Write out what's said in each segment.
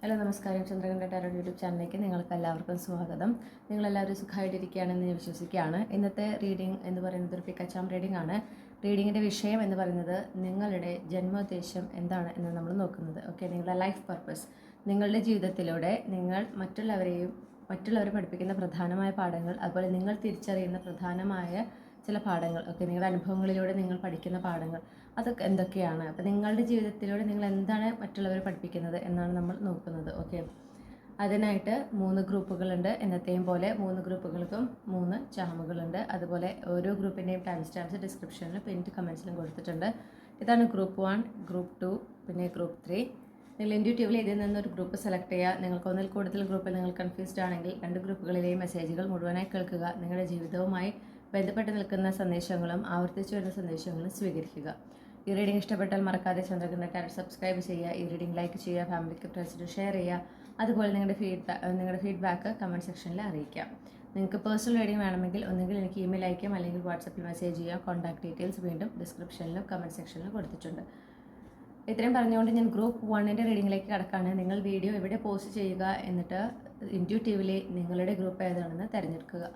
Hello നമസ്കാരം. Chandrakantha tarot YouTube ചാനലിലേക്ക് നിങ്ങൾക്ക് എല്ലാവർക്കും സ്വാഗതം. നിങ്ങളെല്ലാവരും സുഖമായിട്ടിരിക്കുകയാണെന്ന് ഞാൻ വിശ്വസിക്കുകയാണ്. ഇന്നത്തെ റീഡിംഗ് എന്ന് പറയുന്നത് ഒരു പിക്കച്ചാം റീഡിംഗ് ആണ്. റീഡിങ്ങിൻ്റെ വിഷയം എന്ന് പറയുന്നത് നിങ്ങളുടെ ജന്മോദ്ദേശം എന്താണ് എന്ന് നമ്മൾ നോക്കുന്നത്. ഓക്കെ, നിങ്ങളുടെ ലൈഫ് പർപ്പസ്, നിങ്ങളുടെ ജീവിതത്തിലൂടെ നിങ്ങൾ മറ്റുള്ളവരെ പഠിപ്പിക്കുന്ന പ്രധാനമായ പാഠങ്ങൾ, അതുപോലെ നിങ്ങൾ തിരിച്ചറിയുന്ന പ്രധാനമായ ചില പാഠങ്ങൾ, ഓക്കെ, നിങ്ങളുടെ അനുഭവങ്ങളിലൂടെ നിങ്ങൾ പഠിക്കുന്ന പാഠങ്ങൾ അതൊക്കെ എന്തൊക്കെയാണ്. അപ്പോൾ നിങ്ങളുടെ ജീവിതത്തിലൂടെ നിങ്ങൾ എന്താണ് മറ്റുള്ളവരെ പഠിപ്പിക്കുന്നത് എന്നാണ് നമ്മൾ നോക്കുന്നത്. ഓക്കെ, അതിനായിട്ട് 3 ഗ്രൂപ്പുകളുണ്ട്. എന്നത്തെയും പോലെ 3 ഗ്രൂപ്പുകൾക്കും 3 ചാമുകളുണ്ട്. അതുപോലെ ഓരോ ഗ്രൂപ്പിൻ്റെയും ടൈം സ്റ്റാമ്പ്സ് ഡിസ്ക്രിപ്ഷനിലും പിന്നിട്ട് കമൻസിലും കൊടുത്തിട്ടുണ്ട്. ഇതാണ് ഗ്രൂപ്പ് 1, ഗ്രൂപ്പ് 2, പിന്നെ ഗ്രൂപ്പ് 3. നിങ്ങൾ ഇൻഡ്യൂട്ടീവ്ലി ഇതിൽ നിന്നൊരു ഗ്രൂപ്പ് സെലക്ട് ചെയ്യുക. നിങ്ങൾക്ക് ഒന്നിൽ കൂടുതൽ ഗ്രൂപ്പിൽ നിങ്ങൾ കൺഫ്യൂസ്ഡ് ആണെങ്കിൽ 2 ഗ്രൂപ്പുകളിലെയും മെസ്സേജുകൾ മുഴുവനായി കേൾക്കുക. നിങ്ങളുടെ ജീവിതവുമായി ബന്ധപ്പെട്ട് നിൽക്കുന്ന സന്ദേശങ്ങളും ആവർത്തിച്ചു വരുന്ന സന്ദേശങ്ങളും സ്വീകരിക്കുക. ഈ റീഡിംഗ് ഇഷ്ടപ്പെട്ടാൽ മറക്കാതെ ചന്ദ്രകണ്ഠ ടാരോ സബ്സ്ക്രൈബ് ചെയ്യുക. ഈ റീഡിംഗ് ലൈക്ക് ചെയ്യുക, ഫാമിലിക്ക് ഫ്രണ്ട്സിന് ഷെയർ ചെയ്യുക. അതുപോലെ നിങ്ങളുടെ ഫീഡ്ബാക്ക് കമൻറ്റ് സെക്ഷനിൽ അറിയിക്കാം. നിങ്ങൾക്ക് പേഴ്സണൽ റീഡിംഗ് വേണമെങ്കിൽ ഒന്നുകിൽ എനിക്ക് ഇമെയിൽ അയക്കാം, അല്ലെങ്കിൽ വാട്സപ്പിൽ മെസ്സേജ് ചെയ്യാം. കോൺടാക്ട് ഡീറ്റെയിൽസ് വീണ്ടും ഡിസ്ക്രിപ്ഷനിലും കമൻറ്റ് സെക്ഷനിലും കൊടുത്തിട്ടുണ്ട്. ഇത്രയും പറഞ്ഞുകൊണ്ട് ഞാൻ ഗ്രൂപ്പ് 1ൻ്റെ റീഡിങ്ങിലേക്ക് കടക്കാണ്. നിങ്ങൾ വീഡിയോ എവിടെ പോസ്റ്റ് ചെയ്യുക, എന്നിട്ട് ഇൻറ്റ്യൂട്ടീവ്ലി നിങ്ങളുടെ ഗ്രൂപ്പ് ഏതാണെന്ന് തിരഞ്ഞെടുക്കുക.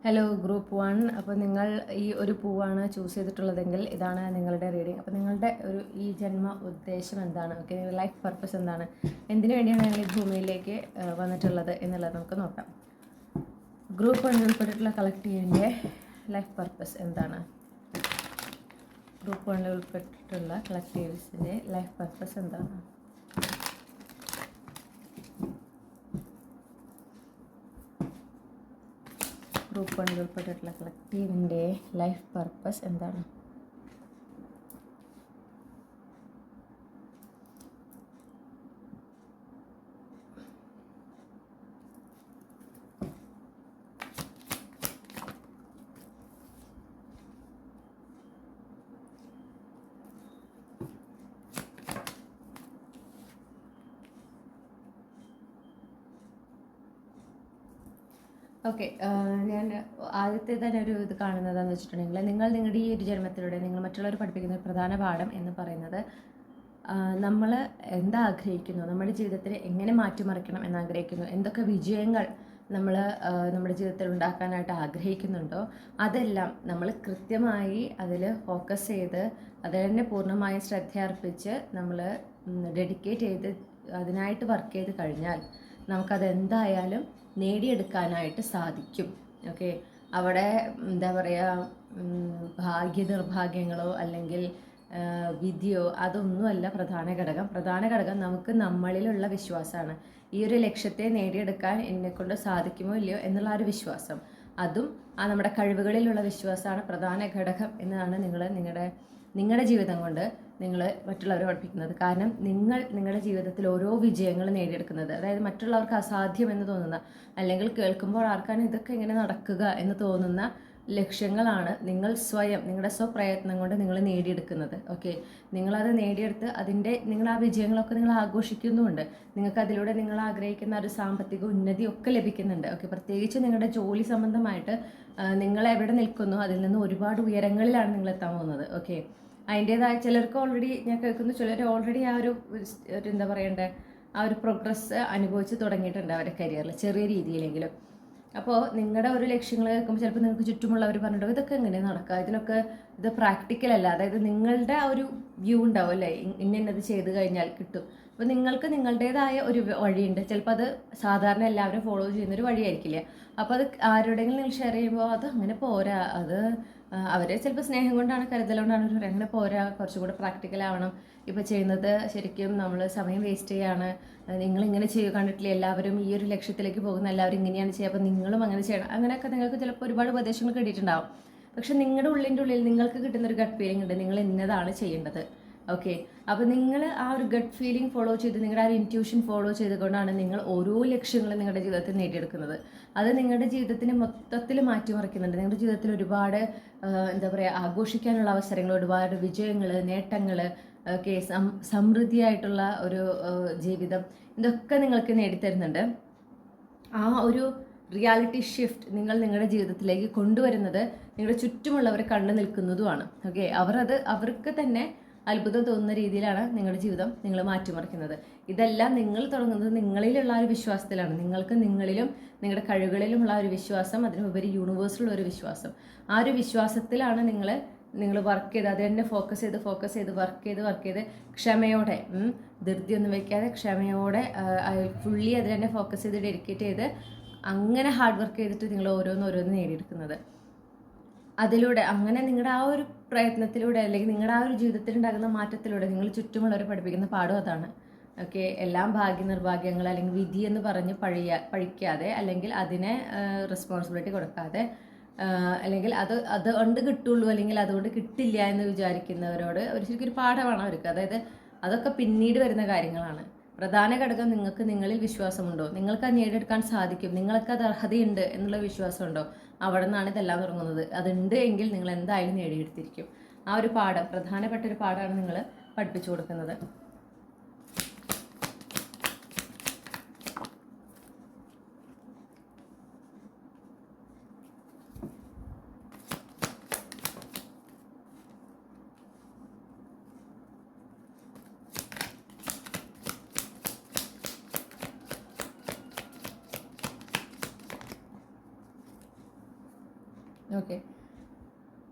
Hello group 1. അപ്പോൾ നിങ്ങൾ ഈ ഒരു പൂവാണ് ചൂസ് ചെയ്തിട്ടുള്ളതെങ്കിൽ ഇതാണ് നിങ്ങളുടെ റീഡിംഗ്. അപ്പോൾ നിങ്ങളുടെ ഈ ജന്മ ഉദ്ദേശം എന്താണ്, ഓക്കെ, നിങ്ങളുടെ ലൈഫ് പർപ്പസ് എന്താണ്, എന്തിനു വേണ്ടിയാണ് നിങ്ങൾ ഈ ഭൂമിയിലേക്ക് വന്നിട്ടുള്ളത് എന്നുള്ളത് നമുക്ക് നോക്കാം. ഗ്രൂപ്പ് 1 ഉൾപ്പെട്ടിട്ടുള്ള കളക്റ്റീവിൻ്റെ ലൈഫ് പർപ്പസ് എന്താണ്? ഗ്രൂപ്പ് 1 ഉൾപ്പെട്ടിട്ടുള്ള കളക്റ്റീവ്സിൻ്റെ ലൈഫ് പർപ്പസ് എന്താണ്? ഗ്രൂപ്പ് 1 ഉൾപ്പെട്ടിട്ടുള്ള കളക്റ്റീവിൻ്റെ ലൈഫ് പർപ്പസ് എന്താണ്? ഓക്കെ, ഞാൻ ആദ്യത്തെ തന്നെ ഒരു ഇത് കാണുന്നതെന്ന് വെച്ചിട്ടുണ്ടെങ്കിൽ നിങ്ങളുടെ ഈ ഒരു ജന്മത്തിലൂടെ നിങ്ങൾ മറ്റുള്ളവർ പഠിപ്പിക്കുന്ന ഒരു പ്രധാന പാഠം എന്ന് പറയുന്നത് നമ്മൾ എന്താഗ്രഹിക്കുന്നു, നമ്മുടെ ജീവിതത്തിൽ എങ്ങനെ മാറ്റിമറിക്കണം എന്നാഗ്രഹിക്കുന്നു, എന്തൊക്കെ വിജയങ്ങൾ നമ്മൾ നമ്മുടെ ജീവിതത്തിൽ ഉണ്ടാക്കാനായിട്ട് ആഗ്രഹിക്കുന്നുണ്ടോ അതെല്ലാം നമ്മൾ കൃത്യമായി അതിൽ ഫോക്കസ് ചെയ്ത് അതിൽ തന്നെ പൂർണ്ണമായി ശ്രദ്ധ അർപ്പിച്ച് നമ്മൾ ഡെഡിക്കേറ്റ് ചെയ്ത് അതിനായിട്ട് വർക്ക് ചെയ്ത് കഴിഞ്ഞാൽ നമുക്കതെന്തായാലും നേടിയെടുക്കാനായിട്ട് സാധിക്കും. ഓക്കെ, അവിടെ എന്താ പറയുക, നിർഭാഗ്യങ്ങളോ അല്ലെങ്കിൽ വിധിയോ അതൊന്നുമല്ല പ്രധാന ഘടകം. പ്രധാന ഘടകം നമുക്ക് നമ്മളിലുള്ള വിശ്വാസമാണ്. ഈ ഒരു ലക്ഷ്യത്തെ നേടിയെടുക്കാൻ എന്നെക്കൊണ്ട് സാധിക്കുമോ ഇല്ലയോ എന്നുള്ള ആ ഒരു വിശ്വാസം, അതും നമ്മുടെ കഴിവുകളിലുള്ള വിശ്വാസമാണ് പ്രധാന ഘടകം എന്നാണ് നിങ്ങളുടെ ജീവിതം കൊണ്ട് നിങ്ങൾ മറ്റുള്ളവരെ പഠിപ്പിക്കുന്നത്. കാരണം നിങ്ങളുടെ ജീവിതത്തിൽ ഓരോ വിജയങ്ങൾ നേടിയെടുക്കുന്നത്, അതായത് മറ്റുള്ളവർക്ക് അസാധ്യമെന്ന് തോന്നുന്ന, അല്ലെങ്കിൽ കേൾക്കുമ്പോൾ ആർക്കാണ് ഇതൊക്കെ ഇങ്ങനെ നടക്കുക എന്ന് തോന്നുന്ന ലക്ഷ്യങ്ങളാണ് നിങ്ങൾ സ്വയം നിങ്ങളുടെ സ്വപ്രയത്നം കൊണ്ട് നിങ്ങൾ നേടിയെടുക്കുന്നത്. ഓക്കെ, നിങ്ങളത് നേടിയെടുത്ത് നിങ്ങൾ ആ വിജയങ്ങളൊക്കെ നിങ്ങൾ ആഘോഷിക്കുന്നുമുണ്ട്. നിങ്ങൾക്ക് അതിലൂടെ നിങ്ങൾ ആഗ്രഹിക്കുന്ന ഒരു സാമ്പത്തിക ഉന്നതി ഒക്കെ ലഭിക്കുന്നുണ്ട്. ഓക്കെ, പ്രത്യേകിച്ച് നിങ്ങളുടെ ജോലി സംബന്ധമായിട്ട് നിങ്ങൾ എവിടെ നിൽക്കുന്നു അതിൽ നിന്ന് ഒരുപാട് ഉയരങ്ങളിലാണ് നിങ്ങൾ എത്താൻ പോകുന്നത്. ഓക്കെ, അതിൻ്റേതായ ചിലർക്ക് ഓൾറെഡി ഞാൻ കേൾക്കുന്നു, ചിലർ ഓൾറെഡി ആ ഒരു എന്താ പറയണ്ടേ, ആ ഒരു പ്രോഗ്രസ് അനുഭവിച്ച് തുടങ്ങിയിട്ടുണ്ട് അവരുടെ കരിയറിൽ ചെറിയ രീതിയിലെങ്കിലും. അപ്പോൾ നിങ്ങളുടെ ഒരു ലക്ഷ്യങ്ങൾ കേൾക്കുമ്പോൾ ചിലപ്പോൾ നിങ്ങൾക്ക് ചുറ്റുമുള്ളവർ പറഞ്ഞിട്ടുണ്ടാവും ഇതൊക്കെ എങ്ങനെ നടക്കുക, ഇത് പ്രാക്ടിക്കൽ അല്ല. അതായത് നിങ്ങളുടെ ആ ഒരു വ്യൂ ഉണ്ടാവും അല്ലേ, ഇന്നത് ചെയ്ത് കഴിഞ്ഞാൽ കിട്ടും. അപ്പോൾ നിങ്ങൾക്ക് നിങ്ങളുടേതായ ഒരു വഴിയുണ്ട്. ചിലപ്പോൾ അത് സാധാരണ എല്ലാവരും ഫോളോ ചെയ്യുന്നൊരു വഴിയായിരിക്കില്ല. അപ്പോൾ അത് ആരുടെയെങ്കിലും നിങ്ങൾ ഷെയർ ചെയ്യുമ്പോൾ അത് അങ്ങനെ പോരാ, അത് അവരെ ചിലപ്പോൾ സ്നേഹം കൊണ്ടാണ്, കരുതൽ കൊണ്ടാണ് അവർ അങ്ങനെ പോരാ, കുറച്ചുകൂടെ പ്രാക്ടിക്കൽ ആവണം, ഇപ്പോൾ ചെയ്യുന്നത് ശരിക്കും നമ്മൾ സമയം വേസ്റ്റ് ചെയ്യാണ്, നിങ്ങളിങ്ങനെ കണ്ടിട്ടില്ല, എല്ലാവരും ഈ ഒരു ലക്ഷ്യത്തിലേക്ക് പോകുന്ന എല്ലാവരും ഇങ്ങനെയാണ് ചെയ്യുക, അപ്പോൾ നിങ്ങളും അങ്ങനെ ചെയ്യണം. അങ്ങനെയൊക്കെ നിങ്ങൾക്ക് ചിലപ്പോൾ ഒരുപാട് ഉപദേശങ്ങൾ കിട്ടിയിട്ടുണ്ടാവും. പക്ഷെ നിങ്ങളുടെ ഉള്ളിൽ നിങ്ങൾക്ക് കിട്ടുന്നൊരു ഗട്ട് ഫീലിംഗ് ഉണ്ട്, നിങ്ങൾ ഇന്നതാണ് ചെയ്യേണ്ടത്. ഓക്കെ, അപ്പോൾ നിങ്ങൾ ആ ഒരു ഗട്ട് ഫീലിംഗ് ഫോളോ ചെയ്ത് നിങ്ങളുടെ ആ ഒരു ഇൻറ്റ്യൂഷൻ ഫോളോ ചെയ്തുകൊണ്ടാണ് നിങ്ങൾ ഓരോ ലക്ഷ്യങ്ങളും നിങ്ങളുടെ ജീവിതത്തിൽ നേടിയെടുക്കുന്നത്. അത് നിങ്ങളുടെ ജീവിതത്തിനെ മൊത്തത്തിൽ മാറ്റിമറിക്കുന്നുണ്ട്. നിങ്ങളുടെ ജീവിതത്തിൽ ഒരുപാട് എന്താ പറയുക, ആഘോഷിക്കാനുള്ള അവസരങ്ങൾ, ഒരുപാട് വിജയങ്ങൾ, നേട്ടങ്ങൾ, ഓക്കെ, സമൃദ്ധിയായിട്ടുള്ള ഒരു ജീവിതം, ഇതൊക്കെ നിങ്ങൾക്ക് നേടിത്തരുന്നുണ്ട്. ആ ഒരു റിയാലിറ്റി ഷിഫ്റ്റ് നിങ്ങളുടെ ജീവിതത്തിലേക്ക് കൊണ്ടുവരുന്നത് നിങ്ങളുടെ ചുറ്റുമുള്ളവരെ കണ്ടു നിൽക്കുന്നതുമാണ്. ഓക്കെ, അവർക്ക് തന്നെ അത്ഭുതം തോന്നുന്ന രീതിയിലാണ് നിങ്ങളുടെ ജീവിതം നിങ്ങൾ മാറ്റിമറിക്കുന്നത്. ഇതെല്ലാം നിങ്ങൾ തുടങ്ങുന്നത് നിങ്ങളിലുള്ള ഒരു വിശ്വാസത്തിലാണ്. നിങ്ങൾക്ക് നിങ്ങളിലും നിങ്ങളുടെ കഴിവുകളിലുമുള്ള ഒരു വിശ്വാസം, അതിനുപരി യൂണിവേഴ്സിലുള്ള ഒരു വിശ്വാസം. ആ ഒരു വിശ്വാസത്തിലാണ് നിങ്ങൾ വർക്ക് ചെയ്ത് അത് തന്നെ ഫോക്കസ് ചെയ്ത് വർക്ക് ചെയ്ത് ക്ഷമയോടെ, ധൃതിയൊന്നും വെക്കാതെ ക്ഷമയോടെ ഫുള്ളി അതിൽ തന്നെ ഫോക്കസ് ചെയ്ത് ഡെഡിക്കേറ്റ് ചെയ്ത് അങ്ങനെ ഹാർഡ് വർക്ക് ചെയ്തിട്ട് നിങ്ങൾ ഓരോന്ന് നേടിയെടുക്കുന്നത്. അതിലൂടെ അങ്ങനെ നിങ്ങളുടെ ആ ഒരു പ്രയത്നത്തിലൂടെ അല്ലെങ്കിൽ നിങ്ങളുടെ ആ ഒരു ജീവിതത്തിൽ ഉണ്ടാകുന്ന മാറ്റത്തിലൂടെ നിങ്ങൾ ചുറ്റുമുള്ളവരെ പഠിപ്പിക്കുന്ന പാഠം അതാണ്. ഓക്കെ, എല്ലാം ഭാഗ്യനിർഭാഗ്യങ്ങൾ അല്ലെങ്കിൽ വിധി എന്ന് പറഞ്ഞ് പഴിക്കാതെ, അല്ലെങ്കിൽ അതിനെ റെസ്പോൺസിബിലിറ്റി കൊടുക്കാതെ, അല്ലെങ്കിൽ അത് കൊണ്ട് കിട്ടുള്ളൂ അല്ലെങ്കിൽ അതുകൊണ്ട് കിട്ടില്ല എന്ന് വിചാരിക്കുന്നവരോട് ശരിക്കും ഒരു പാഠമാണ് അവർക്ക്. അതായത് അതൊക്കെ പിന്നീട് വരുന്ന കാര്യങ്ങളാണ്. പ്രധാന ഘടകം നിങ്ങളിൽ വിശ്വാസമുണ്ടോ, നിങ്ങൾക്ക് അത് നേടിയെടുക്കാൻ സാധിക്കും, നിങ്ങൾക്ക് അത് അർഹതയുണ്ട് എന്നുള്ള വിശ്വാസമുണ്ടോ, അവിടെ നിന്നാണ് ഇതെല്ലാം തുടങ്ങുന്നത്. അതുണ്ട് എങ്കിൽ നിങ്ങൾ എന്തായാലും നേടിയെടുത്തിരിക്കും. ആ ഒരു പാഠം, പ്രധാനപ്പെട്ട ഒരു പാഠമാണ് നിങ്ങൾ പഠിപ്പിച്ചു കൊടുക്കുന്നത്. ഓക്കെ,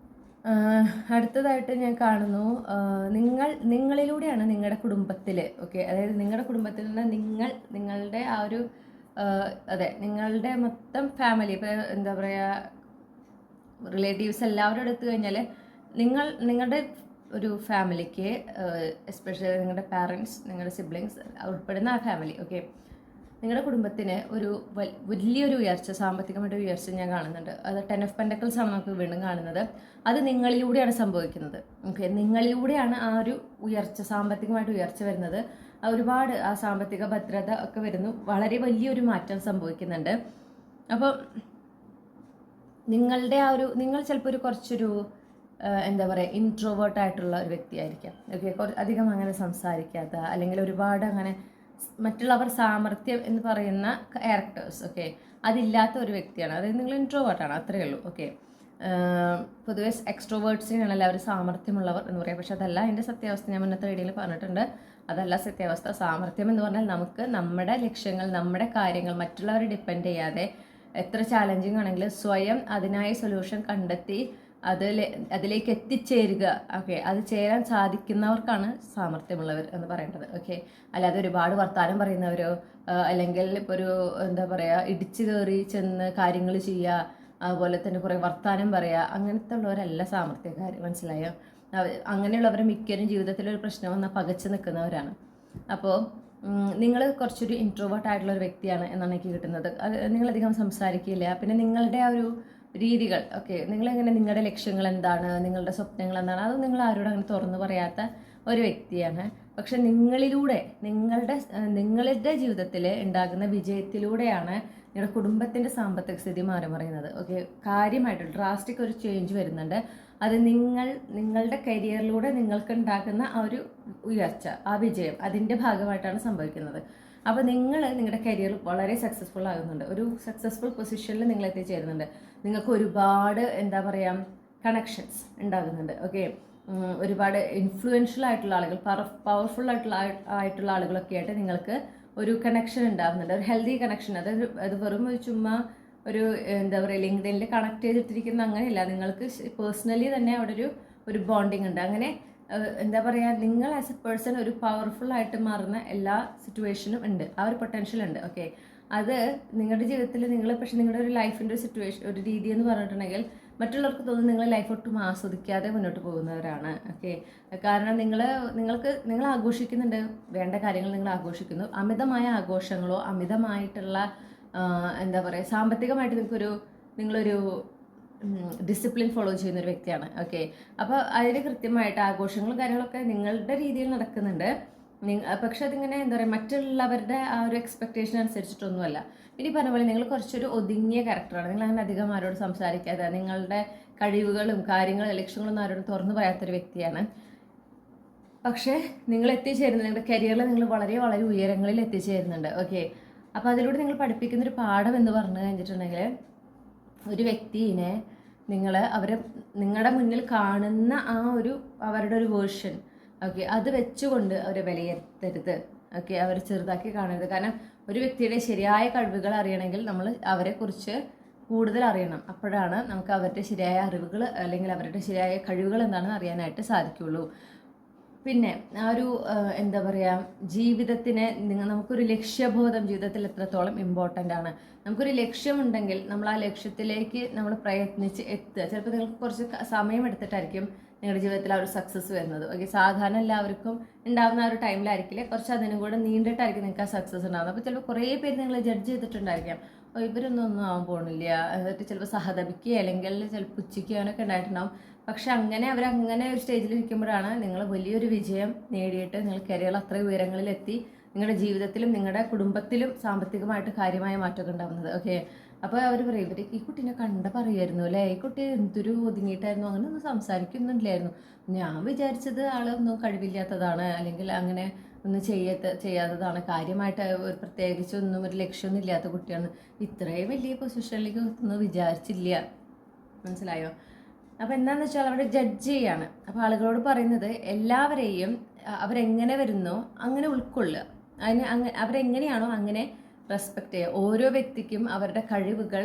അടുത്തതായിട്ട് ഞാൻ കാണുന്നു, നിങ്ങളിലൂടെയാണ് നിങ്ങളുടെ കുടുംബത്തിൽ, ഓക്കെ, അതായത് നിങ്ങളുടെ കുടുംബത്തിൽ നിന്ന് നിങ്ങളുടെ ആ ഒരു അതെ നിങ്ങളുടെ മൊത്തം ഫാമിലി, ഇപ്പോൾ എന്താ പറയുക, റിലേറ്റീവ്സ് എല്ലാവരും എടുത്തു കഴിഞ്ഞാൽ നിങ്ങളുടെ ഒരു ഫാമിലിക്ക്, എസ്പെഷ്യലി നിങ്ങളുടെ പാരൻസ്, നിങ്ങളുടെ സിബ്ലിങ്സ് ഉൾപ്പെടുന്ന ആ ഫാമിലി, ഓക്കെ, നിങ്ങളുടെ കുടുംബത്തിന് ഒരു വലിയൊരു ഉയർച്ച, സാമ്പത്തികമായിട്ട് ഉയർച്ച ഞാൻ കാണുന്നുണ്ട്. അത് 10 of Pentacles ആണ് നമുക്ക് വീണ്ടും കാണുന്നത്. അത് നിങ്ങളിലൂടെയാണ് സംഭവിക്കുന്നത്. ഓക്കെ, നിങ്ങളിലൂടെയാണ് ആ ഒരു ഉയർച്ച, സാമ്പത്തികമായിട്ട് ഉയർച്ച വരുന്നത്. ഒരുപാട് ആ സാമ്പത്തിക ഭദ്രത ഒക്കെ വരുന്നു. വളരെ വലിയൊരു മാറ്റം സംഭവിക്കുന്നുണ്ട്. അപ്പോൾ നിങ്ങൾ ചിലപ്പോൾ കുറച്ചൊരു എന്താ പറയുക, ഇൻട്രോവേർട്ടായിട്ടുള്ള ഒരു വ്യക്തിയായിരിക്കാം. ഓക്കെ, അധികം അങ്ങനെ സംസാരിക്കാത്ത, അല്ലെങ്കിൽ ഒരുപാട് അങ്ങനെ മറ്റുള്ളവർ സാമർത്ഥ്യം എന്ന് പറയുന്ന ക്യാരക്ടേഴ്സ്, ഓക്കെ, അതില്ലാത്ത ഒരു വ്യക്തിയാണ്. അതായത് നിങ്ങൾ ഇൻട്രോവേർട്ടാണ്, അത്രയേ ഉള്ളൂ. ഓക്കെ, പൊതുവെ എക്സ്ട്രോവേർട്സിനാണ് എല്ലാവരും സാമർത്ഥ്യമുള്ളവർ എന്ന് പറയാം. പക്ഷെ അതല്ല അതിൻ്റെ സത്യാവസ്ഥ. ഞാൻ മുന്നത്തെ വീഡിയോയിൽ പറഞ്ഞിട്ടുണ്ട്, അതല്ല സത്യാവസ്ഥ. സാമർത്ഥ്യം എന്ന് പറഞ്ഞാൽ നമുക്ക് നമ്മുടെ ലക്ഷ്യങ്ങൾ, നമ്മുടെ കാര്യങ്ങൾ മറ്റുള്ളവരെ ഡിപ്പെൻഡ് ചെയ്യാതെ, എത്ര ചാലഞ്ചിങ് ആണെങ്കിലും സ്വയം അതിനായി സൊല്യൂഷൻ കണ്ടെത്തി അതിലേക്ക് എത്തിച്ചേരുക. ഓക്കെ, അത് ചേരാൻ സാധിക്കുന്നവർക്കാണ് സാമർത്ഥ്യമുള്ളവർ എന്ന് പറയേണ്ടത്. ഓക്കെ, അല്ലാതെ ഒരുപാട് വർത്താനം പറയുന്നവരോ, അല്ലെങ്കിൽ ഇപ്പോൾ ഒരു എന്താ പറയുക, ഇടിച്ചു കയറി ചെന്ന് കാര്യങ്ങൾ ചെയ്യുക, അതുപോലെ തന്നെ കുറേ വർത്താനം പറയുക, അങ്ങനത്തെ ഉള്ളവരല്ല സാമർത്ഥ്യക്കാർ. മനസ്സിലായോ? അങ്ങനെയുള്ളവർ മിക്കവരും ജീവിതത്തിൽ ഒരു പ്രശ്നം വന്നാൽ പകച്ചു നിൽക്കുന്നവരാണ്. അപ്പോൾ നിങ്ങൾ കുറച്ചൊരു ഇൻട്രോവേർട്ട് ആയിട്ടുള്ള ഒരു വ്യക്തിയാണ് എന്നാണ് എനിക്ക് കിട്ടുന്നത്. അത് നിങ്ങളധികം സംസാരിക്കില്ല. പിന്നെ നിങ്ങളുടെ ആ ഒരു രീതികൾ, ഓക്കെ, നിങ്ങളെങ്ങനെ, നിങ്ങളുടെ ലക്ഷ്യങ്ങൾ എന്താണ്, നിങ്ങളുടെ സ്വപ്നങ്ങൾ എന്താണ്, അത് നിങ്ങൾ ആരോടും അങ്ങനെ തുറന്നു പറയാത്ത ഒരു വ്യക്തിയാണ്. പക്ഷെ നിങ്ങളിലൂടെ നിങ്ങളുടെ ജീവിതത്തിൽ ഉണ്ടാകുന്ന വിജയത്തിലൂടെയാണ് നിങ്ങളുടെ കുടുംബത്തിൻ്റെ സാമ്പത്തിക സ്ഥിതി മാറിമറിയുന്നത്. ഓക്കെ, കാര്യമായിട്ട് ഡ്രാസ്റ്റിക് ഒരു ചേഞ്ച് വരുന്നുണ്ട്. അത് നിങ്ങളുടെ കരിയറിലൂടെ നിങ്ങൾക്ക് ഉണ്ടാക്കുന്ന ആ ഒരു ഉയർച്ച, ആ വിജയം, അതിൻ്റെ ഭാഗമായിട്ടാണ് സംഭവിക്കുന്നത്. അപ്പോൾ നിങ്ങളുടെ കരിയർ വളരെ സക്സസ്ഫുൾ ആകുന്നുണ്ട്. ഒരു സക്സസ്ഫുൾ പൊസിഷനിൽ നിങ്ങൾ എത്തിച്ചേരുന്നുണ്ട്. നിങ്ങൾക്ക് ഒരുപാട് എന്താ പറയുക, കണക്ഷൻസ് ഉണ്ടാകുന്നുണ്ട്. ഓക്കെ, ഒരുപാട് ഇൻഫ്ലുവൻഷ്യൽ ആയിട്ടുള്ള ആളുകൾ, പവർഫുൾ ആയിട്ടുള്ള ആളുകളൊക്കെ ആയിട്ട് നിങ്ങൾക്ക് ഒരു കണക്ഷൻ ഉണ്ടാകുന്നുണ്ട്. ഒരു ഹെൽത്തി കണക്ഷൻ. അത് വെറും ഒരു ചുമ്മാ ഒരു എന്താ പറയുക, ലിങ്ക്ഡിനിൽ കണക്ട് ചെയ്തിട്ടിരിക്കുന്ന അങ്ങനെയല്ല. നിങ്ങൾക്ക് പേഴ്സണലി തന്നെ അവിടെ ഒരു ബോണ്ടിങ് ഉണ്ട്. അങ്ങനെ എന്താ പറയുക, നിങ്ങൾ ആസ് എ പേഴ്സൺ ഒരു പവർഫുൾ ആയിട്ട് മാറുന്ന എല്ലാ സിറ്റുവേഷനും ഉണ്ട്. ആ ഒരു പൊട്ടൻഷ്യൽ ഉണ്ട്. ഓക്കെ, അത് നിങ്ങളുടെ ജീവിതത്തിൽ പക്ഷേ നിങ്ങളുടെ ഒരു ലൈഫിൻ്റെ ഒരു സിറ്റുവേഷൻ, ഒരു രീതി എന്ന് പറഞ്ഞിട്ടുണ്ടെങ്കിൽ മറ്റുള്ളവർക്ക് തോന്നുന്നു നിങ്ങൾ ലൈഫ് ഒട്ടും ആസ്വദിക്കാതെ മുന്നോട്ട് പോകുന്നവരാണ്. ഓക്കെ, കാരണം നിങ്ങൾ ആഘോഷിക്കുന്നുണ്ട്, വേണ്ട കാര്യങ്ങൾ നിങ്ങൾ ആഘോഷിക്കുന്നു. അമിതമായ ആഘോഷങ്ങളോ അമിതമായിട്ടുള്ള എന്താ പറയുക, സാമ്പത്തികമായിട്ട് നിങ്ങളൊരു ഡിസിപ്ലിൻ ഫോളോ ചെയ്യുന്ന ഒരു വ്യക്തിയാണ്. ഓക്കെ, അപ്പോൾ അതിന് കൃത്യമായിട്ട് ആഘോഷങ്ങളും കാര്യങ്ങളൊക്കെ നിങ്ങളുടെ രീതിയിൽ നടക്കുന്നുണ്ട്. പക്ഷെ അതിങ്ങനെ എന്താ പറയുക, മറ്റുള്ളവരുടെ ആ ഒരു എക്സ്പെക്റ്റേഷൻ അനുസരിച്ചിട്ടൊന്നുമല്ല. ഇനി പറഞ്ഞ പോലെ നിങ്ങൾ കുറച്ചൊരു ഒതുങ്ങിയ ക്യാരക്ടറാണ്. നിങ്ങൾ അങ്ങനെ അധികം ആരോട് സംസാരിക്കാതെ, നിങ്ങളുടെ കഴിവുകളും കാര്യങ്ങളും ലക്ഷ്യങ്ങളൊന്നും ആരോടും തുറന്നു പറയാത്തൊരു വ്യക്തിയാണ്. പക്ഷേ നിങ്ങൾ എത്തിച്ചേരുന്നത്, നിങ്ങളുടെ കരിയറിൽ നിങ്ങൾ വളരെ വളരെ ഉയരങ്ങളിൽ എത്തിച്ചേരുന്നുണ്ട്. ഓക്കെ, അപ്പോൾ അതിലൂടെ നിങ്ങൾ പഠിപ്പിക്കുന്നൊരു പാഠം എന്ന് പറഞ്ഞു കഴിഞ്ഞിട്ടുണ്ടെങ്കിൽ, ഒരു വ്യക്തിയെ നിങ്ങളുടെ മുന്നിൽ കാണുന്ന ആ അവരുടെ ഒരു വേർഷൻ, ഓക്കെ, അത് വെച്ചുകൊണ്ട് അവരെ വിലയിരുത്തരുത്. ഓക്കെ, അവർ ചെറുതാക്കി കാണരുത്. കാരണം ഒരു വ്യക്തിയുടെ ശരിയായ കഴിവുകൾ അറിയണമെങ്കിൽ നമ്മൾ അവരെക്കുറിച്ച് കൂടുതൽ അറിയണം. അപ്പോഴാണ് നമുക്ക് അവരുടെ ശരിയായ അറിവുകൾ അല്ലെങ്കിൽ അവരുടെ ശരിയായ കഴിവുകൾ എന്താണെന്ന് അറിയാനായിട്ട് സാധിക്കുള്ളൂ. പിന്നെ ആ ഒരു എന്താ പറയുക, ജീവിതത്തിന് നമുക്കൊരു ലക്ഷ്യബോധം ജീവിതത്തിൽ എത്രത്തോളം ഇമ്പോർട്ടൻ്റ് ആണ്. നമുക്കൊരു ലക്ഷ്യമുണ്ടെങ്കിൽ നമ്മൾ ആ ലക്ഷ്യത്തിലേക്ക് നമ്മൾ പ്രയത്നിച്ച് എത്തുക. ചിലപ്പോൾ നിങ്ങൾക്ക് കുറച്ച് സമയം എടുത്തിട്ടായിരിക്കും നിങ്ങളുടെ ജീവിതത്തിൽ ആ ഒരു സക്സസ് വരുന്നത്. ഓക്കെ, സാധാരണ എല്ലാവർക്കും ഉണ്ടാകുന്ന ആ ഒരു ടൈമിലായിരിക്കില്ലേ, കുറച്ച് അതിനും കൂടെ നീണ്ടിട്ടായിരിക്കും നിങ്ങൾക്ക് ആ സക്സസ് ഉണ്ടാകുന്നത്. അപ്പോൾ ചിലപ്പോൾ കുറേ പേര് നിങ്ങൾ ജഡ്ജ് ചെയ്തിട്ടുണ്ടായിരിക്കാം, ഇവരൊന്നും ആവാൻ പോകണില്ല, എന്നിട്ട് ചിലപ്പോൾ സഹതപിക്കുക അല്ലെങ്കിൽ ചിലപ്പോൾ പുച്ഛിക്കാനൊക്കെ ഉണ്ടായിട്ടുണ്ടാവും. പക്ഷെ അവരങ്ങനെ ഒരു സ്റ്റേജിൽ ഇരിക്കുമ്പോഴാണ് നിങ്ങൾ വലിയൊരു വിജയം നേടിയിട്ട് നിങ്ങൾ കരിയർ അത്രയും ഉയരങ്ങളിലെത്തി നിങ്ങളുടെ ജീവിതത്തിലും നിങ്ങളുടെ കുടുംബത്തിലും സാമ്പത്തികമായിട്ട് കാര്യമായ മാറ്റമൊക്കെ ഉണ്ടാകുന്നത്. ഓക്കെ, അപ്പോൾ അവർ പറയും, ഈ കുട്ടീനെ പറയുമായിരുന്നു അല്ലേ, ഈ കുട്ടി എന്തൊരു ഒതുങ്ങിയിട്ടായിരുന്നു, അങ്ങനെ ഒന്നും സംസാരിക്കുന്നില്ലായിരുന്നു, ഞാൻ വിചാരിച്ചത് ആളൊന്നും കഴിവില്ലാത്തതാണ് അല്ലെങ്കിൽ അങ്ങനെ ഒന്നും ചെയ്യാത്തതാണ്, കാര്യമായിട്ട് പ്രത്യേകിച്ചൊന്നും ഒരു ലക്ഷ്യമൊന്നും ഇല്ലാത്ത കുട്ടിയാണ്, ഇത്രയും വലിയ പൊസിഷനിലേക്ക് ഒന്നും വിചാരിച്ചില്ല. മനസ്സിലായോ? അപ്പോൾ എന്താണെന്ന് വെച്ചാൽ അവിടെ ജഡ്ജ് ചെയ്യാണ്. അപ്പോൾ ആളുകളോട് പറയുന്നത് എല്ലാവരെയും അവരെങ്ങനെ വരുന്നോ അങ്ങനെ ഉൾക്കൊള്ളുക, അവരെങ്ങനെയാണോ അങ്ങനെ റെസ്പെക്റ്റ് ചെയ്യുക. ഓരോ വ്യക്തിക്കും അവരുടെ കഴിവുകൾ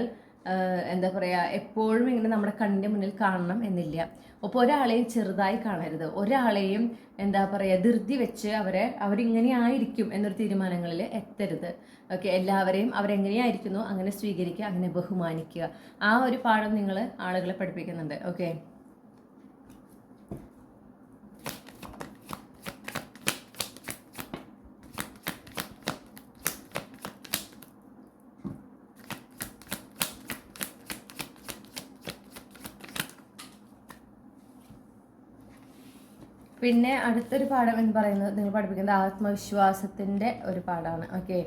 എന്താ പറയുക എപ്പോഴും ഇങ്ങനെ നമ്മുടെ കണ്ണിൻ്റെ മുന്നിൽ കാണണം എന്നില്ല. അപ്പോൾ ഒരാളെയും ചെറുതായി കാണരുത്, ഒരാളെയും എന്താ പറയുക ധൃതി വെച്ച് അവരിങ്ങനെ ആയിരിക്കും എന്നൊരു തീരുമാനങ്ങളിൽ എത്തരുത്. ഓക്കെ, എല്ലാവരെയും അവരെങ്ങനെയായിരിക്കുന്നു അങ്ങനെ സ്വീകരിക്കുക, അങ്ങനെ ബഹുമാനിക്കുക. ആ ഒരു പാഠം നിങ്ങൾ ആളുകളെ പഠിപ്പിക്കുന്നുണ്ട്. ഓക്കെ, പിന്നെ അടുത്തൊരു പാഠം എന്ന് പറയുന്നത് നിങ്ങൾ പഠിപ്പിക്കുന്നത് ആത്മവിശ്വാസത്തിൻ്റെ ഒരു പാഠമാണ്. ഓക്കെ,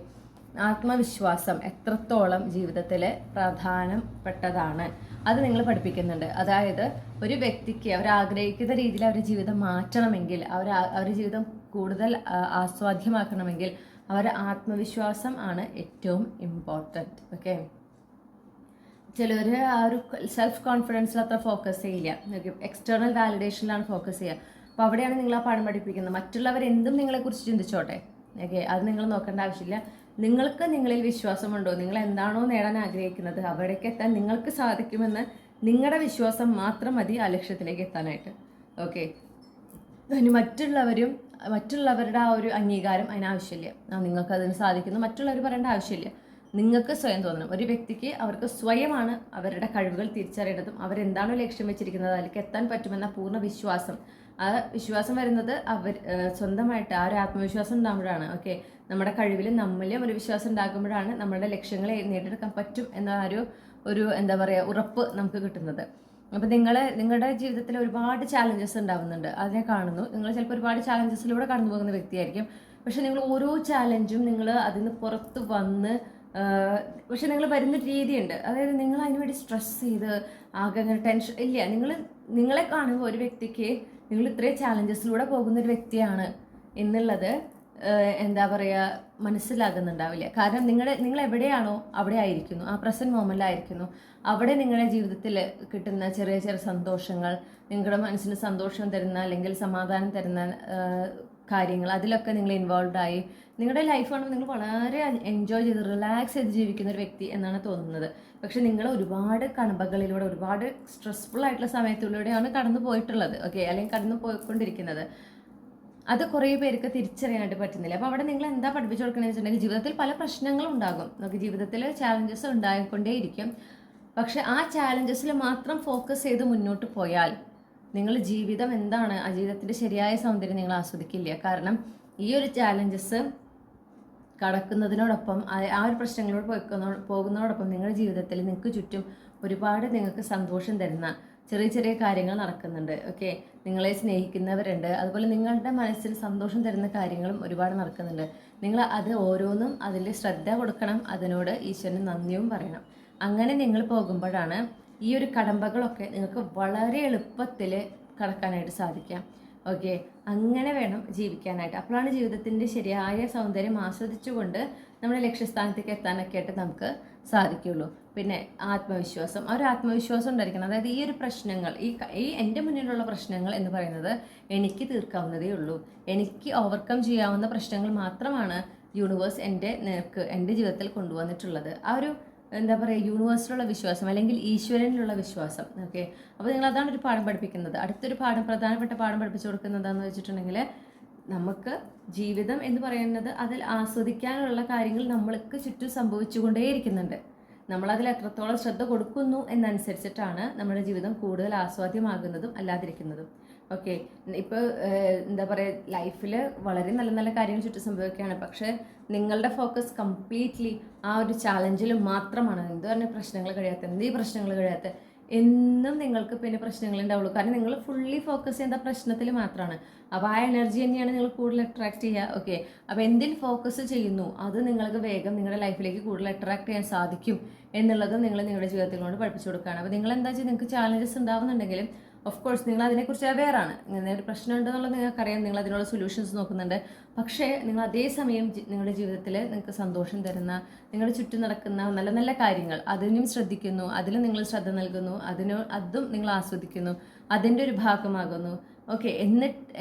ആത്മവിശ്വാസം എത്രത്തോളം ജീവിതത്തിൽ പ്രധാനപ്പെട്ടതാണ് അത് നിങ്ങൾ പഠിപ്പിക്കുന്നുണ്ട്. അതായത് ഒരു വ്യക്തിക്ക് ആഗ്രഹിക്കുന്ന രീതിയിൽ അവരുടെ ജീവിതം മാറ്റണമെങ്കിൽ, അവരുടെ ജീവിതം കൂടുതൽ ആസ്വാദ്യമാക്കണമെങ്കിൽ അവരുടെ ആത്മവിശ്വാസം ആണ് ഏറ്റവും ഇമ്പോർട്ടൻറ്റ്. ഓക്കെ, ചിലർ ആ ഒരു സെൽഫ് കോൺഫിഡൻസിൽ അത്ര ഫോക്കസ് ചെയ്യില്ല, എക്സ്റ്റേണൽ വാലിഡേഷനിലാണ് ഫോക്കസ് ചെയ്യുക. അപ്പോൾ അവിടെയാണ് നിങ്ങൾ ആ പാഠം പഠിപ്പിക്കുന്നത്. മറ്റുള്ളവർ എന്തും നിങ്ങളെക്കുറിച്ച് ചിന്തിച്ചോട്ടെ, ഓക്കെ, അത് നിങ്ങൾ നോക്കേണ്ട ആവശ്യമില്ല. നിങ്ങൾക്ക് നിങ്ങളിൽ വിശ്വാസമുണ്ടോ, നിങ്ങൾ എന്താണോ നേടാൻ ആഗ്രഹിക്കുന്നത് അവിടേക്ക് എത്താൻ നിങ്ങൾക്ക് സാധിക്കുമെന്ന് നിങ്ങളുടെ വിശ്വാസം മാത്രം മതി ആ ലക്ഷ്യത്തിലേക്ക് എത്താനായിട്ട്. ഓക്കെ, അതിന് മറ്റുള്ളവരുടെ ആ ഒരു അംഗീകാരം അതിനാവശ്യമില്ല. നിങ്ങൾക്ക് അതിന് സാധിക്കുന്നു മറ്റുള്ളവർ പറയേണ്ട ആവശ്യമില്ല. നിങ്ങൾക്ക് സ്വയം തോന്നണം. ഒരു വ്യക്തിക്ക് അവർക്ക് സ്വയമാണ് അവരുടെ കഴിവുകൾ തിരിച്ചറിയേണ്ടതും അവരെന്താണോ ലക്ഷ്യം വെച്ചിരിക്കുന്നത് അതിലേക്ക് എത്താൻ പറ്റുമെന്ന പൂർണ്ണ വിശ്വാസം. ആ വിശ്വാസം വരുന്നത് സ്വന്തമായിട്ട് ആ ഒരു ആത്മവിശ്വാസം ഉണ്ടാകുമ്പോഴാണ്. ഓക്കെ, നമ്മുടെ കഴിവിൽ നമ്മളിലും ഒരു വിശ്വാസം ഉണ്ടാകുമ്പോഴാണ് നമ്മുടെ ലക്ഷ്യങ്ങളെ നേടിയെടുക്കാൻ പറ്റും എന്ന ഒരു എന്താ പറയുക ഉറപ്പ് നമുക്ക് കിട്ടുന്നത്. അപ്പോൾ നിങ്ങളുടെ ജീവിതത്തിൽ ഒരുപാട് ചാലഞ്ചസ് ഉണ്ടാവുന്നുണ്ട്, അതിനെ കാണുന്നു. നിങ്ങൾ ചിലപ്പോൾ ഒരുപാട് ചാലഞ്ചസിലൂടെ കടന്നു പോകുന്ന വ്യക്തിയായിരിക്കും. പക്ഷെ നിങ്ങൾ ഓരോ ചാലഞ്ചും നിങ്ങൾ അതിൽ നിന്ന് പുറത്ത് വന്ന് പക്ഷെ നിങ്ങൾ വരുന്ന രീതിയുണ്ട്. അതായത് നിങ്ങൾ അതിനുവേണ്ടി സ്ട്രെസ് ചെയ്ത് ആകെ അങ്ങനെ ടെൻഷൻ ഇല്ല. നിങ്ങളെ കാണുമ്പോൾ ഒരു വ്യക്തിക്ക് നിങ്ങൾ ഇത്രയും ചാലഞ്ചസിലൂടെ പോകുന്ന ഒരു വ്യക്തിയാണ് എന്നുള്ളത് എന്താ പറയുക മനസ്സിലാകുന്നുണ്ടാവില്ല. കാരണം നിങ്ങൾ എവിടെയാണോ അവിടെ ആയിരിക്കുന്നു, ആ പ്രസൻറ്റ് മൊമെൻ്റിലായിരിക്കുന്നു. അവിടെ നിങ്ങളുടെ ജീവിതത്തിൽ കിട്ടുന്ന ചെറിയ ചെറിയ സന്തോഷങ്ങൾ, നിങ്ങളുടെ മനസ്സിന് സന്തോഷം തരുന്ന അല്ലെങ്കിൽ സമാധാനം തരുന്ന കാര്യങ്ങൾ, അതിലൊക്കെ നിങ്ങൾ ഇൻവോൾവ് ആയി നിങ്ങളുടെ ലൈഫാണ് നിങ്ങൾ വളരെ എൻജോയ് ചെയ്ത് റിലാക്സ് ചെയ്ത് ജീവിക്കുന്ന ഒരു വ്യക്തി എന്നാണ് തോന്നുന്നത്. പക്ഷെ നിങ്ങൾ ഒരുപാട് കണമ്പകളിലൂടെ ഒരുപാട് സ്ട്രെസ്ഫുൾ ആയിട്ടുള്ള സമയത്തിലൂടെയാണ് കടന്നു പോയിട്ടുള്ളത്. ഓക്കെ, അല്ലെങ്കിൽ കടന്നു പോയിക്കൊണ്ടിരിക്കുന്നത്. അത് കുറേ പേർക്ക് തിരിച്ചറിയാനായിട്ട് പറ്റുന്നില്ല. അപ്പോൾ അവിടെ നിങ്ങൾ എന്താ പഠിപ്പിച്ചു കൊടുക്കണമെന്ന് വെച്ചിട്ടുണ്ടെങ്കിൽ ജീവിതത്തിൽ പല പ്രശ്നങ്ങളും ഉണ്ടാകും, നമുക്ക് ജീവിതത്തിൽ ചാലഞ്ചസ് ഉണ്ടായിക്കൊണ്ടേയിരിക്കും. പക്ഷെ ആ ചാലഞ്ചസിൽ മാത്രം ഫോക്കസ് ചെയ്ത് മുന്നോട്ട് പോയാൽ നിങ്ങൾ ജീവിതം എന്താണ്, ആ ജീവിതത്തിൻ്റെ ശരിയായ സൗന്ദര്യം നിങ്ങൾ ആസ്വദിക്കില്ല. കാരണം ഈ ഒരു ചാലഞ്ചസ് കടക്കുന്നതിനോടൊപ്പം ആ ഒരു പ്രശ്നങ്ങളോട് പോകുന്നതോടൊപ്പം നിങ്ങളുടെ ജീവിതത്തിൽ നിങ്ങൾക്ക് ചുറ്റും ഒരുപാട് നിങ്ങൾക്ക് സന്തോഷം തരുന്ന ചെറിയ ചെറിയ കാര്യങ്ങൾ നടക്കുന്നുണ്ട്. ഓക്കെ, നിങ്ങളെ സ്നേഹിക്കുന്നവരുണ്ട്, അതുപോലെ നിങ്ങളുടെ മനസ്സിൽ സന്തോഷം തരുന്ന കാര്യങ്ങളും ഒരുപാട് നടക്കുന്നുണ്ട്. നിങ്ങൾ അത് ഓരോന്നും അതിൽ ശ്രദ്ധ കൊടുക്കണം, അതിനോട് ഈശ്വരന് നന്ദിയും പറയണം. അങ്ങനെ നിങ്ങൾ പോകുമ്പോഴാണ് ഈ ഒരു കടമ്പകളൊക്കെ നിങ്ങൾക്ക് വളരെ എളുപ്പത്തിൽ കടക്കാനായിട്ട് സാധിക്കാം. ഓക്കെ, അങ്ങനെ വേണം ജീവിക്കാനായിട്ട്. അപ്പോഴാണ് ജീവിതത്തിൻ്റെ ശരിയായ സൗന്ദര്യം ആസ്വദിച്ചുകൊണ്ട് നമ്മുടെ ലക്ഷ്യസ്ഥാനത്തേക്ക് എത്താനൊക്കെ ആയിട്ട് നമുക്ക് സാധിക്കുള്ളൂ. പിന്നെ ആത്മവിശ്വാസം. ആ ഒരു ആത്മവിശ്വാസം ഉണ്ടായിരിക്കണം. അതായത് ഈ ഒരു പ്രശ്നങ്ങൾ, ഈ എൻ്റെ മുന്നിലുള്ള പ്രശ്നങ്ങൾ എന്ന് പറയുന്നത് എനിക്ക് തീർക്കാവുന്നതേ ഉള്ളൂ, എനിക്ക് ഓവർകം ചെയ്യാവുന്ന പ്രശ്നങ്ങൾ മാത്രമാണ് യൂണിവേഴ്സ് എൻ്റെ ജീവിതത്തിൽ കൊണ്ടുവന്നിട്ടുള്ളത്. ആ ഒരു എന്താ പറയുക, യൂണിവേഴ്സിലുള്ള വിശ്വാസം അല്ലെങ്കിൽ ഈശ്വരനിലുള്ള വിശ്വാസം. ഓക്കെ, അപ്പോൾ നിങ്ങൾ അതാണ് ഒരു പാഠം പഠിപ്പിക്കുന്നത്. അടുത്തൊരു പ്രധാനപ്പെട്ട പാഠം പഠിപ്പിച്ചു കൊടുക്കുന്നത് എന്താണെന്ന് വെച്ചിട്ടുണ്ടെങ്കിൽ, നമുക്ക് ജീവിതം എന്ന് പറയുന്നത് അതിൽ ആസ്വദിക്കാനുള്ള കാര്യങ്ങൾ നമ്മൾക്ക് ചുറ്റും സംഭവിച്ചുകൊണ്ടേയിരിക്കുന്നുണ്ട്. നമ്മളതിൽ എത്രത്തോളം ശ്രദ്ധ കൊടുക്കുന്നു എന്നനുസരിച്ചിട്ടാണ് നമ്മുടെ ജീവിതം കൂടുതൽ ആസ്വാദ്യമാകുന്നതും അല്ലാതിരിക്കുന്നതും. ഓക്കെ, ഇപ്പോൾ എന്താ പറയുക, ലൈഫിൽ വളരെ നല്ല നല്ല കാര്യങ്ങൾ ചുറ്റും സംഭവിക്കുകയാണ്. പക്ഷേ നിങ്ങളുടെ ഫോക്കസ് കംപ്ലീറ്റ്ലി ആ ഒരു ചാലഞ്ചിൽ മാത്രമാണ്. എന്ത് പറഞ്ഞ പ്രശ്നങ്ങൾ കഴിയാത്ത, ഈ പ്രശ്നങ്ങൾ കഴിയാത്ത, എന്നും നിങ്ങൾക്ക് പിന്നെ പ്രശ്നങ്ങൾ ഉണ്ടാവുള്ളൂ. കാരണം നിങ്ങൾ ഫുള്ളി ഫോക്കസ് ചെയ്യുന്ന പ്രശ്നത്തിൽ മാത്രമാണ്. അപ്പോൾ ആ എനർജി തന്നെയാണ് നിങ്ങൾ കൂടുതൽ അട്രാക്ട് ചെയ്യുക. ഓക്കെ, അപ്പോൾ എന്തിൽ ഫോക്കസ് ചെയ്യുന്നു അത് നിങ്ങൾക്ക് വേഗം നിങ്ങളുടെ ലൈഫിലേക്ക് കൂടുതൽ അട്രാക്ട് ചെയ്യാൻ സാധിക്കും എന്നുള്ളത് നിങ്ങൾ നിങ്ങളുടെ ജീവിതത്തിൽ കൊണ്ട് പഠിപ്പിച്ചു കൊടുക്കുകയാണ്. അപ്പോൾ നിങ്ങൾ എന്താ വെച്ചാൽ, നിങ്ങൾക്ക് ചാലഞ്ചസ് ഉണ്ടാവുന്നുണ്ടെങ്കിലും ഓഫ് കോഴ്സ് നിങ്ങൾ അതിനെക്കുറിച്ച് അവെയറാണ്. ഇങ്ങനെ ഒരു പ്രശ്നം ഉണ്ടെന്നുള്ളത് നിങ്ങൾക്കറിയാം, നിങ്ങൾ അതിനുള്ള സൊല്യൂഷൻസ് നോക്കുന്നുണ്ട്. പക്ഷേ നിങ്ങൾ അതേസമയം നിങ്ങളുടെ ജീവിതത്തിൽ നിങ്ങൾക്ക് സന്തോഷം തരുന്ന, നിങ്ങളുടെ ചുറ്റും നടക്കുന്ന നല്ല നല്ല കാര്യങ്ങൾ അതിനും ശ്രദ്ധിക്കുന്നു, അതിലും നിങ്ങൾ ശ്രദ്ധ നൽകുന്നു, അതും നിങ്ങൾ ആസ്വദിക്കുന്നു, അതിൻ്റെ ഒരു ഭാഗമാകുന്നു. ഓക്കെ,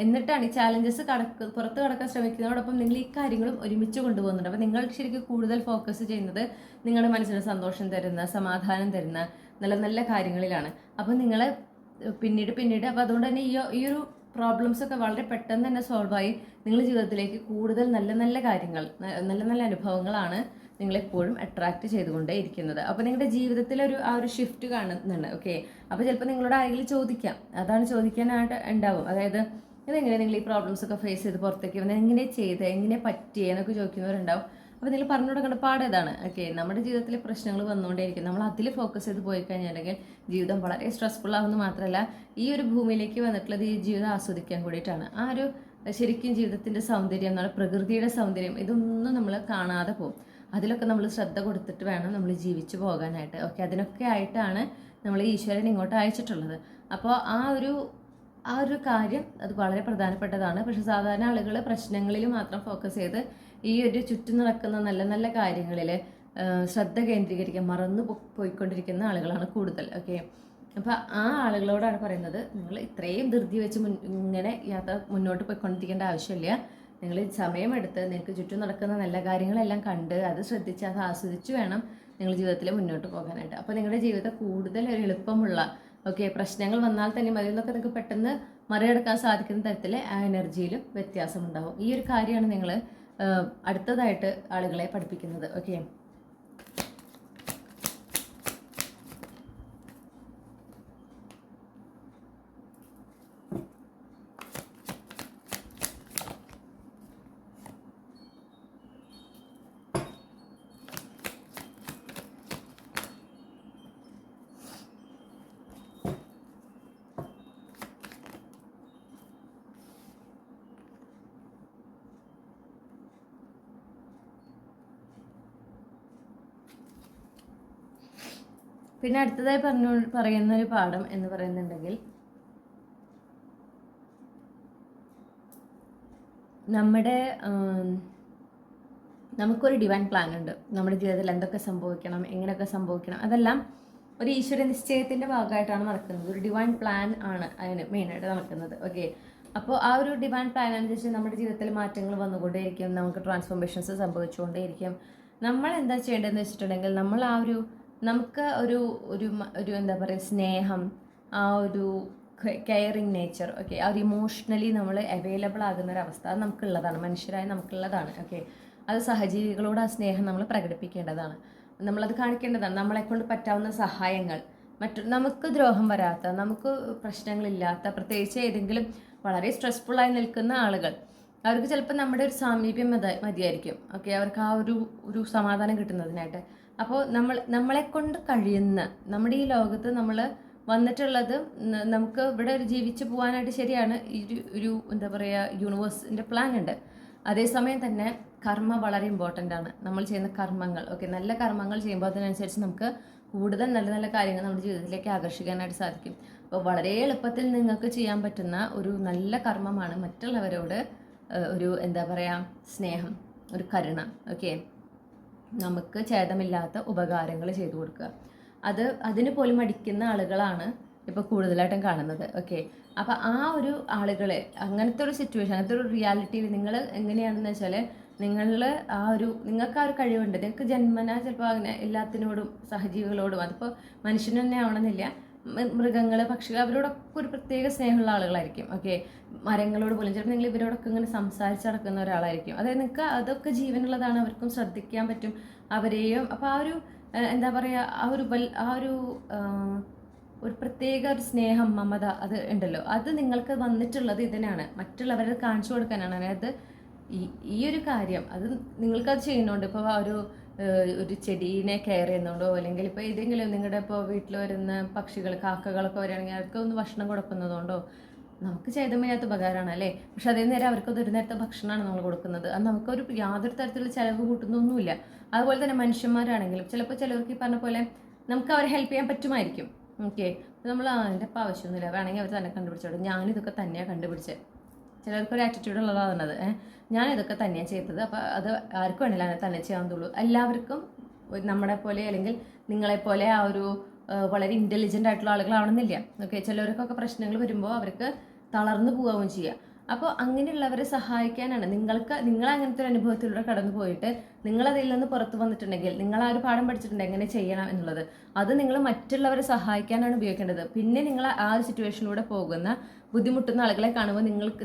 എന്നിട്ടാണ് ഈ ചാലഞ്ചസ് പുറത്ത് കടക്കാൻ ശ്രമിക്കുന്നതോടൊപ്പം നിങ്ങൾ ഈ കാര്യങ്ങളും ഒരുമിച്ച് കൊണ്ടുപോകുന്നുണ്ട്. അപ്പോൾ നിങ്ങൾ ശരിക്കും കൂടുതൽ ഫോക്കസ് ചെയ്യുന്നത് നിങ്ങളുടെ മനസ്സിന് സന്തോഷം തരുന്ന, സമാധാനം തരുന്ന നല്ല നല്ല കാര്യങ്ങളിലാണ്. അപ്പോൾ നിങ്ങൾ പിന്നീട് അപ്പോൾ അതുകൊണ്ട് തന്നെ ഈ ഒരു പ്രോബ്ലംസ് ഒക്കെ വളരെ പെട്ടെന്ന് തന്നെ സോൾവ് ആയി നിങ്ങളുടെ ജീവിതത്തിലേക്ക് കൂടുതൽ നല്ല നല്ല കാര്യങ്ങൾ, നല്ല നല്ല അനുഭവങ്ങളാണ് നിങ്ങളെപ്പോഴും അട്രാക്ട് ചെയ്തുകൊണ്ടേ ഇരിക്കുന്നത്. അപ്പോൾ നിങ്ങളുടെ ജീവിതത്തിൽ ആ ഒരു ഷിഫ്റ്റ് കാണുന്നുണ്ട്. ഓക്കെ, അപ്പോൾ ചിലപ്പോൾ നിങ്ങളോട് ആരെങ്കിലും ചോദിക്കാം, അതാണ് ചോദിക്കാനായിട്ട് ഉണ്ടാവും. അതായത് ഇതെങ്ങനെ നിങ്ങൾ ഈ പ്രോബ്ലംസ് ഒക്കെ ഫേസ് ചെയ്ത് പുറത്തേക്ക് വന്ന് എങ്ങനെ ചെയ്ത്, എങ്ങനെ പറ്റിയെന്നൊക്കെ ചോദിക്കുന്നവരുണ്ടാവും. അപ്പോൾ നിങ്ങൾ പറഞ്ഞു കൊടുക്കേണ്ട പാടേതാണ്. ഓക്കെ, നമ്മുടെ ജീവിതത്തിൽ പ്രശ്നങ്ങൾ വന്നുകൊണ്ടേയിരിക്കും. നമ്മൾ അതിൽ ഫോക്കസ് ചെയ്ത് പോയി കഴിഞ്ഞിട്ടുണ്ടെങ്കിൽ ജീവിതം വളരെ സ്ട്രെസ്ഫുൾ ആകുന്ന മാത്രമല്ല, ഈ ഒരു ഭൂമിയിലേക്ക് വന്നിട്ടുള്ളത് ഈ ജീവിതം ആസ്വദിക്കാൻ കൂടിയിട്ടാണ്. ആ ഒരു ശരിക്കും ജീവിതത്തിൻ്റെ സൗന്ദര്യം, നമ്മുടെ പ്രകൃതിയുടെ സൗന്ദര്യം, ഇതൊന്നും നമ്മൾ കാണാതെ പോകും. അതിലൊക്കെ നമ്മൾ ശ്രദ്ധ കൊടുത്തിട്ട് വേണം നമ്മൾ ജീവിച്ചു പോകാനായിട്ട്. ഓക്കെ, അതിനൊക്കെ ആയിട്ടാണ് നമ്മൾ ഈശ്വരൻ ഇങ്ങോട്ട് അയച്ചിട്ടുള്ളത്. അപ്പോൾ ആ ഒരു കാര്യം അത് വളരെ പ്രധാനപ്പെട്ടതാണ്. പക്ഷെ സാധാരണ ആളുകൾ പ്രശ്നങ്ങളിൽ മാത്രം ഫോക്കസ് ചെയ്ത് ഈ ഒരു ചുറ്റും നടക്കുന്ന നല്ല നല്ല കാര്യങ്ങളിൽ ശ്രദ്ധ കേന്ദ്രീകരിക്കാൻ മറന്നു പോയിക്കൊണ്ടിരിക്കുന്ന ആളുകളാണ് കൂടുതൽ. ഓക്കെ, അപ്പോൾ ആ ആളുകളോടാണ് പറയുന്നത്, നിങ്ങൾ ഇത്രയും ധൃതി വെച്ച് ഇങ്ങനെ യാത്ര മുന്നോട്ട് പോയിക്കൊണ്ടിരിക്കേണ്ട ആവശ്യമില്ല. നിങ്ങൾ സമയമെടുത്ത് നിങ്ങൾക്ക് ചുറ്റും നടക്കുന്ന നല്ല കാര്യങ്ങളെല്ലാം കണ്ട് അത് ശ്രദ്ധിച്ച് അത് ആസ്വദിച്ച് വേണം നിങ്ങൾ ജീവിതത്തിൽ മുന്നോട്ട് പോകാനായിട്ട്. അപ്പോൾ നിങ്ങളുടെ ജീവിതം കൂടുതൽ ഒരു എളുപ്പമുള്ള, ഓക്കെ, പ്രശ്നങ്ങൾ വന്നാൽ തന്നെ അതിൽ നിന്നൊക്കെ നിങ്ങൾക്ക് പെട്ടെന്ന് മറികടക്കാൻ സാധിക്കുന്ന തരത്തിൽ ആ എനർജിയിലും വ്യത്യാസമുണ്ടാവും. ഈ ഒരു കാര്യമാണ് നിങ്ങൾ അടുത്തതായിട്ട് ആളുകളെ പഠിപ്പിക്കുന്നത്. ഓക്കെ, പിന്നെ അടുത്തതായി പറയുന്ന ഒരു പാഠം എന്ന് പറയുന്നുണ്ടെങ്കിൽ, നമുക്കൊരു ഡിവൈൻ പ്ലാൻ ഉണ്ട്. നമ്മുടെ ജീവിതത്തിൽ എന്തൊക്കെ സംഭവിക്കണം, എങ്ങനെയൊക്കെ സംഭവിക്കണം, അതെല്ലാം ഒരു ഈശ്വര നിശ്ചയത്തിൻ്റെ ഭാഗമായിട്ടാണ് നടക്കുന്നത്. ഒരു ഡിവൈൻ പ്ലാൻ ആണ് അതിന് മെയിനായിട്ട് നടക്കുന്നത്. ഓക്കെ, അപ്പോൾ ആ ഒരു ഡിവൈൻ പ്ലാൻ അനുസരിച്ച് നമ്മുടെ ജീവിതത്തിൽ മാറ്റങ്ങൾ വന്നുകൊണ്ടേയിരിക്കും, നമുക്ക് ട്രാൻസ്ഫോർമേഷൻസ് സംഭവിച്ചുകൊണ്ടേയിരിക്കും. നമ്മൾ എന്താ ചെയ്യേണ്ടതെന്ന് വെച്ചിട്ടുണ്ടെങ്കിൽ, നമ്മൾ നമുക്ക് ഒരു എന്താ പറയുക, സ്നേഹം, ആ ഒരു കെയറിങ് നേച്ചർ, ഓക്കെ, ആ ഒരു ഇമോഷണലി നമ്മൾ അവൈലബിൾ ആകുന്ന ഒരു അവസ്ഥ അത് നമുക്കുള്ളതാണ്, മനുഷ്യരായ നമുക്കുള്ളതാണ്. ഓക്കെ, അത് സഹജീവികളോട് ആ സ്നേഹം നമ്മൾ പ്രകടിപ്പിക്കേണ്ടതാണ്, നമ്മളത് കാണിക്കേണ്ടതാണ്. നമ്മളെക്കൊണ്ട് പറ്റാവുന്ന സഹായങ്ങൾ, നമുക്ക് ദ്രോഹം വരാത്ത, നമുക്ക് പ്രശ്നങ്ങളില്ലാത്ത, പ്രത്യേകിച്ച് ഏതെങ്കിലും വളരെ സ്ട്രെസ്ഫുള്ളായി നിൽക്കുന്ന ആളുകൾ, അവർക്ക് ചിലപ്പോൾ നമ്മുടെ ഒരു സാമീപ്യം മതിയായിരിക്കും. ഓക്കെ, അവർക്ക് ആ ഒരു സമാധാനം കിട്ടുന്നതിനായിട്ട്. അപ്പോൾ നമ്മളെക്കൊണ്ട് കഴിയുന്ന, നമ്മുടെ ഈ ലോകത്ത് നമ്മൾ വന്നിട്ടുള്ളത് നമുക്ക് ഇവിടെ ജീവിച്ചു പോകാനായിട്ട് ശരിയാണ്. ഒരു എന്താ പറയുക, യൂണിവേഴ്സിൻ്റെ പ്ലാൻ ഉണ്ട്. അതേസമയം തന്നെ കർമ്മ വളരെ ഇമ്പോർട്ടൻ്റ് ആണ്. നമ്മൾ ചെയ്യുന്ന കർമ്മങ്ങൾ, ഓക്കെ, നല്ല കർമ്മങ്ങൾ ചെയ്യുമ്പോൾ അതിനനുസരിച്ച് നമുക്ക് കൂടുതൽ നല്ല നല്ല കാര്യങ്ങൾ നമ്മുടെ ജീവിതത്തിലേക്ക് ആകർഷിക്കാനായിട്ട് സാധിക്കും. അപ്പോൾ വളരെ എളുപ്പത്തിൽ നിങ്ങൾക്ക് ചെയ്യാൻ പറ്റുന്ന ഒരു നല്ല കർമ്മമാണ് മറ്റുള്ളവരോട് ഒരു എന്താ പറയുക, സ്നേഹം, ഒരു കരുണ. ഓക്കെ, നമുക്ക് ഛേദമില്ലാത്ത ഉപകാരങ്ങൾ ചെയ്തു കൊടുക്കുക. അതിന് പോലും മടിക്കുന്ന ആളുകളാണ് ഇപ്പോൾ കൂടുതലായിട്ടും കാണുന്നത്. ഓക്കെ, അപ്പോൾ ആ ഒരു ആളുകളെ അങ്ങനത്തെ ഒരു സിറ്റുവേഷൻ, അങ്ങനത്തെ ഒരു റിയാലിറ്റിയിൽ നിങ്ങൾ എങ്ങനെയാണെന്ന് വെച്ചാൽ നിങ്ങൾക്ക് ആ ഒരു കഴിവുണ്ട്. നിങ്ങൾക്ക് ജന്മന ചിലപ്പോൾ അങ്ങനെ എല്ലാത്തിനോടും സഹജീവികളോടും, അതിപ്പോൾ മനുഷ്യന് തന്നെ ആവണമെന്നില്ല, മൃഗങ്ങൾ, പക്ഷികൾ, അവരോടൊക്കെ ഒരു പ്രത്യേക സ്നേഹമുള്ള ആളുകളായിരിക്കും. ഓക്കെ, മരങ്ങളോട് പോലും ചിലപ്പോൾ നിങ്ങൾ ഇവരോടൊക്കെ ഇങ്ങനെ സംസാരിച്ച് നടക്കുന്ന ഒരാളായിരിക്കും. അതായത് നിങ്ങൾക്ക് അതൊക്കെ ജീവനുള്ളതാണ്, അവർക്കും ശ്രദ്ധിക്കാൻ പറ്റും അവരെയും. അപ്പോൾ ആ ഒരു എന്താ പറയുക, ഒരു പ്രത്യേക ഒരു സ്നേഹം, മമത അത് ഉണ്ടല്ലോ, അത് നിങ്ങൾക്ക് വന്നിട്ടുള്ളത് ഇതിനാണ്, മറ്റുള്ളവരെ കാണിച്ചു കൊടുക്കാനാണ്. അതായത് ഈ ഒരു കാര്യം അത് നിങ്ങൾക്കത് ചെയ്യുന്നുണ്ട്. ഇപ്പോൾ ഒരു ചെടീനെ കെയർ ചെയ്യുന്നുണ്ടോ, അല്ലെങ്കിൽ ഇപ്പോൾ ഏതെങ്കിലും നിങ്ങളുടെ ഇപ്പോൾ വീട്ടിൽ വരുന്ന പക്ഷികൾ, കാക്കകളൊക്കെ വരികയാണെങ്കിൽ അവർക്ക് ഒന്ന് ഭക്ഷണം കൊടുക്കുന്നതുകൊണ്ടോ നമുക്ക് ചെയ്തമില്ലാത്ത ഉപകാരമാണ് അല്ലേ. പക്ഷെ അതേ നേരം അവർക്കത് ഒരു നേരത്തെ ഭക്ഷണമാണ് നമ്മൾ കൊടുക്കുന്നത്. അത് നമുക്കൊരു യാതൊരു തരത്തിലുള്ള ചിലവ് കൂട്ടുന്നൊന്നുമില്ല. അതുപോലെ തന്നെ മനുഷ്യന്മാരാണെങ്കിലും ചിലപ്പോൾ ചിലർക്ക് ഈ പറഞ്ഞ പോലെ നമുക്ക് അവരെ ഹെൽപ്പ് ചെയ്യാൻ പറ്റുമായിരിക്കും. ഓക്കെ, നമ്മൾ അതിൻ്റെ ഇപ്പോൾ ആവശ്യമൊന്നുമില്ല, വേണമെങ്കിൽ അവർ തന്നെ കണ്ടുപിടിച്ചോട്ടെ, ഞാനിതൊക്കെ തന്നെയാണ് കണ്ടുപിടിച്ചത്. ചിലർക്കൊരു ആറ്റിറ്റ്യൂഡ് ഉള്ളതാണത്. ഞാനിതൊക്കെ തന്നെയാണ് ചെയ്തത്, അപ്പോൾ അത് ആർക്കും വേണ്ടില്ല അങ്ങനെ തന്നെ ചെയ്യാവുന്നുള്ളൂ. എല്ലാവർക്കും നമ്മളെ പോലെ അല്ലെങ്കിൽ നിങ്ങളെപ്പോലെ ആ ഒരു വളരെ ഇൻ്റലിജൻ്റ് ആയിട്ടുള്ള ആളുകളാവണമെന്നില്ല. ഓക്കെ, ചിലവർക്കൊക്കെ പ്രശ്നങ്ങൾ വരുമ്പോൾ അവർക്ക് തളർന്നു പോവുകയും ചെയ്യുക. അപ്പോൾ അങ്ങനെയുള്ളവരെ സഹായിക്കാനാണ് നിങ്ങൾ അങ്ങനത്തെ ഒരു അനുഭവത്തിലൂടെ കടന്നു പോയിട്ട് നിങ്ങളതിൽ നിന്ന് പുറത്ത് വന്നിട്ടുണ്ടെങ്കിൽ, നിങ്ങൾ ആ ഒരു പാഠം പഠിച്ചിട്ടുണ്ട് എങ്ങനെ ചെയ്യണം എന്നുള്ളത്, അത് നിങ്ങൾ മറ്റുള്ളവരെ സഹായിക്കാനാണ് ഉപയോഗിക്കേണ്ടത്. പിന്നെ നിങ്ങൾ ആ ഒരു സിറ്റുവേഷനിലൂടെ പോകുന്ന ബുദ്ധിമുട്ടുന്ന ആളുകളെ കാണുമ്പോൾ നിങ്ങൾക്ക്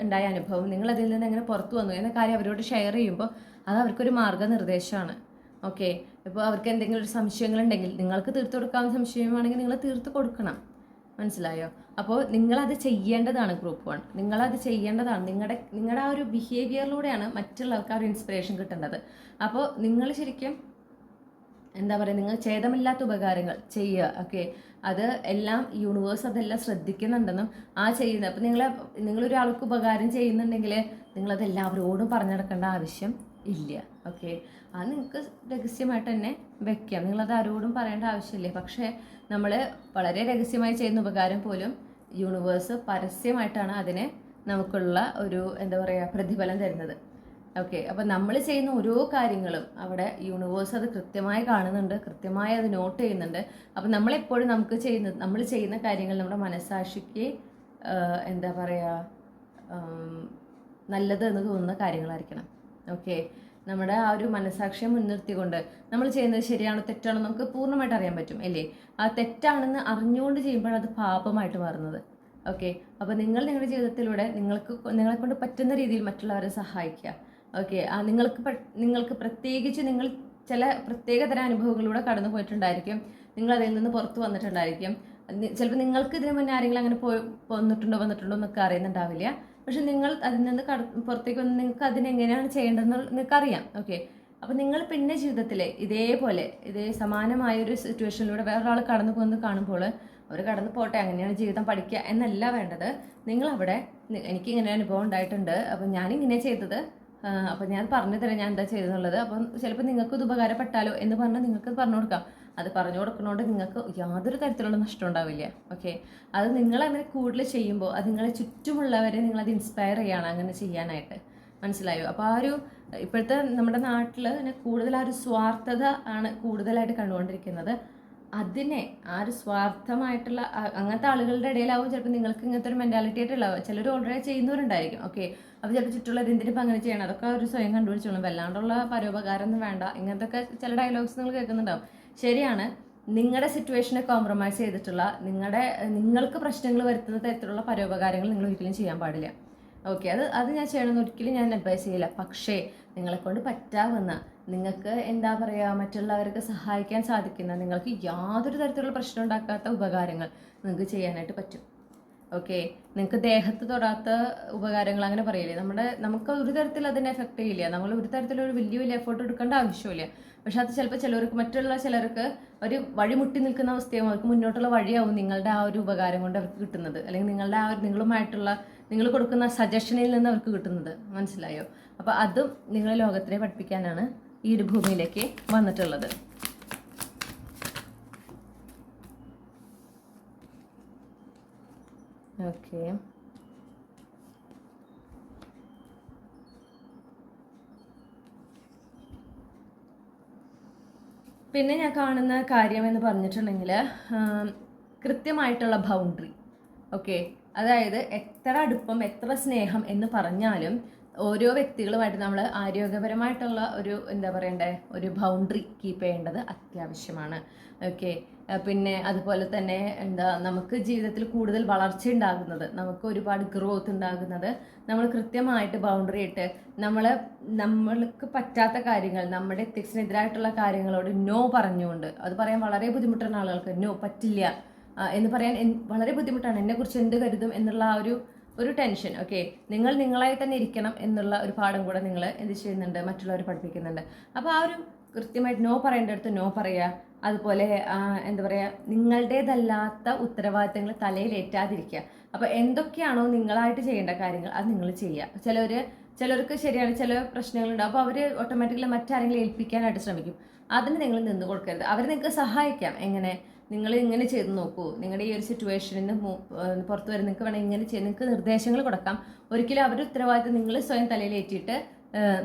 ഉണ്ടായ അനുഭവം, നിങ്ങൾ അതിൽ നിന്ന് എങ്ങനെ പുറത്തു വന്നു എന്ന കാര്യം അവരോട് ഷെയർ ചെയ്യുമ്പോൾ അത് അവർക്കൊരു മാർഗ്ഗനിർദ്ദേശമാണ്. ഓക്കെ, ഇപ്പോൾ അവർക്ക് എന്തെങ്കിലും ഒരു സംശയങ്ങളുണ്ടെങ്കിൽ, നിങ്ങൾക്ക് തീർത്തു കൊടുക്കാവുന്ന സംശയമാണെങ്കിൽ നിങ്ങൾ തീർത്ത് കൊടുക്കണം. മനസ്സിലായോ? അപ്പോൾ നിങ്ങളത് ചെയ്യേണ്ടതാണ്. ഗ്രൂപ്പ് 1 നിങ്ങളത് ചെയ്യേണ്ടതാണ്. നിങ്ങളുടെ ആ ഒരു ബിഹേവിയറിലൂടെയാണ് മറ്റുള്ളവർക്ക് ആ ഒരു ഇൻസ്പിറേഷൻ കിട്ടേണ്ടത്. അപ്പോൾ നിങ്ങൾ ശരിക്കും എന്താ പറയുക, നിങ്ങൾ ഛേദമില്ലാത്ത ഉപകാരങ്ങൾ ചെയ്യുക. ഓക്കെ, അത് എല്ലാം യൂണിവേഴ്സ് അതെല്ലാം ശ്രദ്ധിക്കുന്നുണ്ടെന്നും അപ്പോൾ നിങ്ങളൊരാൾക്ക് ഉപകാരം ചെയ്യുന്നുണ്ടെങ്കിൽ നിങ്ങളത് എല്ലാവരോടും പറഞ്ഞു നടക്കേണ്ട ആവശ്യം ഇല്ല. ഓക്കെ, അത് നിങ്ങൾക്ക് രഹസ്യമായിട്ട് തന്നെ വെക്കാം, നിങ്ങളത് ആരോടും പറയേണ്ട ആവശ്യമില്ല. പക്ഷേ നമ്മൾ വളരെ രഹസ്യമായി ചെയ്യുന്ന ഉപകാരം പോലും യൂണിവേഴ്സ് പരസ്യമായിട്ടാണ് അതിനെ നമുക്കുള്ള ഒരു എന്താ പറയുക പ്രതിഫലം തരുന്നത്. ഓക്കെ, അപ്പോൾ നമ്മൾ ചെയ്യുന്ന ഓരോ കാര്യങ്ങളും അവിടെ യൂണിവേഴ്സ് അത് കൃത്യമായി കാണുന്നുണ്ട്, കൃത്യമായി അത് നോട്ട് ചെയ്യുന്നുണ്ട്. അപ്പോൾ നമ്മളെപ്പോഴും നമ്മൾ ചെയ്യുന്ന കാര്യങ്ങൾ നമ്മുടെ മനസ്സാക്ഷിക്ക് എന്താ പറയുക നല്ലത് എന്ന് തോന്നുന്ന കാര്യങ്ങളായിരിക്കണം. ഓക്കെ, നമ്മുടെ ആ ഒരു മനസ്സാക്ഷിയെ മുൻനിർത്തിക്കൊണ്ട് നമ്മൾ ചെയ്യുന്നത് ശരിയാണോ തെറ്റാണോ നമുക്ക് പൂർണ്ണമായിട്ട് അറിയാൻ പറ്റും അല്ലേ. ആ തെറ്റാണെന്ന് അറിഞ്ഞുകൊണ്ട് ചെയ്യുമ്പോഴത് പാപമായിട്ട് മാറുന്നത്. ഓക്കെ, അപ്പോൾ നിങ്ങളുടെ ജീവിതത്തിലൂടെ നിങ്ങളെക്കൊണ്ട് പറ്റുന്ന രീതിയിൽ മറ്റുള്ളവരെ സഹായിക്കുക. ഓക്കെ, നിങ്ങൾക്ക് പ്രത്യേകിച്ച് നിങ്ങൾ ചില പ്രത്യേകതരം അനുഭവങ്ങളിലൂടെ കടന്നു പോയിട്ടുണ്ടായിരിക്കും, നിങ്ങൾ അതിൽ നിന്ന് പുറത്ത് വന്നിട്ടുണ്ടായിരിക്കും. ചിലപ്പോൾ നിങ്ങൾക്ക് ഇതിനു മുന്നേ ആരെങ്കിലും അങ്ങനെ വന്നിട്ടുണ്ടോ എന്നൊക്കെ അറിയുന്നുണ്ടാവില്ല. പക്ഷെ നിങ്ങൾ അതിൽ നിന്ന് പുറത്തേക്ക് വന്ന് നിങ്ങൾക്ക് അതിനെങ്ങനെയാണ് ചെയ്യേണ്ടതെന്ന് നിങ്ങൾക്കറിയാം. ഓക്കെ, അപ്പോൾ നിങ്ങൾ പിന്നെ ജീവിതത്തിൽ ഇതേ സമാനമായൊരു സിറ്റുവേഷനിലൂടെ വേറൊരാൾ കടന്നു പോകുന്നത് കാണുമ്പോൾ അവർ കടന്നു പോട്ടെ, അങ്ങനെയാണ് ജീവിതം പഠിക്കുക എന്നല്ല വേണ്ടത്. നിങ്ങളവിടെ എനിക്കിങ്ങനെ അനുഭവം ഉണ്ടായിട്ടുണ്ട്, അപ്പം ഞാനിങ്ങനെ ചെയ്തത്, അപ്പം ഞാൻ പറഞ്ഞു തരാം ഞാൻ എന്താ ചെയ്തെന്നുള്ളത്. അപ്പം ചിലപ്പോൾ നിങ്ങൾക്ക് ഇത് ഉപകാരപ്പെട്ടാലോ എന്ന് പറഞ്ഞാൽ നിങ്ങൾക്ക് പറഞ്ഞു കൊടുക്കാം. അത് പറഞ്ഞു കൊടുക്കുന്നതുകൊണ്ട് നിങ്ങൾക്ക് യാതൊരു തരത്തിലുള്ള നഷ്ടം ഉണ്ടാവില്ല. ഓക്കെ, അത് നിങ്ങളങ്ങനെ കൂടുതൽ ചെയ്യുമ്പോൾ അത് നിങ്ങളെ ചുറ്റുമുള്ളവരെ നിങ്ങളത് ഇൻസ്പയർ ചെയ്യാണ് അങ്ങനെ ചെയ്യാനായിട്ട്. മനസ്സിലായോ? അപ്പോൾ ഇപ്പോഴത്തെ നമ്മുടെ നാട്ടിൽ കൂടുതൽ ആ ഒരു സ്വാർത്ഥത ആണ് കൂടുതലായിട്ട് കണ്ടുകൊണ്ടിരിക്കുന്നത്. ആ ഒരു സ്വാർത്ഥമായിട്ടുള്ള അങ്ങനത്തെ ആളുകളുടെ ഇടയിലാവും ചിലപ്പോൾ നിങ്ങൾക്ക് ഇങ്ങനത്തെ ഒരു മെൻറ്റാലിറ്റി ആയിട്ടുണ്ടാവും. ചിലർ ഓൾറെഡി ചെയ്യുന്നവരുണ്ടായിരിക്കും. ഓക്കെ, അപ്പോൾ ചിലപ്പോൾ ചുറ്റുള്ളവർ എന്തിനിപ്പോൾ അങ്ങനെ ചെയ്യണം, അതൊക്കെ ഒരു സ്വയം കണ്ടുപിടിച്ചോളും, വല്ലാണ്ടുള്ള പരോപകാരം ഒന്നും വേണ്ട, ഇങ്ങനത്തെ ചില ഡയലോഗ്സ് നിങ്ങൾ കേൾക്കുന്നുണ്ടാവും. ശരിയാണ്, നിങ്ങളുടെ സിറ്റുവേഷനെ കോംപ്രമൈസ് ചെയ്തിട്ടുള്ള നിങ്ങൾക്ക് പ്രശ്നങ്ങൾ വരുത്തുന്ന തരത്തിലുള്ള പരോപകാരങ്ങൾ നിങ്ങൾ ഒരിക്കലും ചെയ്യാൻ പാടില്ല. ഓക്കെ, അത് ഞാൻ ചെയ്യണമെന്ന് ഒരിക്കലും ഞാൻ അഡ്വൈസ് ചെയ്യില്ല. പക്ഷേ നിങ്ങളെക്കൊണ്ട് പറ്റാവുന്ന, നിങ്ങൾക്ക് എന്താ പറയുക, മറ്റുള്ളവർക്ക് സഹായിക്കാൻ സാധിക്കുന്ന, നിങ്ങൾക്ക് യാതൊരു തരത്തിലുള്ള പ്രശ്നം ഉണ്ടാക്കാത്ത ഉപകാരങ്ങൾ നിങ്ങൾക്ക് ചെയ്യാനായിട്ട് പറ്റും. ഓക്കെ, നിങ്ങൾക്ക് ദേഹത്ത് തൊടാത്ത ഉപകാരങ്ങൾ അങ്ങനെ പറയില്ലേ, നമുക്ക് ഒരു തരത്തിൽ അതിനെ എഫക്റ്റ് ചെയ്യില്ല, നമ്മൾ ഒരു തരത്തിലൊരു വലിയ എഫേർട്ട് എടുക്കേണ്ട ആവശ്യമില്ല. പക്ഷെ അത് ചിലപ്പോൾ മറ്റുള്ള ചിലർക്ക് ഒരു വഴിമുട്ടി നിൽക്കുന്ന അവസ്ഥയാവും, അവർക്ക് മുന്നോട്ടുള്ള വഴിയാവും നിങ്ങളുടെ ആ ഒരു ഉപകാരം കൊണ്ട് അവർക്ക് കിട്ടുന്നത്, അല്ലെങ്കിൽ നിങ്ങൾ കൊടുക്കുന്ന സജഷനിൽ നിന്ന് അവർക്ക് കിട്ടുന്നത്. മനസ്സിലായോ? അപ്പോൾ അതും നിങ്ങളെ ലോകത്തിനെ പഠിപ്പിക്കാനാണ് ഈ ഒരു ഭൂമിയിലേക്ക് വന്നിട്ടുള്ളത്. ഓക്കെ, പിന്നെ ഞാൻ കാണുന്ന കാര്യം എന്ന് പറഞ്ഞിട്ടുണ്ടെങ്കിൽ കൃത്യമായിട്ടുള്ള ബൗണ്ടറി. ഓക്കെ, അതായത് എത്ര അടുപ്പം എത്ര സ്നേഹം എന്ന് പറഞ്ഞാലും ഓരോ വ്യക്തികളുമായിട്ട് നമ്മൾ ആരോഗ്യപരമായിട്ടുള്ള ഒരു എന്താ പറയണ്ടേ ഒരു ബൗണ്ടറി കീപ്പ് ചെയ്യേണ്ടത് അത്യാവശ്യമാണ്. ഓക്കെ, പിന്നെ അതുപോലെ തന്നെ എന്താ നമുക്ക് ജീവിതത്തിൽ കൂടുതൽ വളർച്ച ഉണ്ടാകുന്നത്, നമുക്ക് ഒരുപാട് ഗ്രോത്ത് ഉണ്ടാകുന്നത് നമ്മൾ കൃത്യമായിട്ട് ബൗണ്ടറി ഇട്ട് നമ്മൾക്ക് പറ്റാത്ത കാര്യങ്ങൾ, നമ്മുടെ എത്തിക്സിനെതിരായിട്ടുള്ള കാര്യങ്ങളോട് നോ പറഞ്ഞുകൊണ്ട്, അത് പറയാൻ വളരെ ബുദ്ധിമുട്ടുള്ള ആളുകൾക്ക് നോ പറ്റില്ല എന്ന് പറയാൻ വളരെ ബുദ്ധിമുട്ടാണ്. എന്നെക്കുറിച്ച് എന്ത് കരുതും എന്നുള്ള ആ ഒരു ടെൻഷൻ. ഓക്കെ, നിങ്ങൾ നിങ്ങളായി തന്നെ ഇരിക്കണം എന്നുള്ള ഒരു പാഠം കൂടെ നിങ്ങൾ എന്ത് ചെയ്യുന്നുണ്ട്, മറ്റുള്ളവരെ പഠിപ്പിക്കുന്നുണ്ട്. അപ്പോൾ ആ ഒരു കൃത്യമായിട്ട് നോ പറയേണ്ടടുത്ത് നോ പറയുക. അതുപോലെ എന്താ പറയുക, നിങ്ങളുടേതല്ലാത്ത ഉത്തരവാദിത്തങ്ങൾ തലയിലേറ്റാതിരിക്കുക. അപ്പോൾ എന്തൊക്കെയാണോ നിങ്ങളായിട്ട് ചെയ്യേണ്ട കാര്യങ്ങൾ അത് നിങ്ങൾ ചെയ്യുക. ചിലർക്ക് ശരിയാണ്, ചില പ്രശ്നങ്ങളുണ്ട്. അപ്പോൾ അവർ ഓട്ടോമാറ്റിക്കലി മറ്റാരെങ്കിലും ഏൽപ്പിക്കാനായിട്ട് ശ്രമിക്കും. അതിന് നിങ്ങൾ നിന്ന് കൊടുക്കരുത്. അവർ നിങ്ങൾക്ക് സഹായിക്കാം. എങ്ങനെ? നിങ്ങൾ ഇങ്ങനെ ചെയ്ത് നോക്കൂ, നിങ്ങളുടെ ഈ ഒരു സിറ്റുവേഷനിൽ നിന്ന് പുറത്ത് വരെ നിങ്ങൾക്ക് വേണമെങ്കിൽ ഇങ്ങനെ ചെയ്ത് നിങ്ങൾക്ക് നിർദ്ദേശങ്ങൾ കൊടുക്കാം. ഒരിക്കലും അവരുടെ ഉത്തരവാദിത്തം നിങ്ങൾ സ്വയം തലയിലേറ്റിയിട്ട്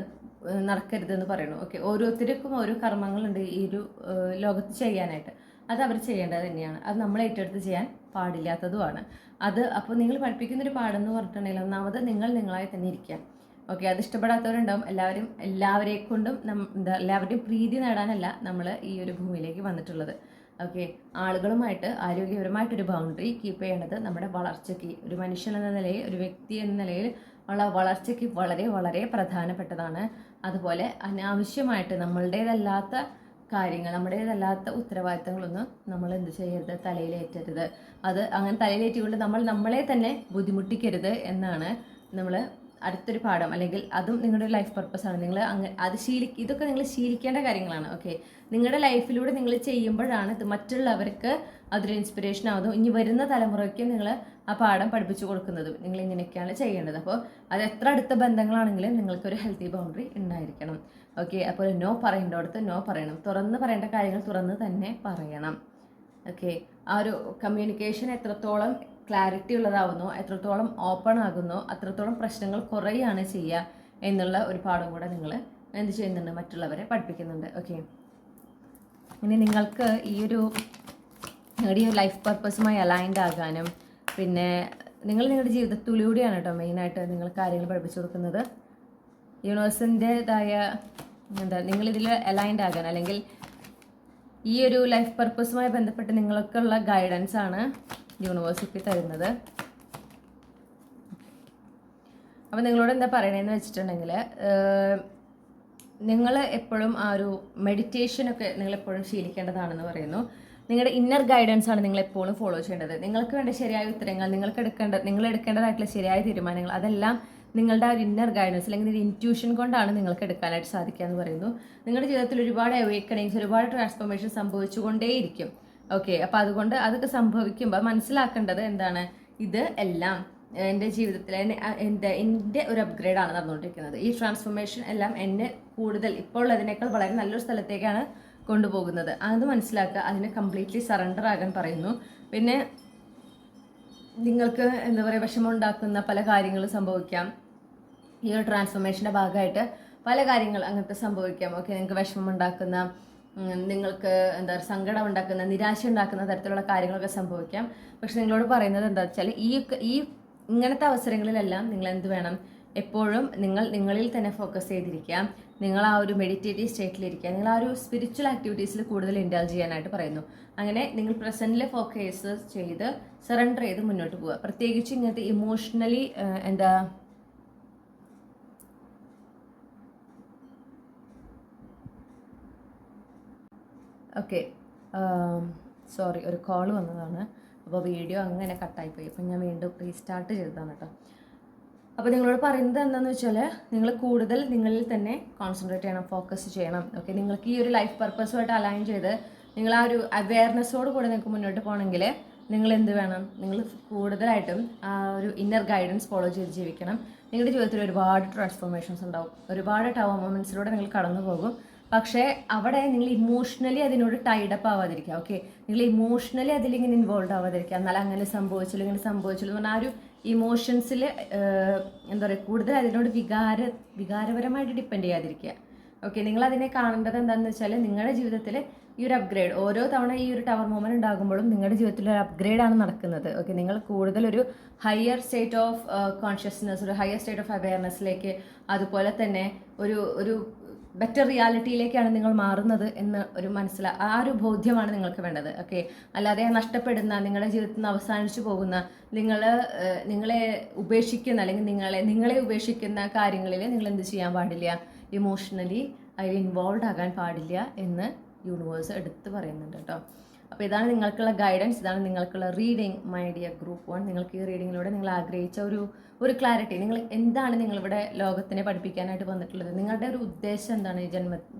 നടക്കരുതെന്ന് പറയുന്നു. ഓക്കെ, ഓരോരുത്തർക്കും ഓരോ കർമ്മങ്ങളുണ്ട് ഈ ഒരു ലോകത്ത് ചെയ്യാനായിട്ട്. അത് അവർ ചെയ്യേണ്ടത് തന്നെയാണ്. അത് നമ്മൾ ഏറ്റെടുത്ത് ചെയ്യാൻ പാടില്ലാത്തതുമാണ്. അപ്പോൾ നിങ്ങൾ പഠിപ്പിക്കുന്നൊരു പാഠം പറഞ്ഞിട്ടുണ്ടെങ്കിൽ ഒന്നാമത് നിങ്ങൾ നിങ്ങളായി തന്നെ ഇരിക്കുക. ഓക്കെ, അത് ഇഷ്ടപ്പെടാത്തവരുണ്ടാവും. എല്ലാവരെ കൊണ്ടും എല്ലാവരുടെയും പ്രീതി നേടാനല്ല നമ്മൾ ഈ ഒരു ഭൂമിയിലേക്ക് വന്നിട്ടുള്ളത്. ഓക്കെ, ആളുകളുമായിട്ട് ആരോഗ്യപരമായിട്ടൊരു ബൗണ്ടറി കീപ്പ് ചെയ്യേണ്ടത് നമ്മുടെ വളർച്ചയ്ക്ക്, ഒരു മനുഷ്യൻ എന്ന നിലയിൽ, ഒരു വ്യക്തി എന്ന നിലയിൽ ഉള്ള വളർച്ചയ്ക്ക് വളരെ വളരെ പ്രധാനപ്പെട്ടതാണ്. അതുപോലെ അനാവശ്യമായിട്ട് നമ്മളുടേതല്ലാത്ത കാര്യങ്ങൾ, നമ്മുടേതല്ലാത്ത ഉത്തരവാദിത്തങ്ങളൊന്നും നമ്മൾ എന്ത് ചെയ്യരുത്, തലയിലേറ്റരുത്. അത് അങ്ങനെ തലയിലേറ്റുകൊണ്ട് നമ്മളെ തന്നെ ബുദ്ധിമുട്ടിക്കരുത് എന്നാണ് നമ്മൾ അടുത്തൊരു പാഠം. അല്ലെങ്കിൽ അതും നിങ്ങളുടെ ലൈഫ് പർപ്പസാണ്. നിങ്ങൾ ഇതൊക്കെ നിങ്ങൾ ശീലിക്കേണ്ട കാര്യങ്ങളാണ്. ഓക്കെ, നിങ്ങളുടെ ലൈഫിലൂടെ നിങ്ങൾ ചെയ്യുമ്പോഴാണ് ഇത് മറ്റുള്ളവർക്ക് അതൊരു ഇൻസ്പിറേഷൻ ആവുന്നു. ഇനി വരുന്ന തലമുറയ്ക്ക് നിങ്ങൾ ആ പാഠം പഠിപ്പിച്ചു കൊടുക്കുന്നത് നിങ്ങൾ ഇങ്ങനെയൊക്കെയാണ് ചെയ്യേണ്ടത്. അപ്പോൾ അത് എത്ര അടുത്ത ബന്ധങ്ങളാണെങ്കിലും നിങ്ങൾക്കൊരു ഹെൽത്തി ബൗണ്ടറി ഉണ്ടായിരിക്കണം. ഓക്കെ, അപ്പോൾ നോ പറയേണ്ടടുത്ത് നോ പറയണം. തുറന്ന് പറയേണ്ട കാര്യങ്ങൾ തുറന്ന് തന്നെ പറയണം. ഓക്കെ, ആ ഒരു കമ്മ്യൂണിക്കേഷൻ എത്രത്തോളം ക്ലാരിറ്റി ഉള്ളതാവുന്നോ, എത്രത്തോളം ഓപ്പൺ ആകുന്നോ അത്രത്തോളം പ്രശ്നങ്ങൾ കുറയാണ് ചെയ്യുക എന്നുള്ള ഒരു പാഠം കൂടെ നിങ്ങൾ എന്ത് ചെയ്യുന്നുണ്ട്, മറ്റുള്ളവരെ പഠിപ്പിക്കുന്നുണ്ട്. ഓക്കെ, ഇനി നിങ്ങൾക്ക് നിങ്ങളുടെ ഈ ലൈഫ് പർപ്പസുമായി അലൈൻഡ് ആകാനും പിന്നെ നിങ്ങളുടെ ജീവിതത്തിലൂടെയാണ് കേട്ടോ മെയിനായിട്ട് നിങ്ങൾ കാര്യങ്ങൾ പഠിപ്പിച്ചു കൊടുക്കുന്നത്. യൂണിവേഴ്സിൻ്റെതായ നിങ്ങളിതിൽ അലൈൻഡ് ആകാൻ, അല്ലെങ്കിൽ ഈ ഒരു ലൈഫ് പർപ്പസുമായി ബന്ധപ്പെട്ട് നിങ്ങൾക്കുള്ള ഗൈഡൻസ് ആണ് യൂണിവേഴ്സിറ്റി തരുന്നത്. അപ്പോൾ നിങ്ങളോട് എന്താ പറയണതെന്ന് വെച്ചിട്ടുണ്ടെങ്കിൽ, നിങ്ങൾ എപ്പോഴും ആ ഒരു മെഡിറ്റേഷനൊക്കെ നിങ്ങളെപ്പോഴും ശീലിക്കേണ്ടതാണെന്ന് പറയുന്നു. നിങ്ങളുടെ ഇന്നർ ഗൈഡൻസ് ആണ് നിങ്ങൾ എപ്പോഴും ഫോളോ ചെയ്യേണ്ടത്. നിങ്ങൾക്ക് വേണ്ട ശരിയായ ഉത്തരങ്ങൾ, നിങ്ങൾ എടുക്കേണ്ടതായിട്ടുള്ള ശരിയായ തീരുമാനങ്ങൾ, അതെല്ലാം നിങ്ങളുടെ ആ ഒരു ഇന്നർ ഗൈഡൻസ് അല്ലെങ്കിൽ ഒരു ഇൻറ്റ്യൂഷൻ കൊണ്ടാണ് നിങ്ങൾക്ക് എടുക്കാനായിട്ട് സാധിക്കുക എന്ന് പറയുന്നു. നിങ്ങളുടെ ജീവിതത്തിൽ ഒരുപാട് അവേക്കണിങ്സ്, ഒരുപാട് ട്രാൻസ്ഫോർമേഷൻ സംഭവിച്ചുകൊണ്ടേയിരിക്കും. ഓക്കെ, അപ്പോൾ അതുകൊണ്ട് അതൊക്കെ സംഭവിക്കുമ്പോൾ മനസ്സിലാക്കേണ്ടത് എന്താണ്, ഇത് എല്ലാം എൻ്റെ ജീവിതത്തിൽ എൻ്റെ ഒരു അപ്ഗ്രേഡാണ് നടന്നുകൊണ്ടിരിക്കുന്നത്. ഈ ട്രാൻസ്ഫോർമേഷൻ എല്ലാം എന്നെ കൂടുതൽ ഇപ്പോൾ ഉള്ളതിനേക്കാൾ വളരെ നല്ലൊരു സ്ഥലത്തേക്കാണ് കൊണ്ടുപോകുന്നത്. അത് മനസ്സിലാക്കുക, അതിന് കംപ്ലീറ്റ്ലി സറണ്ടർ ആകാൻ പറയുന്നു. പിന്നെ നിങ്ങൾക്ക് എന്താ പറയുക, വിഷമമുണ്ടാക്കുന്ന പല കാര്യങ്ങളും സംഭവിക്കാം. ഈ ഒരു ട്രാൻസ്ഫോർമേഷൻ്റെ ഭാഗമായിട്ട് പല കാര്യങ്ങൾ അങ്ങനത്തെ സംഭവിക്കാം. ഓക്കെ, നിങ്ങൾക്ക് വിഷമമുണ്ടാക്കുന്ന, നിങ്ങൾക്ക് എന്താ പറയുക, സങ്കടം ഉണ്ടാക്കുന്ന, നിരാശ ഉണ്ടാക്കുന്ന തരത്തിലുള്ള കാര്യങ്ങളൊക്കെ സംഭവിക്കാം. പക്ഷെ നിങ്ങളോട് പറയുന്നത് എന്താ വെച്ചാൽ, ഇങ്ങനത്തെ അവസരങ്ങളിലെല്ലാം നിങ്ങൾ എന്ത് വേണം, എപ്പോഴും നിങ്ങളിൽ തന്നെ ഫോക്കസ് ചെയ്തിരിക്കുക. നിങ്ങൾ ആ ഒരു മെഡിറ്റേറ്റീവ് സ്റ്റേറ്റിലിരിക്കുക. നിങ്ങൾ ആ ഒരു സ്പിരിച്വൽ ആക്ടിവിറ്റീസിൽ കൂടുതൽ ഇൻഡൾജ് ചെയ്യാനായിട്ട് പറയുന്നു. അങ്ങനെ നിങ്ങൾ പ്രസൻറ്റിൽ ഫോക്കസ് ചെയ്ത് സറണ്ടർ ചെയ്ത് മുന്നോട്ട് പോവുക. പ്രത്യേകിച്ച് ഇങ്ങനത്തെ ഇമോഷണലി ഓക്കെ, സോറി, ഒരു കോൾ വന്നതാണ്. അപ്പോൾ വീഡിയോ അങ്ങനെ കട്ടായിപ്പോയി. അപ്പോൾ ഞാൻ വീണ്ടും റീസ്റ്റാർട്ട് ചെയ്തതാണ് കേട്ടോ. അപ്പോൾ നിങ്ങളോട് പറയുന്നത് എന്താണെന്ന് വെച്ചാൽ, നിങ്ങൾ കൂടുതൽ നിങ്ങളിൽ തന്നെ കോൺസെൻട്രേറ്റ് ചെയ്യണം, ഫോക്കസ് ചെയ്യണം. ഓക്കെ, നിങ്ങൾക്ക് ഈ ഒരു ലൈഫ് പർപ്പസുമായിട്ട് അലൈൻ ചെയ്ത് നിങ്ങൾ ആ ഒരു അവെയർനെസ്സോട് കൂടെ നിങ്ങൾക്ക് മുന്നോട്ട് പോകണമെങ്കിൽ നിങ്ങൾ എന്ത് വേണം, നിങ്ങൾ കൂടുതലായിട്ടും ആ ഒരു ഇന്നർ ഗൈഡൻസ് ഫോളോ ചെയ്ത് ജീവിക്കണം. നിങ്ങളുടെ ജീവിതത്തിൽ ഒരുപാട് ട്രാൻസ്ഫോർമേഷൻസ് ഉണ്ടാവും, ഒരുപാട് ടവർ മൊമെൻറ്റ്സിലൂടെ നിങ്ങൾ കടന്നു പോകും. പക്ഷേ അവിടെ നിങ്ങൾ ഇമോഷണലി അതിനോട് ടൈഡപ്പ് ആവാതിരിക്കുക. ഓക്കെ, നിങ്ങൾ ഇമോഷണലി അതിലിങ്ങനെ ഇൻവോൾവ് ആവാതിരിക്കുക. എന്നാൽ അങ്ങനെ സംഭവിച്ചില്ല, ഇങ്ങനെ സംഭവിച്ചില്ല എന്ന് പറഞ്ഞാൽ ആ ഒരു ഇമോഷൻസിൽ എന്താ പറയുക, കൂടുതൽ അതിനോട് വികാരപരമായിട്ട് ഡിപ്പെൻഡ് ചെയ്യാതിരിക്കുക. ഓക്കെ, നിങ്ങൾ അതിനെ കാണേണ്ടത് എന്താണെന്ന് വെച്ചാൽ, നിങ്ങളുടെ ജീവിതത്തിൽ ഈ ഒരു അപ്ഗ്രേഡ് ഓരോ തവണ ഈ ഒരു ടവർ മൂവ്മെന്റ് ഉണ്ടാകുമ്പോഴും നിങ്ങളുടെ ജീവിതത്തിൽ ഒരു അപ്ഗ്രേഡ് ആണ് നടക്കുന്നത്. ഓക്കെ, നിങ്ങൾ കൂടുതൽ ഒരു ഹയർ സ്റ്റേറ്റ് ഓഫ് കോൺഷ്യസ്നെസ്, ഒരു ഹയർ സ്റ്റേറ്റ് ഓഫ് അവയർനെസ്സിലേക്ക്, അതുപോലെ തന്നെ ഒരു ഒരു ബെറ്റർ റിയാലിറ്റിയിലേക്കാണ് നിങ്ങൾ മാറുന്നത് എന്ന് ഒരു ആ ഒരു ബോധ്യമാണ് നിങ്ങൾക്ക് വേണ്ടത്. ഓക്കെ, അല്ലാതെ നഷ്ടപ്പെടുന്ന, നിങ്ങളുടെ ജീവിതത്തിൽ നിന്ന് അവസാനിച്ചു പോകുന്ന, നിങ്ങളെ ഉപേക്ഷിക്കുന്ന അല്ലെങ്കിൽ നിങ്ങളെ ഉപേക്ഷിക്കുന്ന കാര്യങ്ങളിൽ നിങ്ങൾ എന്ത് ചെയ്യാൻ പാടില്ല, ഇമോഷണലി അതിൽ ഇൻവോൾവ് ആകാൻ പാടില്ല എന്ന് യൂണിവേഴ്സ് എടുത്ത് പറയുന്നുണ്ട് കേട്ടോ. അപ്പോൾ ഇതാണ് നിങ്ങൾക്കുള്ള ഗൈഡൻസ്, ഇതാണ് നിങ്ങൾക്കുള്ള റീഡിങ് മൈ ഡിയർ ഗ്രൂപ്പ് 1. നിങ്ങൾക്ക് ഈ റീഡിങ്ങിലൂടെ നിങ്ങൾ ആഗ്രഹിച്ച ഒരു ക്ലാരിറ്റി, നിങ്ങൾ എന്താണ് നിങ്ങളിവിടെ ലോകത്തിനെ പഠിപ്പിക്കാനായിട്ട് വന്നിട്ടുള്ളത്, നിങ്ങളുടെ ഒരു ഉദ്ദേശം എന്താണ് ഈ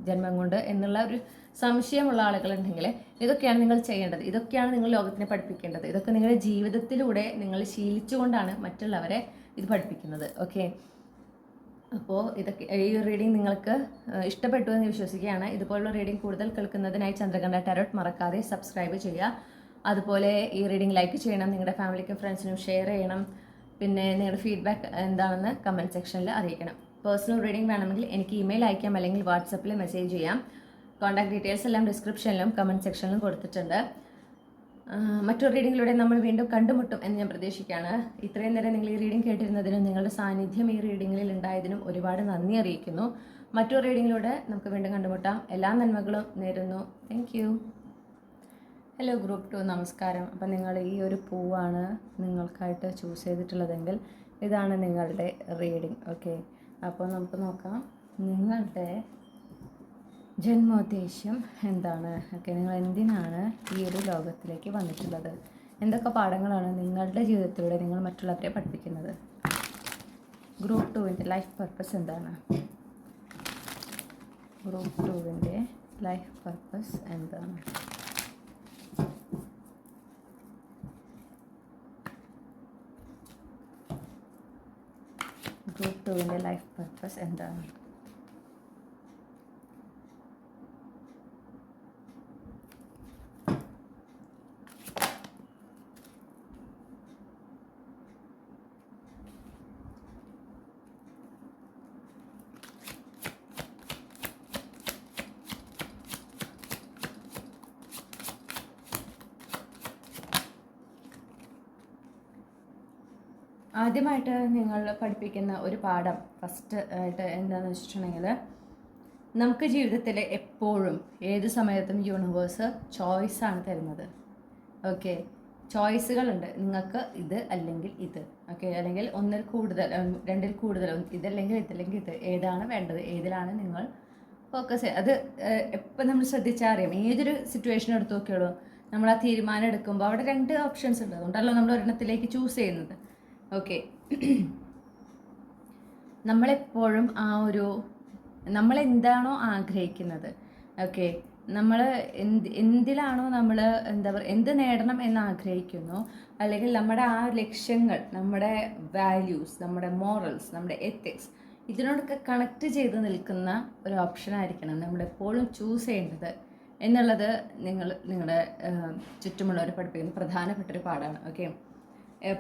ജന്മം കൊണ്ട് എന്നുള്ള ഒരു സംശയമുള്ള ആളുകളുണ്ടെങ്കിൽ ഇതൊക്കെയാണ് നിങ്ങൾ ചെയ്യേണ്ടത്, ഇതൊക്കെയാണ് നിങ്ങൾ ലോകത്തിനെ പഠിപ്പിക്കേണ്ടത്, ഇതൊക്കെ നിങ്ങളുടെ ജീവിതത്തിലൂടെ നിങ്ങൾ ശീലിച്ചുകൊണ്ടാണ് മറ്റുള്ളവരെ ഇത് പഠിപ്പിക്കുന്നത്. ഓക്കെ, അപ്പോൾ ഇതൊക്കെ ഈ റീഡിംഗ് നിങ്ങൾക്ക് ഇഷ്ടപ്പെട്ടു എന്ന് വിശ്വസിക്കുകയാണ്. ഇതുപോലുള്ള റീഡിംഗ് കൂടുതൽ കേൾക്കുന്നതിനായി ചന്ദ്രകണ്ഠ ടാരോട്ട് മറക്കാതെ സബ്സ്ക്രൈബ് ചെയ്യുക. അതുപോലെ ഈ റീഡിംഗ് ലൈക്ക് ചെയ്യണം, നിങ്ങളുടെ ഫാമിലിക്കും ഫ്രണ്ട്സിനും ഷെയർ ചെയ്യണം. പിന്നെ നിങ്ങളുടെ ഫീഡ്ബാക്ക് എന്താണെന്ന് കമൻറ്റ് സെക്ഷനിൽ അറിയിക്കണം. പേഴ്സണൽ റീഡിംഗ് വേണമെങ്കിൽ എനിക്ക് ഇമെയിൽ അയക്കാം, അല്ലെങ്കിൽ വാട്സപ്പിൽ മെസ്സേജ് ചെയ്യാം. കോൺടാക്ട് ഡീറ്റെയിൽസ് എല്ലാം ഡിസ്ക്രിപ്ഷനിലും കമൻറ്റ് സെക്ഷനിലും കൊടുത്തിട്ടുണ്ട്. മറ്റൊരു റീഡിങ്ങിലൂടെ നമ്മൾ വീണ്ടും കണ്ടുമുട്ടും എന്ന് ഞാൻ പ്രതീക്ഷിക്കുകയാണ്. ഇത്രയും നേരം നിങ്ങൾ ഈ റീഡിംഗ് കേട്ടിരുന്നതിനും നിങ്ങളുടെ സാന്നിധ്യം ഈ റീഡിങ്ങിൽ ഉണ്ടായതിനും ഒരുപാട് നന്ദി അറിയിക്കുന്നു. മറ്റൊരു റീഡിങ്ങിലൂടെ നമുക്ക് വീണ്ടും കണ്ടുമുട്ടാം. എല്ലാ നന്മകളും നേരുന്നു. Thank you. ഹലോ ഗ്രൂപ്പ് 2, നമസ്കാരം. അപ്പം നിങ്ങൾ ഈ ഒരു പൂവാണ് നിങ്ങൾക്കായിട്ട് ചൂസ് ചെയ്തിട്ടുള്ളതെങ്കിൽ ഇതാണ് നിങ്ങളുടെ റീഡിംഗ്. ഓക്കെ, അപ്പോൾ നമുക്ക് നോക്കാം നിങ്ങളുടെ ജന്മോദ്ദേശം എന്താണ്. ഓക്കെ, നിങ്ങൾ എന്തിനാണ് ഈ ഒരു ലോകത്തിലേക്ക് വന്നിട്ടുള്ളത്, എന്തൊക്കെ പാഠങ്ങളാണ് നിങ്ങളുടെ ജീവിതത്തിലൂടെ നിങ്ങൾ മറ്റുള്ളവരെ പഠിപ്പിക്കുന്നത്. ഗ്രൂപ്പ് 2-ൻ്റെ ലൈഫ് പർപ്പസ് എന്താണ്. ഗ്രൂപ്പ് 2-ൻ്റെ ലൈഫ് പർപ്പസ് എന്താണ്. ഗ്രൂപ്പ് 2-ൻ്റെ ലൈഫ് പർപ്പസ് എന്താണ്. ആദ്യമായിട്ട് നിങ്ങൾ പഠിപ്പിക്കുന്ന ഒരു പാഠം ഫസ്റ്റ് ആയിട്ട് എന്താണെന്ന് വെച്ചിട്ടുണ്ടെങ്കിൽ, നമുക്ക് ജീവിതത്തിൽ എപ്പോഴും ഏത് സമയത്തും യൂണിവേഴ്സ് ചോയ്സാണ് തരുന്നത്. ഓക്കെ, ചോയ്സുകളുണ്ട് നിങ്ങൾക്ക്, ഇത് അല്ലെങ്കിൽ ഇത്. ഓക്കെ, അല്ലെങ്കിൽ ഒന്നിൽ കൂടുതൽ, രണ്ടിൽ കൂടുതൽ, ഇതല്ലെങ്കിൽ ഇതല്ലെങ്കിൽ ഇത്, ഏതാണ് വേണ്ടത്, ഏതിലാണ് നിങ്ങൾ ഫോക്കസ് ചെയ്യുക. അത് എപ്പോൾ നമ്മൾ ശ്രദ്ധിച്ചാൽ അറിയാം. ഏതൊരു സിറ്റുവേഷൻ എടുത്ത് നോക്കിയോളൂ, നമ്മൾ ആ തീരുമാനം എടുക്കുമ്പോൾ അവിടെ 2 ഓപ്ഷൻസ് ഉണ്ട്, അതുകൊണ്ടല്ലോ നമ്മൾ ഒരെണ്ണത്തിലേക്ക് ചൂസ് ചെയ്യുന്നത്. ഓക്കെ, നമ്മളെപ്പോഴും നമ്മളെന്താണോ ആഗ്രഹിക്കുന്നത്, ഓക്കെ, നമ്മൾ എന്തിലാണോ നമ്മൾ എന്താ പറയുക, എന്ത് നേടണം എന്ന് ആഗ്രഹിക്കുന്നു, അല്ലെങ്കിൽ നമ്മുടെ ആ ലക്ഷ്യങ്ങൾ, നമ്മുടെ വാല്യൂസ്, നമ്മുടെ മോറൽസ്, നമ്മുടെ എത്തിക്സ്, ഇതിനോടൊക്കെ കണക്ട് ചെയ്ത് നിൽക്കുന്ന ഒരു ഓപ്ഷനായിരിക്കണം നമ്മളെപ്പോഴും ചൂസ് ചെയ്യേണ്ടത് എന്നുള്ളത് നിങ്ങളുടെ ചുറ്റുമുള്ളവർ പഠിപ്പിക്കുന്ന പ്രധാനപ്പെട്ടൊരു പാഠമാണ്. ഓക്കെ,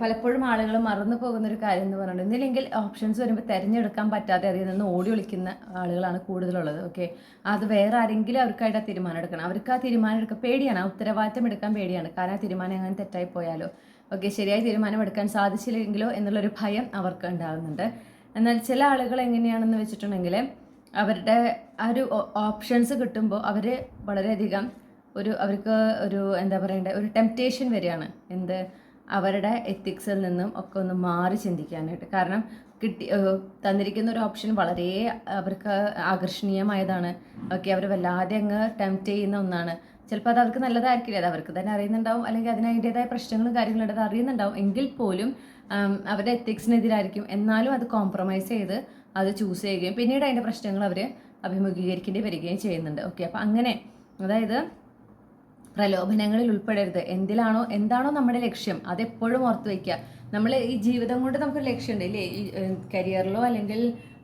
പലപ്പോഴും ആളുകൾ മറന്നു പോകുന്നൊരു കാര്യം എന്ന് പറഞ്ഞിട്ട്, ഒന്നില്ലെങ്കിൽ ഓപ്ഷൻസ് വരുമ്പോൾ തിരഞ്ഞെടുക്കാൻ പറ്റാതെ അതിൽ നിന്ന് ഓടി ഒളിക്കുന്ന ആളുകളാണ് കൂടുതലുള്ളത്. ഓക്കെ, അത് വേറെ ആരെങ്കിലും അവർക്കായിട്ട് ആ തീരുമാനം എടുക്കണം, അവർക്ക് ആ തീരുമാനം എടുക്കാൻ പേടിയാണ്, ആ ഉത്തരവാദിത്തം എടുക്കാൻ പേടിയാണ്. കാരണം ആ തീരുമാനം അങ്ങനെ തെറ്റായി പോയാലോ, ഓക്കെ, ശരിയായ തീരുമാനം എടുക്കാൻ സാധിച്ചില്ലെങ്കിലോ എന്നുള്ളൊരു ഭയം അവർക്ക് ഉണ്ടാകുന്നുണ്ട്. എന്നാൽ ചില ആളുകൾ എങ്ങനെയാണെന്ന് വെച്ചിട്ടുണ്ടെങ്കിൽ, അവരുടെ ആ ഒരു ഓപ്ഷൻസ് കിട്ടുമ്പോൾ അവർ വളരെയധികം അവർക്ക് എന്താ പറയണ്ടേ, ഒരു ടെംപ്റ്റേഷൻ വരികയാണ്. അവരുടെ എത്തിക്സിൽ നിന്നും ഒക്കെ ഒന്ന് മാറി ചിന്തിക്കാനായിട്ട്. കാരണം തന്നിരിക്കുന്ന ഒരു ഓപ്ഷൻ വളരെ അവർക്ക് ആകർഷണീയമായതാണ്. ഓക്കെ, അവർ വല്ലാതെ അങ്ങ് ടെംപ്റ്റ് ചെയ്യുന്ന ഒന്നാണ്. ചിലപ്പോൾ അത് അവർക്ക് നല്ലതായിരിക്കില്ല, അത് അവർക്ക് തന്നെ അറിയുന്നുണ്ടാവും, അല്ലെങ്കിൽ അതിന് അതിൻ്റെതായ പ്രശ്നങ്ങളും കാര്യങ്ങളും അത് അറിയുന്നുണ്ടാവും. എങ്കിൽ പോലും അവരുടെ എത്തിക്സിനെതിരായിരിക്കും. എന്നാലും അത് കോംപ്രമൈസ് ചെയ്ത് അത് ചൂസ് ചെയ്യുകയും പിന്നീട് അതിൻ്റെ പ്രശ്നങ്ങൾ അവർ അഭിമുഖീകരിക്കേണ്ടി വരികയും ചെയ്യുന്നുണ്ട്. ഓക്കെ, അപ്പോൾ അങ്ങനെ, അതായത് പ്രലോഭനങ്ങളിൽ ഉൾപ്പെടരുത്. എന്താണോ നമ്മുടെ ലക്ഷ്യം അതെപ്പോഴും ഓർത്ത് വയ്ക്കുക. നമ്മൾ ഈ ജീവിതം കൊണ്ട് നമുക്കൊരു ലക്ഷ്യമുണ്ട് ഇല്ലേ, ഈ കരിയറിലോ അല്ലെങ്കിൽ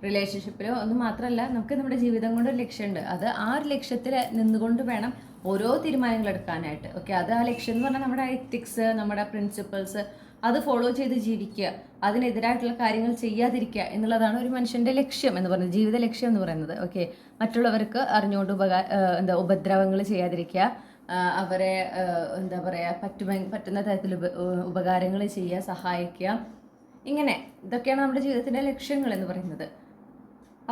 റിലേഷൻഷിപ്പിലോ ഒന്നും മാത്രമല്ല, നമുക്ക് നമ്മുടെ ജീവിതം കൊണ്ട് ഒരു ലക്ഷ്യമുണ്ട്. അത് ആ ഒരു ലക്ഷ്യത്തിൽ നിന്നുകൊണ്ട് വേണം ഓരോ തീരുമാനങ്ങൾ എടുക്കാനായിട്ട്. ഓക്കെ, അത് ആ ലക്ഷ്യം എന്ന് പറഞ്ഞാൽ നമ്മുടെ എത്തിക്സ്, നമ്മുടെ പ്രിൻസിപ്പിൾസ്, അത് ഫോളോ ചെയ്ത് ജീവിക്കുക, അതിനെതിരായിട്ടുള്ള കാര്യങ്ങൾ ചെയ്യാതിരിക്കുക എന്നുള്ളതാണ് ഒരു മനുഷ്യൻ്റെ ലക്ഷ്യം എന്ന് പറയുന്നത്, ജീവിത ലക്ഷ്യം എന്ന് പറയുന്നത്. ഓക്കെ, മറ്റുള്ളവർക്ക് അറിഞ്ഞുകൊണ്ട് ഉപദ്രവങ്ങൾ ചെയ്യാതിരിക്കുക, അവരെ എന്താ പറയുക, പറ്റുന്ന തരത്തിൽ ഉപകാരങ്ങൾ ചെയ്യുക, സഹായിക്കുക, ഇങ്ങനെ ഇതൊക്കെയാണ് നമ്മുടെ ജീവിതത്തിൻ്റെ ലക്ഷ്യങ്ങൾ എന്ന് പറയുന്നത്.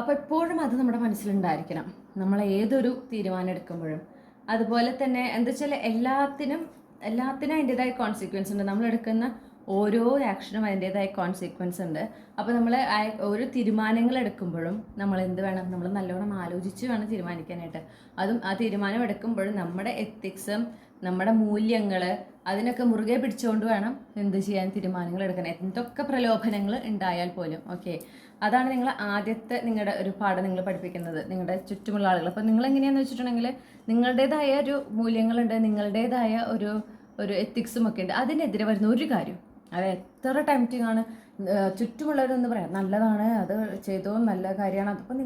അപ്പോൾ എപ്പോഴും അത് നമ്മുടെ മനസ്സിലുണ്ടായിരിക്കണം നമ്മൾ ഏതൊരു തീരുമാനം എടുക്കുമ്പോഴും. അതുപോലെ തന്നെ എന്താ വെച്ചാൽ എല്ലാത്തിനും അതിൻ്റെതായ കോൺസിക്വൻസ് ഉണ്ട്. നമ്മൾ എടുക്കുന്ന ഓരോ ആക്ഷനും അതിൻ്റെതായ കോൺസിക്വൻസ് ഉണ്ട്. അപ്പോൾ നമ്മൾ ഓരോ തീരുമാനങ്ങൾ എടുക്കുമ്പോഴും നമ്മൾ എന്ത് വേണം, നമ്മൾ നല്ലോണം ആലോചിച്ച് വേണം തീരുമാനിക്കാനായിട്ട്. അതും ആ തീരുമാനം എടുക്കുമ്പോഴും നമ്മുടെ എത്തിക്സും നമ്മുടെ മൂല്യങ്ങൾ അതിനൊക്കെ മുറുകെ പിടിച്ചുകൊണ്ട് വേണം എന്ത് ചെയ്യാൻ, തീരുമാനങ്ങൾ എടുക്കാൻ, എന്തൊക്കെ പ്രലോഭനങ്ങൾ ഉണ്ടായാൽ പോലും. ഓക്കെ, അതാണ് നിങ്ങളുടെ ഒരു പാഠം നിങ്ങൾ പഠിപ്പിക്കുന്നത് നിങ്ങളുടെ ചുറ്റുമുള്ള ആളുകൾ. അപ്പോൾ നിങ്ങൾ എങ്ങനെയാണെന്ന് വെച്ചിട്ടുണ്ടെങ്കിൽ നിങ്ങളുടേതായ ഒരു മൂല്യങ്ങളുണ്ട്, നിങ്ങളുടേതായ ഒരു എത്തിക്സും ഒക്കെ ഉണ്ട്. അതിനെതിരെ വരുന്ന ഒരു കാര്യം അത് എത്ര ടെംപ്റ്റിംഗ് ആണ്, ചുറ്റുമുള്ളവരൊന്ന് പറയാം നല്ലതാണ്, അത് ചെയ്തോ നല്ല കാര്യമാണ്, അതിപ്പോൾ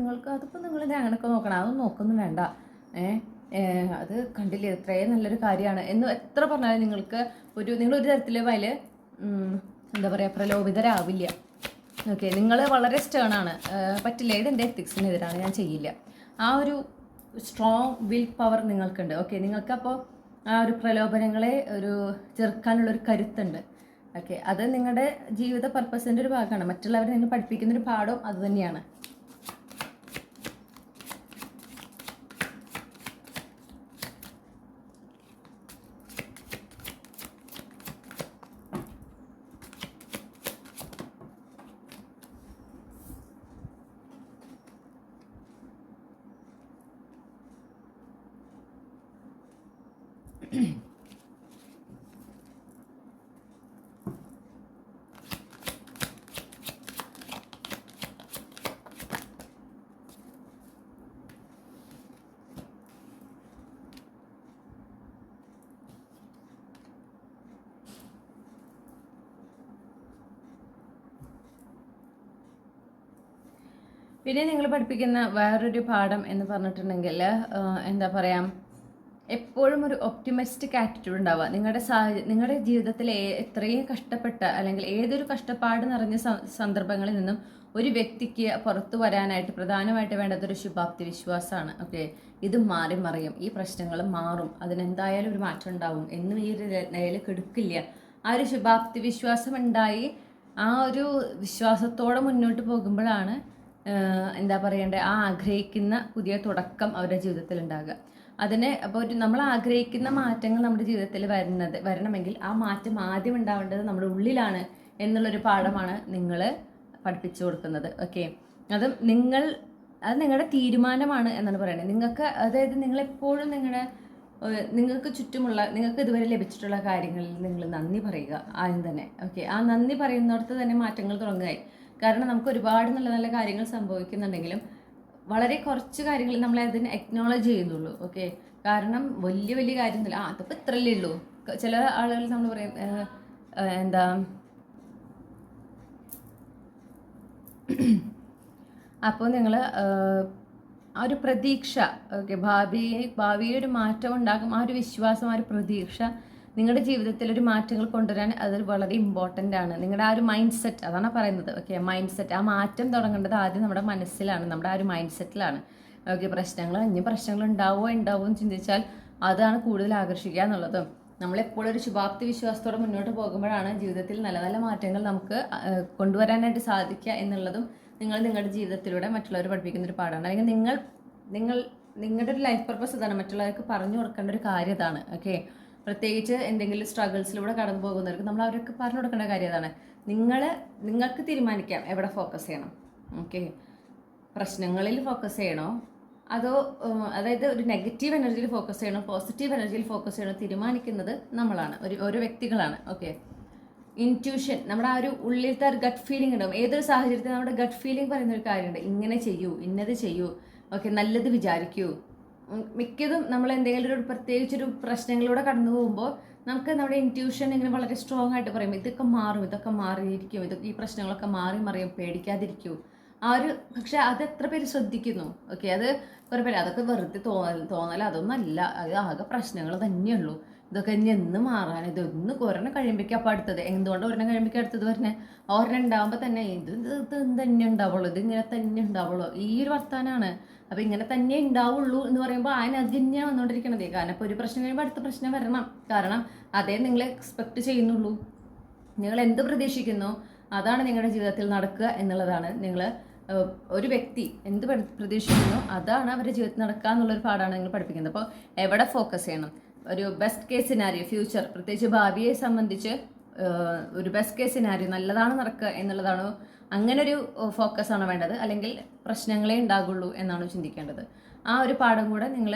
നിങ്ങൾ അങ്ങനെയൊക്കെ നോക്കണം, അതൊന്നും നോക്കൊന്നും വേണ്ട, അത് കണ്ടില്ലേ ഇത്രയും നല്ലൊരു കാര്യമാണ് എന്ന് എത്ര പറഞ്ഞാലും നിങ്ങളൊരു തരത്തിൽ അതിൽ എന്താ പറയുക, പ്രലോഭിതരാവില്ല. ഓക്കെ, നിങ്ങൾ വളരെ സ്റ്റേണാണ്, പറ്റില്ല, ഇതെൻ്റെ എത്തിക്സിനെതിരാണ്, ഞാൻ ചെയ്യില്ല. ആ ഒരു സ്ട്രോങ് വിൽ പവർ നിങ്ങൾക്കുണ്ട്. ഓക്കെ, നിങ്ങൾക്കപ്പോൾ ആ ഒരു പ്രലോഭനങ്ങളെ ചെറുക്കാനുള്ളൊരു കരുത്തുണ്ട്. ഓക്കെ, അത് നിങ്ങളുടെ ജീവിത പർപ്പസിൻ്റെ ഒരു ഭാഗമാണ്. മറ്റുള്ളവരെ നിങ്ങൾ പഠിപ്പിക്കുന്നൊരു പാഠവും അത് തന്നെയാണ്. പിന്നെ നിങ്ങൾ പഠിപ്പിക്കുന്ന വേറൊരു പാഠം എന്ന് പറഞ്ഞിട്ടുണ്ടെങ്കിൽ എന്താ പറയുക, എപ്പോഴും ഒരു ഒപ്റ്റിമിസ്റ്റിക് ആറ്റിറ്റ്യൂഡ് ഉണ്ടാവുക. നിങ്ങളുടെ ജീവിതത്തിൽ എത്രയും കഷ്ടപ്പെട്ട അല്ലെങ്കിൽ ഏതൊരു കഷ്ടപ്പാട് നിറഞ്ഞ സന്ദർഭങ്ങളിൽ നിന്നും ഒരു വ്യക്തിക്ക് പുറത്തു വരാനായിട്ട് പ്രധാനമായിട്ട് വേണ്ടത് ഒരു ശുഭാപ്തി വിശ്വാസമാണ്. ഓക്കെ, ഇത് മാറി മറിയും, ഈ പ്രശ്നങ്ങൾ മാറും, അതിനെന്തായാലും ഒരു മാറ്റം ഉണ്ടാവും എന്നും ഈ ഒരു നിലയിൽ കെടുക്കില്ല. ആ ഒരു ശുഭാപ്തി വിശ്വാസം ഉണ്ടായി ആ ഒരു വിശ്വാസത്തോടെ മുന്നോട്ട് പോകുമ്പോഴാണ് എന്താ പറയണ്ടേ, ആ ആഗ്രഹിക്കുന്ന പുതിയ തുടക്കം അവരുടെ ജീവിതത്തിൽ ഉണ്ടാകുക. അപ്പോൾ നമ്മൾ ആഗ്രഹിക്കുന്ന മാറ്റങ്ങൾ നമ്മുടെ ജീവിതത്തിൽ വരണമെങ്കിൽ ആ മാറ്റം ആദ്യം ഉണ്ടാവേണ്ടത് നമ്മുടെ ഉള്ളിലാണ് എന്നുള്ളൊരു പാഠമാണ് നിങ്ങൾ പഠിപ്പിച്ചു കൊടുക്കുന്നത്. ഓക്കെ, അത് നിങ്ങളുടെ തീരുമാനമാണ് എന്നാണ് പറയുന്നത്. അതായത് നിങ്ങളെപ്പോഴും നിങ്ങൾക്ക് ചുറ്റുമുള്ള നിങ്ങൾക്ക് ഇതുവരെ ലഭിച്ചിട്ടുള്ള കാര്യങ്ങളിൽ നിങ്ങൾ നന്ദി പറയുക ആദ്യം തന്നെ. ഓക്കെ, ആ നന്ദി പറയുന്നിടത്ത് തന്നെ മാറ്റങ്ങൾ തുടങ്ങുകയായി. കാരണം നമുക്ക് ഒരുപാട് നല്ല നല്ല കാര്യങ്ങൾ സംഭവിക്കുന്നുണ്ടെങ്കിലും വളരെ കുറച്ച് കാര്യങ്ങൾ നമ്മളെ അതിന് അക്നോളജ് ചെയ്യുന്നുള്ളൂ. ഓക്കെ, കാരണം വലിയ വലിയ കാര്യമൊന്നുമില്ല, അതിപ്പോൾ ഇത്രയല്ലേ ഉള്ളൂ. ചില ആളുകൾ നമ്മൾ പറയും എന്താ അപ്പോൾ നിങ്ങൾ ആ ഒരു പ്രതീക്ഷ, ഓക്കെ, ഭാവിയെ ഒരു മാറ്റം ഉണ്ടാകും, ആ ഒരു വിശ്വാസം, ആ ഒരു പ്രതീക്ഷ നിങ്ങളുടെ ജീവിതത്തിൽ ഒരു മാറ്റങ്ങൾ കൊണ്ടുവരാൻ അത് വളരെ ഇമ്പോർട്ടൻ്റ് ആണ്. നിങ്ങളുടെ ആ ഒരു മൈൻഡ് സെറ്റ്, അതാണ് പറയുന്നത്. ഓക്കെ, മൈൻഡ് സെറ്റ്, ആ മാറ്റം തുടങ്ങേണ്ടത് ആദ്യം നമ്മുടെ മനസ്സിലാണ്, നമ്മുടെ ആ ഒരു മൈൻഡ് സെറ്റിലാണ്. ഓക്കെ, ഇനി പ്രശ്നങ്ങൾ ഉണ്ടാവുമോ എന്ന് ചിന്തിച്ചാൽ അതാണ് കൂടുതൽ ആകർഷിക്കുക എന്നുള്ളത്. നമ്മളെപ്പോഴും ഒരു ശുഭാപ്തി വിശ്വാസത്തോടെ മുന്നോട്ട് പോകുമ്പോഴാണ് ജീവിതത്തിൽ നല്ല നല്ല മാറ്റങ്ങൾ നമുക്ക് കൊണ്ടുവരാനായിട്ട് സാധിക്കുക എന്നുള്ളതും നിങ്ങളുടെ ജീവിതത്തിലൂടെ മറ്റുള്ളവർ പഠിപ്പിക്കുന്ന ഒരു പാഠമാണ്. അല്ലെങ്കിൽ നിങ്ങളുടെ ഒരു ലൈഫ് പർപ്പസ് ഇതാണ്, മറ്റുള്ളവർക്ക് പറഞ്ഞു കൊടുക്കേണ്ട ഒരു കാര്യം ഇതാണ്. ഓക്കെ, പ്രത്യേകിച്ച് എന്തെങ്കിലും സ്ട്രഗിൾസിലൂടെ കടന്നു പോകുന്നവർക്ക് നമ്മൾ അവർക്ക് പറഞ്ഞു കൊടുക്കേണ്ട കാര്യം അതാണ്. നിങ്ങൾക്ക് തീരുമാനിക്കാം എവിടെ ഫോക്കസ് ചെയ്യണം. ഓക്കെ, പ്രശ്നങ്ങളിൽ ഫോക്കസ് ചെയ്യണോ അതായത് ഒരു നെഗറ്റീവ് എനർജിയിൽ ഫോക്കസ് ചെയ്യണോ പോസിറ്റീവ് എനർജിയിൽ ഫോക്കസ് ചെയ്യണോ തീരുമാനിക്കുന്നത് നമ്മളാണ്, ഓരോ വ്യക്തികളാണ്. ഓക്കെ, ഇൻറ്റ്യൂഷൻ, നമ്മുടെ ആ ഒരു ഉള്ളിലത്തെ ഒരു ഗട്ട് ഫീലിംഗ് ഉണ്ടാവും. ഏതൊരു സാഹചര്യത്തിൽ നമ്മുടെ ഗട്ട് ഫീലിംഗ് പറയുന്ന ഒരു കാര്യമുണ്ട്, ഇങ്ങനെ ചെയ്യൂ, ഇന്നത് ചെയ്യൂ, ഓക്കെ, നല്ലത് വിചാരിക്കൂ. മിക്കതും നമ്മൾ എന്തെങ്കിലും പ്രത്യേകിച്ചൊരു പ്രശ്നങ്ങളിലൂടെ കടന്നു പോകുമ്പോൾ നമുക്ക് നമ്മുടെ ഇൻറ്റ്യൂഷൻ ഇങ്ങനെ വളരെ സ്ട്രോങ് ആയിട്ട് പറയും, ഇതൊക്കെ മാറും, ഇതൊക്കെ മാറിയിരിക്കും, ഈ പ്രശ്നങ്ങളൊക്കെ മാറി മറിയും, പേടിക്കാതിരിക്കൂ. പക്ഷെ അത് എത്ര പേര് ശ്രദ്ധിക്കുന്നു? ഓക്കെ, അത് കുറേ പേര് അതൊക്കെ വെറുതെ തോന്നല, അതൊന്നും അല്ല, അത് ആകെ പ്രശ്നങ്ങൾ തന്നെയുള്ളൂ, ഇതൊക്കെ ഇനി എന്ന് മാറാൻ, ഇതൊന്ന് ഒരെണ്ണം കഴിയുമ്പോഴേക്കും അപ്പം അടുത്തത്, എന്തുകൊണ്ട് ഒരെണ്ണം കഴിയുമ്പോഴേക്കും അടുത്തത് പറഞ്ഞേ, ഒരെണ്ണം ഉണ്ടാകുമ്പോൾ തന്നെ ഇത് തന്നെ ഉണ്ടാവുള്ളൂ, ഇത് ഇങ്ങനെ തന്നെ ഉണ്ടാവുള്ളൂ, ഈ ഒരു വർത്താനാണ്. അപ്പം ഇങ്ങനെ തന്നെ ഉണ്ടാവുള്ളൂ എന്ന് പറയുമ്പോൾ ആ എനർജി തന്നെയാണ് വന്നുകൊണ്ടിരിക്കണത്. കാരണം ഇപ്പോൾ ഒരു പ്രശ്നം കഴിയുമ്പോൾ അടുത്ത പ്രശ്നം വരണം. കാരണം അതേ നിങ്ങൾ എക്സ്പെക്ട് ചെയ്യുന്നുള്ളൂ. നിങ്ങൾ എന്ത് പ്രതീക്ഷിക്കുന്നു അതാണ് നിങ്ങളുടെ ജീവിതത്തിൽ നടക്കുക എന്നുള്ളതാണ്. നിങ്ങൾ ഒരു വ്യക്തി എന്ത് പ്രതീക്ഷിക്കുന്നു അതാണ് അവരുടെ ജീവിതത്തിൽ നടക്കുക എന്നുള്ളൊരു പാഠമാണ് നിങ്ങൾ പഠിപ്പിക്കുന്നത്. അപ്പോൾ എവിടെ ഫോക്കസ് ചെയ്യണം? ഒരു ബെസ്റ്റ് കേസ് സിനാരിയോ, ഫ്യൂച്ചർ, പ്രത്യേകിച്ച് ഭാവിയെ സംബന്ധിച്ച് ഒരു ബെസ്റ്റ് കേസ് സിനാരിയോ നല്ലതാണ് നടക്കുക എന്നുള്ളതാണോ, അങ്ങനെ ഒരു ഫോക്കസ് ആണോ വേണ്ടത്, അല്ലെങ്കിൽ പ്രശ്നങ്ങളെ ഉണ്ടാകുള്ളൂ എന്നാണോ ചിന്തിക്കേണ്ടത്? ആ ഒരു പാഠം കൂടെ നിങ്ങൾ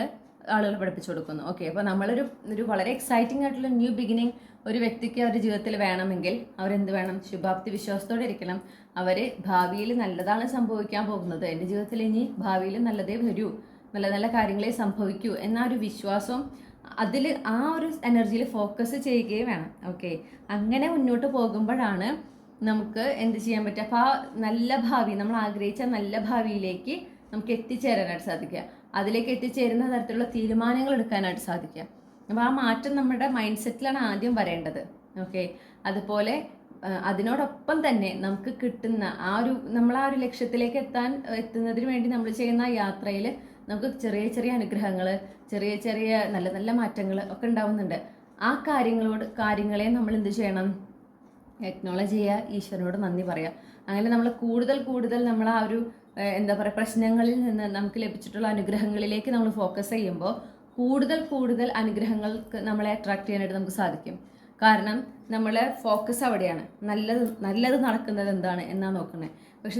ആളുകൾ പഠിപ്പിച്ചു കൊടുക്കുന്നു. ഓക്കെ, അപ്പോൾ നമ്മളൊരു വളരെ എക്സൈറ്റിംഗ് ആയിട്ടുള്ള ന്യൂ ബിഗിനിങ് ഒരു വ്യക്തിക്ക് അവരുടെ ജീവിതത്തിൽ വേണമെങ്കിൽ അവരെന്ത് വേണം? ശുഭാപ്തി വിശ്വാസത്തോടെ ഇരിക്കണം. അവർ ഭാവിയിൽ നല്ലതാണ് സംഭവിക്കാൻ പോകുന്നത്, എൻ്റെ ജീവിതത്തിൽ ഇനി ഭാവിയിൽ നല്ലതേ വരൂ, നല്ല നല്ല കാര്യങ്ങളെ സംഭവിക്കൂ എന്ന ഒരു വിശ്വാസവും അതിൽ ആ ഒരു എനർജിയിൽ ഫോക്കസ് ചെയ്യുകയും വേണം. ഓക്കെ, അങ്ങനെ മുന്നോട്ട് പോകുമ്പോഴാണ് നമുക്ക് എന്ത് ചെയ്യാൻ പറ്റുക? അപ്പോൾ ആ നല്ല ഭാവി, നമ്മൾ ആഗ്രഹിച്ച നല്ല ഭാവിയിലേക്ക് നമുക്ക് എത്തിച്ചേരാനായിട്ട് സാധിക്കുക, അതിലേക്ക് എത്തിച്ചേരുന്ന തരത്തിലുള്ള തീരുമാനങ്ങൾ എടുക്കാനായിട്ട് സാധിക്കുക. അപ്പോൾ ആ മാറ്റം നമ്മുടെ മൈൻഡ് സെറ്റിലാണ് ആദ്യം വരേണ്ടത്. ഓക്കെ, അതുപോലെ അതിനോടൊപ്പം തന്നെ നമുക്ക് കിട്ടുന്ന നമ്മൾ ആ ഒരു ലക്ഷ്യത്തിലേക്ക് എത്തുന്നതിന് വേണ്ടി നമ്മൾ ചെയ്യുന്ന യാത്രയിൽ നമുക്ക് ചെറിയ ചെറിയ അനുഗ്രഹങ്ങൾ, ചെറിയ ചെറിയ നല്ല നല്ല മാറ്റങ്ങൾ ഒക്കെ ഉണ്ടാവുന്നുണ്ട്. ആ കാര്യങ്ങളെ നമ്മൾ എന്ത് ചെയ്യണം? എക്നോളജ് ചെയ്യുക, ഈശ്വരനോട് നന്ദി പറയുക. അങ്ങനെ നമ്മൾ കൂടുതൽ നമ്മൾ ആ ഒരു എന്താ പറയുക, പ്രശ്നങ്ങളിൽ നിന്ന് നമുക്ക് ലഭിച്ചിട്ടുള്ള അനുഗ്രഹങ്ങളിലേക്ക് നമ്മൾ ഫോക്കസ് ചെയ്യുമ്പോൾ കൂടുതൽ അനുഗ്രഹങ്ങൾക്ക് നമ്മളെ അട്രാക്ട് ചെയ്യാനായിട്ട് നമുക്ക് സാധിക്കും. കാരണം നമ്മളെ ഫോക്കസ് അവിടെയാണ്. നല്ലത് നടക്കുന്നത് എന്താണ് എന്നാണ് നോക്കുന്നത്. പക്ഷെ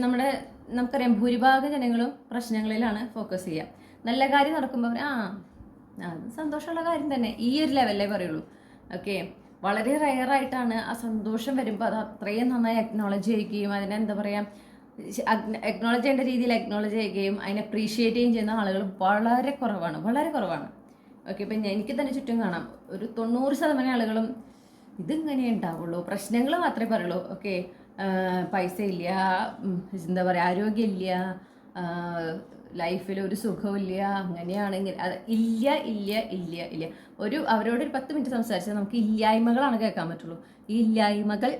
നമുക്കറിയാം ഭൂരിഭാഗം ജനങ്ങളും പ്രശ്നങ്ങളിലാണ് ഫോക്കസ് ചെയ്യുക. നല്ല കാര്യം നടക്കുമ്പോൾ അത് സന്തോഷമുള്ള കാര്യം തന്നെ, ഈ ഒരു ലെവലിലേ പറയുള്ളൂ. ഓക്കെ, വളരെ റെയറായിട്ടാണ് ആ സന്തോഷം വരുമ്പോൾ അത് അത്രയും നന്നായി അക്നോളജ് ചെയ്യുകയും അതിനെ എന്താ പറയുക, അക്നോളജ് ചെയ്യേണ്ട രീതിയിൽ അക്നോളജ് ചെയ്യുകയും അതിനെ അപ്രീഷിയേറ്റ് ചെയ്യുന്ന ആളുകൾ വളരെ കുറവാണ്. ഓക്കെ, ഇപ്പം എനിക്ക് തന്നെ ചുറ്റും കാണാം, ഒരു 90% ആളുകളും ഇതിങ്ങനെ ഉണ്ടാവുള്ളൂ, പ്രശ്നങ്ങൾ മാത്രമേ പറയുള്ളൂ. ഓക്കെ, പൈസ ഇല്ല, എന്താ പറയുക, ആരോഗ്യമില്ല, ലൈഫിൽ ഒരു സുഖമില്ല, അങ്ങനെയാണെങ്കിൽ ഇല്ല. അവരോട് ഒരു 10 മിനിറ്റ് സംസാരിച്ചാൽ നമുക്ക് ഇല്ലായ്മകളാണ് കേൾക്കാൻ പറ്റുള്ളൂ. ഈ ഇല്ലായ്മകൾ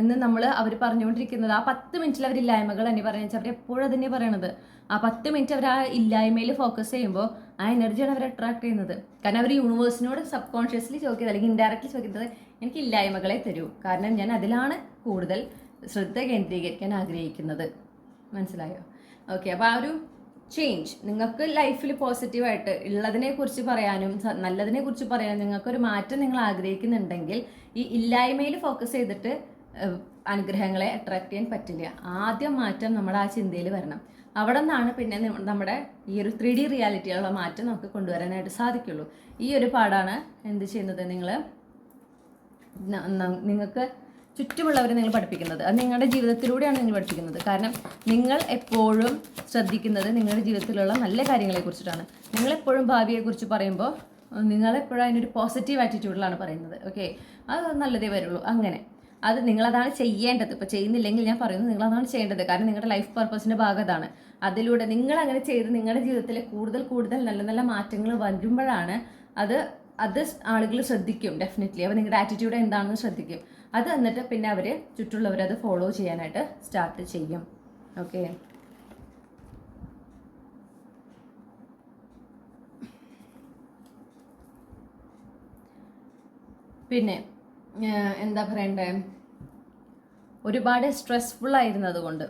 എന്ന് അവർ പറഞ്ഞുകൊണ്ടിരിക്കുന്നത് ആ 10 മിനിറ്റിൽ അവർ ഇല്ലായ്മകൾ തന്നെ പറയുന്നത്. അവർ എപ്പോഴും അതന്നെ പറയണത്. ആ 10 മിനിറ്റ് അവർ ആ ഇല്ലായ്മയിൽ ഫോക്കസ് ചെയ്യുമ്പോൾ ആ എനർജിയാണ് അവർ അട്രാക്ട് ചെയ്യുന്നത്. കാരണം അവർ യൂണിവേഴ്സിനോട് സബ് കോൺഷ്യസ്ലി ചോദിക്കുന്നത് അല്ലെങ്കിൽ ഇൻഡയറക്റ്റ്ലി ചോദിക്കുന്നത്, എനിക്ക് ഇല്ലായ്മകളെ തരൂ, കാരണം ഞാൻ അതിലാണ് കൂടുതൽ ശ്രദ്ധ കേന്ദ്രീകരിക്കാൻ ആഗ്രഹിക്കുന്നത്. മനസ്സിലായോ? ഓക്കെ, അപ്പോൾ ആ ഒരു ചേഞ്ച് നിങ്ങൾക്ക് ലൈഫിൽ പോസിറ്റീവായിട്ട് ഉള്ളതിനെ കുറിച്ച് പറയാനും നല്ലതിനെ കുറിച്ച് പറയാനും നിങ്ങൾക്കൊരു മാറ്റം നിങ്ങൾ ആഗ്രഹിക്കുന്നുണ്ടെങ്കിൽ ഈ ഇല്ലായ്മയിൽ ഫോക്കസ് ചെയ്തിട്ട് അനുഗ്രഹങ്ങളെ അട്രാക്ട് ചെയ്യാൻ പറ്റില്ല. ആദ്യം മാറ്റം നമ്മുടെ ആ ചിന്തയിൽ വരണം. അവിടെ നിന്നാണ് പിന്നെ നമ്മുടെ ഈ ഒരു 3D റിയാലിറ്റിയുള്ള മാറ്റം നമുക്ക് കൊണ്ടുവരാനായിട്ട് സാധിക്കുള്ളൂ. ഈ ഒരു പാടാണ് എന്ത് ചെയ്യുന്നത്, നിങ്ങൾക്ക് ചുറ്റുമുള്ളവരെ നിങ്ങൾ പഠിപ്പിക്കുന്നത്. അത് നിങ്ങളുടെ ജീവിതത്തിലൂടെയാണ് നിങ്ങൾ പഠിപ്പിക്കുന്നത്. കാരണം നിങ്ങൾ എപ്പോഴും ശ്രദ്ധിക്കുന്നത് നിങ്ങളുടെ ജീവിതത്തിലുള്ള നല്ല കാര്യങ്ങളെ കുറിച്ചിട്ടാണ്. നിങ്ങളെപ്പോഴും ഭാവിയെക്കുറിച്ച് പറയുമ്പോൾ നിങ്ങളെപ്പോഴും അതിനൊരു പോസിറ്റീവ് ആറ്റിറ്റ്യൂഡിലാണ് പറയുന്നത്. ഓക്കെ, അത് നല്ലതേ വരുള്ളൂ. അങ്ങനെ അത് നിങ്ങളതാണ് ചെയ്യേണ്ടത്. ഇപ്പോൾ ചെയ്യുന്നില്ലെങ്കിൽ ഞാൻ പറയുന്നത് നിങ്ങളതാണ് ചെയ്യേണ്ടത്. കാരണം നിങ്ങളുടെ ലൈഫ് പർപ്പസിൻ്റെ ഭാഗം അതാണ്. അതിലൂടെ നിങ്ങൾ അങ്ങനെ ചെയ്ത് നിങ്ങളുടെ ജീവിതത്തിൽ കൂടുതൽ നല്ല നല്ല മാറ്റങ്ങൾ വരുമ്പോഴാണ് അത് ആളുകൾ ശ്രദ്ധിക്കും. ഡെഫിനറ്റ്ലി അപ്പോൾ നിങ്ങളുടെ ആറ്റിറ്റ്യൂഡ് എന്താണെന്ന് ശ്രദ്ധിക്കും. അത് എന്നിട്ട് പിന്നെ അവർ ചുറ്റുള്ളവരത് ഫോളോ ചെയ്യാനായിട്ട് സ്റ്റാർട്ട് ചെയ്യും. ഓക്കെ, പിന്നെ എന്താ പറയണ്ടേ, ഒരുപാട് സ്ട്രെസ്ഫുൾ ആയിരുന്നത് കൊണ്ട്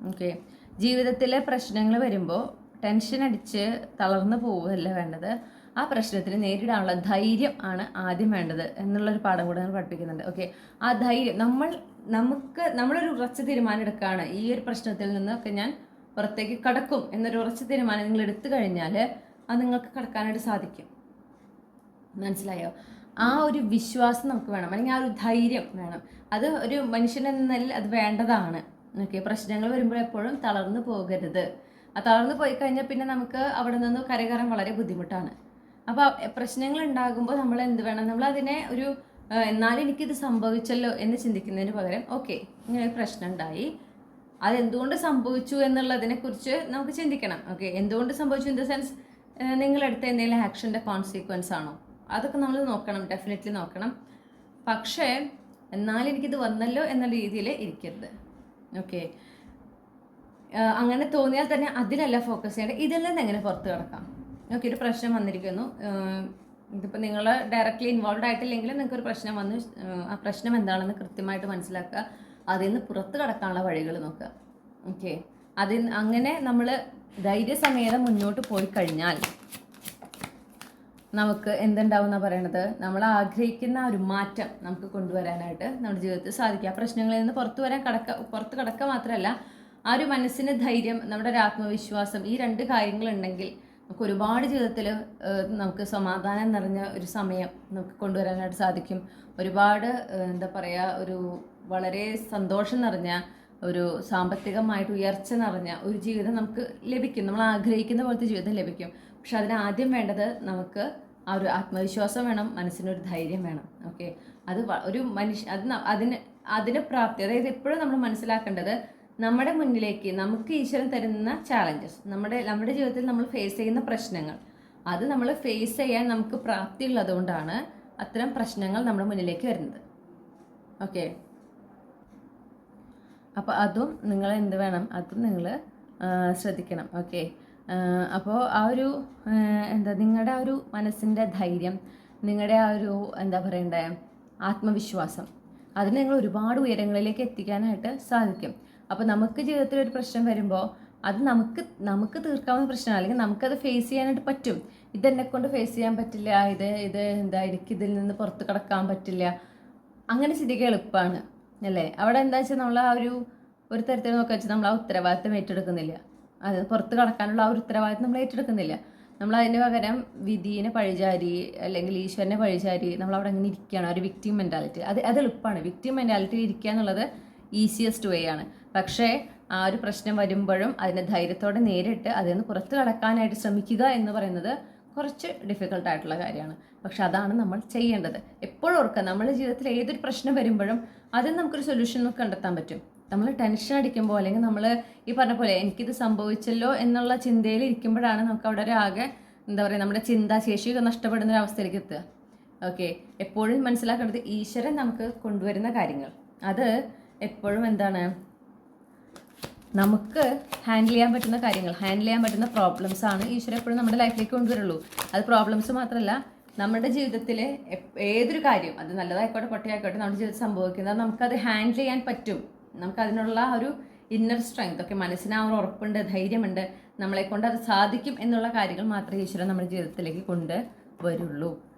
ഓക്കെ ജീവിതത്തിലെ പ്രശ്നങ്ങൾ വരുമ്പോൾ ടെൻഷൻ അടിച്ച് തളർന്നു പോവുകയല്ല വേണ്ടത്. ആ പ്രശ്നത്തിന് നേരിടാനുള്ള ധൈര്യം ആണ് ആദ്യം വേണ്ടത് എന്നുള്ളൊരു പാഠം കൂടെ നമ്മൾ പഠിപ്പിക്കുന്നുണ്ട്. ഓക്കെ, ആ ധൈര്യം നമ്മളൊരു ഉറച്ച തീരുമാനം എടുക്കുകയാണ്, ഈ ഒരു പ്രശ്നത്തിൽ നിന്നൊക്കെ ഞാൻ പുറത്തേക്ക് കടക്കും എന്നൊരു ഉറച്ച തീരുമാനം നിങ്ങൾ എടുത്തു കഴിഞ്ഞാൽ അത് നിങ്ങൾക്ക് കടക്കാനായിട്ട് സാധിക്കും. മനസ്സിലായോ? ആ ഒരു വിശ്വാസം നമുക്ക് വേണം, അല്ലെങ്കിൽ ആ ഒരു ധൈര്യം വേണം. അത് ഒരു മനുഷ്യനെന്ന നിലയിൽ അത് വേണ്ടതാണ്. ഓക്കെ, പ്രശ്നങ്ങൾ വരുമ്പോൾ എപ്പോഴും തളർന്നു പോകരുത്. ആ തളർന്നു പോയി കഴിഞ്ഞാൽ പിന്നെ നമുക്ക് അവിടെ നിന്ന് കരകയറാൻ വളരെ ബുദ്ധിമുട്ടാണ്. അപ്പോൾ പ്രശ്നങ്ങൾ ഉണ്ടാകുമ്പോൾ നമ്മൾ എന്ത് വേണം, നമ്മൾ അതിനെ എന്നാലും എനിക്കിത് സംഭവിച്ചല്ലോ എന്ന് ചിന്തിക്കുന്നതിന് പകരം ഓക്കെ ഇങ്ങനെ ഒരു പ്രശ്നം ഉണ്ടായി, അതെന്തുകൊണ്ട് സംഭവിച്ചു എന്നുള്ളതിനെക്കുറിച്ച് നമുക്ക് ചിന്തിക്കണം. ഓക്കെ, എന്തുകൊണ്ട് സംഭവിച്ചു ഇൻ ദ സെൻസ് നിങ്ങളെടുത്ത എന്തെങ്കിലും ആക്ഷൻ്റെ കോൺസിക്വൻസ് ആണോ, അതൊക്കെ നമ്മൾ നോക്കണം, ഡെഫിനറ്റ്ലി നോക്കണം. പക്ഷേ എന്നാലും എനിക്കിത് വന്നല്ലോ എന്ന രീതിയിൽ ഇരിക്കരുത്. ഓക്കെ, അങ്ങനെ തോന്നിയാൽ തന്നെ അതിലല്ല ഫോക്കസ് ചെയ്യേണ്ടത്, ഇതിൽ നിന്ന് എങ്ങനെ പുറത്ത് കിടക്കാം. ഓക്കെ, ഒരു പ്രശ്നം വന്നിരിക്കുന്നു, ഇതിപ്പോൾ നിങ്ങൾ ഡയറക്റ്റ്ലി ഇൻവോൾവ് ആയിട്ടില്ലെങ്കിലും നിങ്ങൾക്കൊരു പ്രശ്നം വന്നു, ആ പ്രശ്നം എന്താണെന്ന് കൃത്യമായിട്ട് മനസ്സിലാക്കുക, അതിൽ നിന്ന് പുറത്ത് കടക്കാനുള്ള വഴികൾ നോക്കുക. ഓക്കെ, അങ്ങനെ നമ്മൾ ധൈര്യസമേതം മുന്നോട്ട് പോയി കഴിഞ്ഞാൽ നമുക്ക് എന്തുണ്ടാവും എന്നാണ് പറയണത്, നമ്മൾ ആഗ്രഹിക്കുന്ന ഒരു മാറ്റം നമുക്ക് കൊണ്ടുവരാനായിട്ട് നമ്മുടെ ജീവിതത്തിൽ സാധിക്കുക. ആ പ്രശ്നങ്ങളിൽ നിന്ന് പുറത്ത് കടക്കുക മാത്രമല്ല, ആ ഒരു മനസ്സിന് ധൈര്യം, നമ്മുടെ ഒരു ആത്മവിശ്വാസം, ഈ 2 കാര്യങ്ങളുണ്ടെങ്കിൽ നമുക്ക് ഒരുപാട് ജീവിതത്തിൽ നമുക്ക് സമാധാനം നിറഞ്ഞ ഒരു സമയം നമുക്ക് കൊണ്ടുവരാനായിട്ട് സാധിക്കും. ഒരുപാട് എന്താ പറയുക, ഒരു വളരെ സന്തോഷം നിറഞ്ഞ ഒരു സാമ്പത്തികമായിട്ട് ഉയർച്ച നിറഞ്ഞ ഒരു ജീവിതം നമുക്ക് ലഭിക്കും. നമ്മൾ ആഗ്രഹിക്കുന്ന പോലത്തെ ജീവിതം ലഭിക്കും. പക്ഷെ അതിന് ആദ്യം വേണ്ടത് നമുക്ക് ആ ഒരു ആത്മവിശ്വാസം വേണം, മനസ്സിനൊരു ധൈര്യം വേണം. ഓക്കെ, അത് ഒരു അതിന് പ്രാപ്തി, അതായത് എപ്പോഴും നമ്മൾ മനസ്സിലാക്കേണ്ടത് നമ്മുടെ മുന്നിലേക്ക് നമുക്ക് ഈശ്വരൻ തരുന്ന ചാലഞ്ചസ്, നമ്മുടെ ജീവിതത്തിൽ നമ്മൾ ഫേസ് ചെയ്യുന്ന പ്രശ്നങ്ങൾ, അത് നമ്മൾ ഫേസ് ചെയ്യാൻ നമുക്ക് പ്രാപ്തി ഉള്ളതുകൊണ്ടാണ് അത്തരം പ്രശ്നങ്ങൾ നമ്മുടെ മുന്നിലേക്ക് വരുന്നത്. ഓക്കെ, അപ്പോൾ അതും നിങ്ങൾ എന്ത് വേണം, അതും നിങ്ങൾ ശ്രദ്ധിക്കണം. ഓക്കെ, അപ്പോൾ ആ ഒരു നിങ്ങളുടെ ആ ഒരു മനസ്സിൻ്റെ ധൈര്യം, നിങ്ങളുടെ ആ ഒരു എന്താ പറയണ്ടേ ആത്മവിശ്വാസം, അതിന് നിങ്ങൾ ഒരുപാട് ഉയരങ്ങളിലേക്ക് എത്തിക്കാനായിട്ട് സാധിക്കും. അപ്പോൾ നമുക്ക് ജീവിതത്തിൽ ഒരു പ്രശ്നം വരുമ്പോൾ അത് നമുക്ക് തീർക്കാവുന്ന പ്രശ്നമാണ്, അല്ലെങ്കിൽ നമുക്കത് ഫേസ് ചെയ്യാനായിട്ട് പറ്റും. ഇതെന്നെ കൊണ്ട് ഫേസ് ചെയ്യാൻ പറ്റില്ല, എനിക്കിതിൽ നിന്ന് പുറത്ത് കടക്കാൻ പറ്റില്ല, അങ്ങനെ ചിന്തിക്കുക എളുപ്പമാണ് അല്ലേ. അവിടെ എന്താ വെച്ചാൽ നമ്മൾ ആ ഒരു തരത്തിൽ നോക്കുക വെച്ചാൽ നമ്മൾ ആ ഉത്തരവാദിത്തം ഏറ്റെടുക്കുന്നില്ല, അത് പുറത്ത് കടക്കാനുള്ള ആ ഒരു ഉത്തരവാദിത്തം നമ്മൾ ഏറ്റെടുക്കുന്നില്ല. നമ്മൾ അതിന് പകരം വിധീനെ പഴിചാരി അല്ലെങ്കിൽ ഈശ്വരനെ പഴിചാരി നമ്മൾ അവിടെ അങ്ങനെ ഇരിക്കുകയാണ്, ഒരു വിക്ടിം മെൻറ്റാലിറ്റി. അത് എളുപ്പമാണ്, വിക്ടിം മെൻറ്റാലിറ്റിയിൽ ഇരിക്കുക എന്നുള്ളത് ഈസിയസ്റ്റ് വേ ആണ്. പക്ഷേ ആ ഒരു പ്രശ്നം വരുമ്പോഴും അതിനെ ധൈര്യത്തോടെ നേരിട്ട് അതിൽ നിന്ന് പുറത്ത് കടക്കാനായിട്ട് ശ്രമിക്കുക എന്ന് പറയുന്നത് കുറച്ച് ഡിഫിക്കൽട്ടായിട്ടുള്ള കാര്യമാണ്. പക്ഷെ അതാണ് നമ്മൾ ചെയ്യേണ്ടത്. എപ്പോഴും ഓർക്കുക, നമ്മുടെ ജീവിതത്തിൽ ഏതൊരു പ്രശ്നം വരുമ്പോഴും അതിന് നമുക്കൊരു സൊല്യൂഷൻ നമുക്ക് കണ്ടെത്താൻ പറ്റും. നമ്മൾ ടെൻഷൻ അടിക്കുമ്പോൾ അല്ലെങ്കിൽ നമ്മൾ ഈ പറഞ്ഞ പോലെ എനിക്കിത് സംഭവിച്ചല്ലോ എന്നുള്ള ചിന്തയിൽ ഇരിക്കുമ്പോഴാണ് നമുക്ക് അവിടെ ഒരു ആകെ എന്താ പറയുക, നമ്മുടെ ചിന്താശേഷിയൊക്കെ നഷ്ടപ്പെടുന്ന ഒരു അവസ്ഥയിലേക്ക് എത്തുക. ഓക്കെ, എപ്പോഴും മനസ്സിലാക്കേണ്ടത് ഈശ്വരൻ നമുക്ക് കൊണ്ടുവരുന്ന കാര്യങ്ങൾ അത് എപ്പോഴും എന്താണ്, നമുക്ക് ഹാൻഡിൽ ചെയ്യാൻ പറ്റുന്ന കാര്യങ്ങൾ, ഹാൻഡിൽ ചെയ്യാൻ പറ്റുന്ന പ്രോബ്ലംസ് ആണ് ഈശ്വരൻ എപ്പോഴും നമ്മുടെ ലൈഫിലേക്ക് കൊണ്ടുവരുള്ളൂ. അത് പ്രോബ്ലംസ് മാത്രമല്ല, നമ്മുടെ ജീവിതത്തിൽ ഏതൊരു കാര്യം, അത് നല്ലതായിക്കോട്ടെ പൊട്ടയായിക്കോട്ടെ, നമ്മുടെ ജീവിതത്തിൽ സംഭവിക്കുന്നത് നമുക്കത് ഹാൻഡിൽ ചെയ്യാൻ പറ്റും. നമുക്കതിനുള്ള ഒരു ഇന്നർ സ്ട്രെങ്ത്, ഒക്കെ മനസ്സിന് ആ ഒരു ഉറപ്പുണ്ട്, ധൈര്യമുണ്ട്, നമ്മളെ കൊണ്ട് അത് സാധിക്കും എന്നുള്ള കാര്യങ്ങൾ മാത്രമേ ഈശ്വരൻ നമ്മുടെ ജീവിതത്തിലേക്ക് കൊണ്ടുവരുള്ളൂ.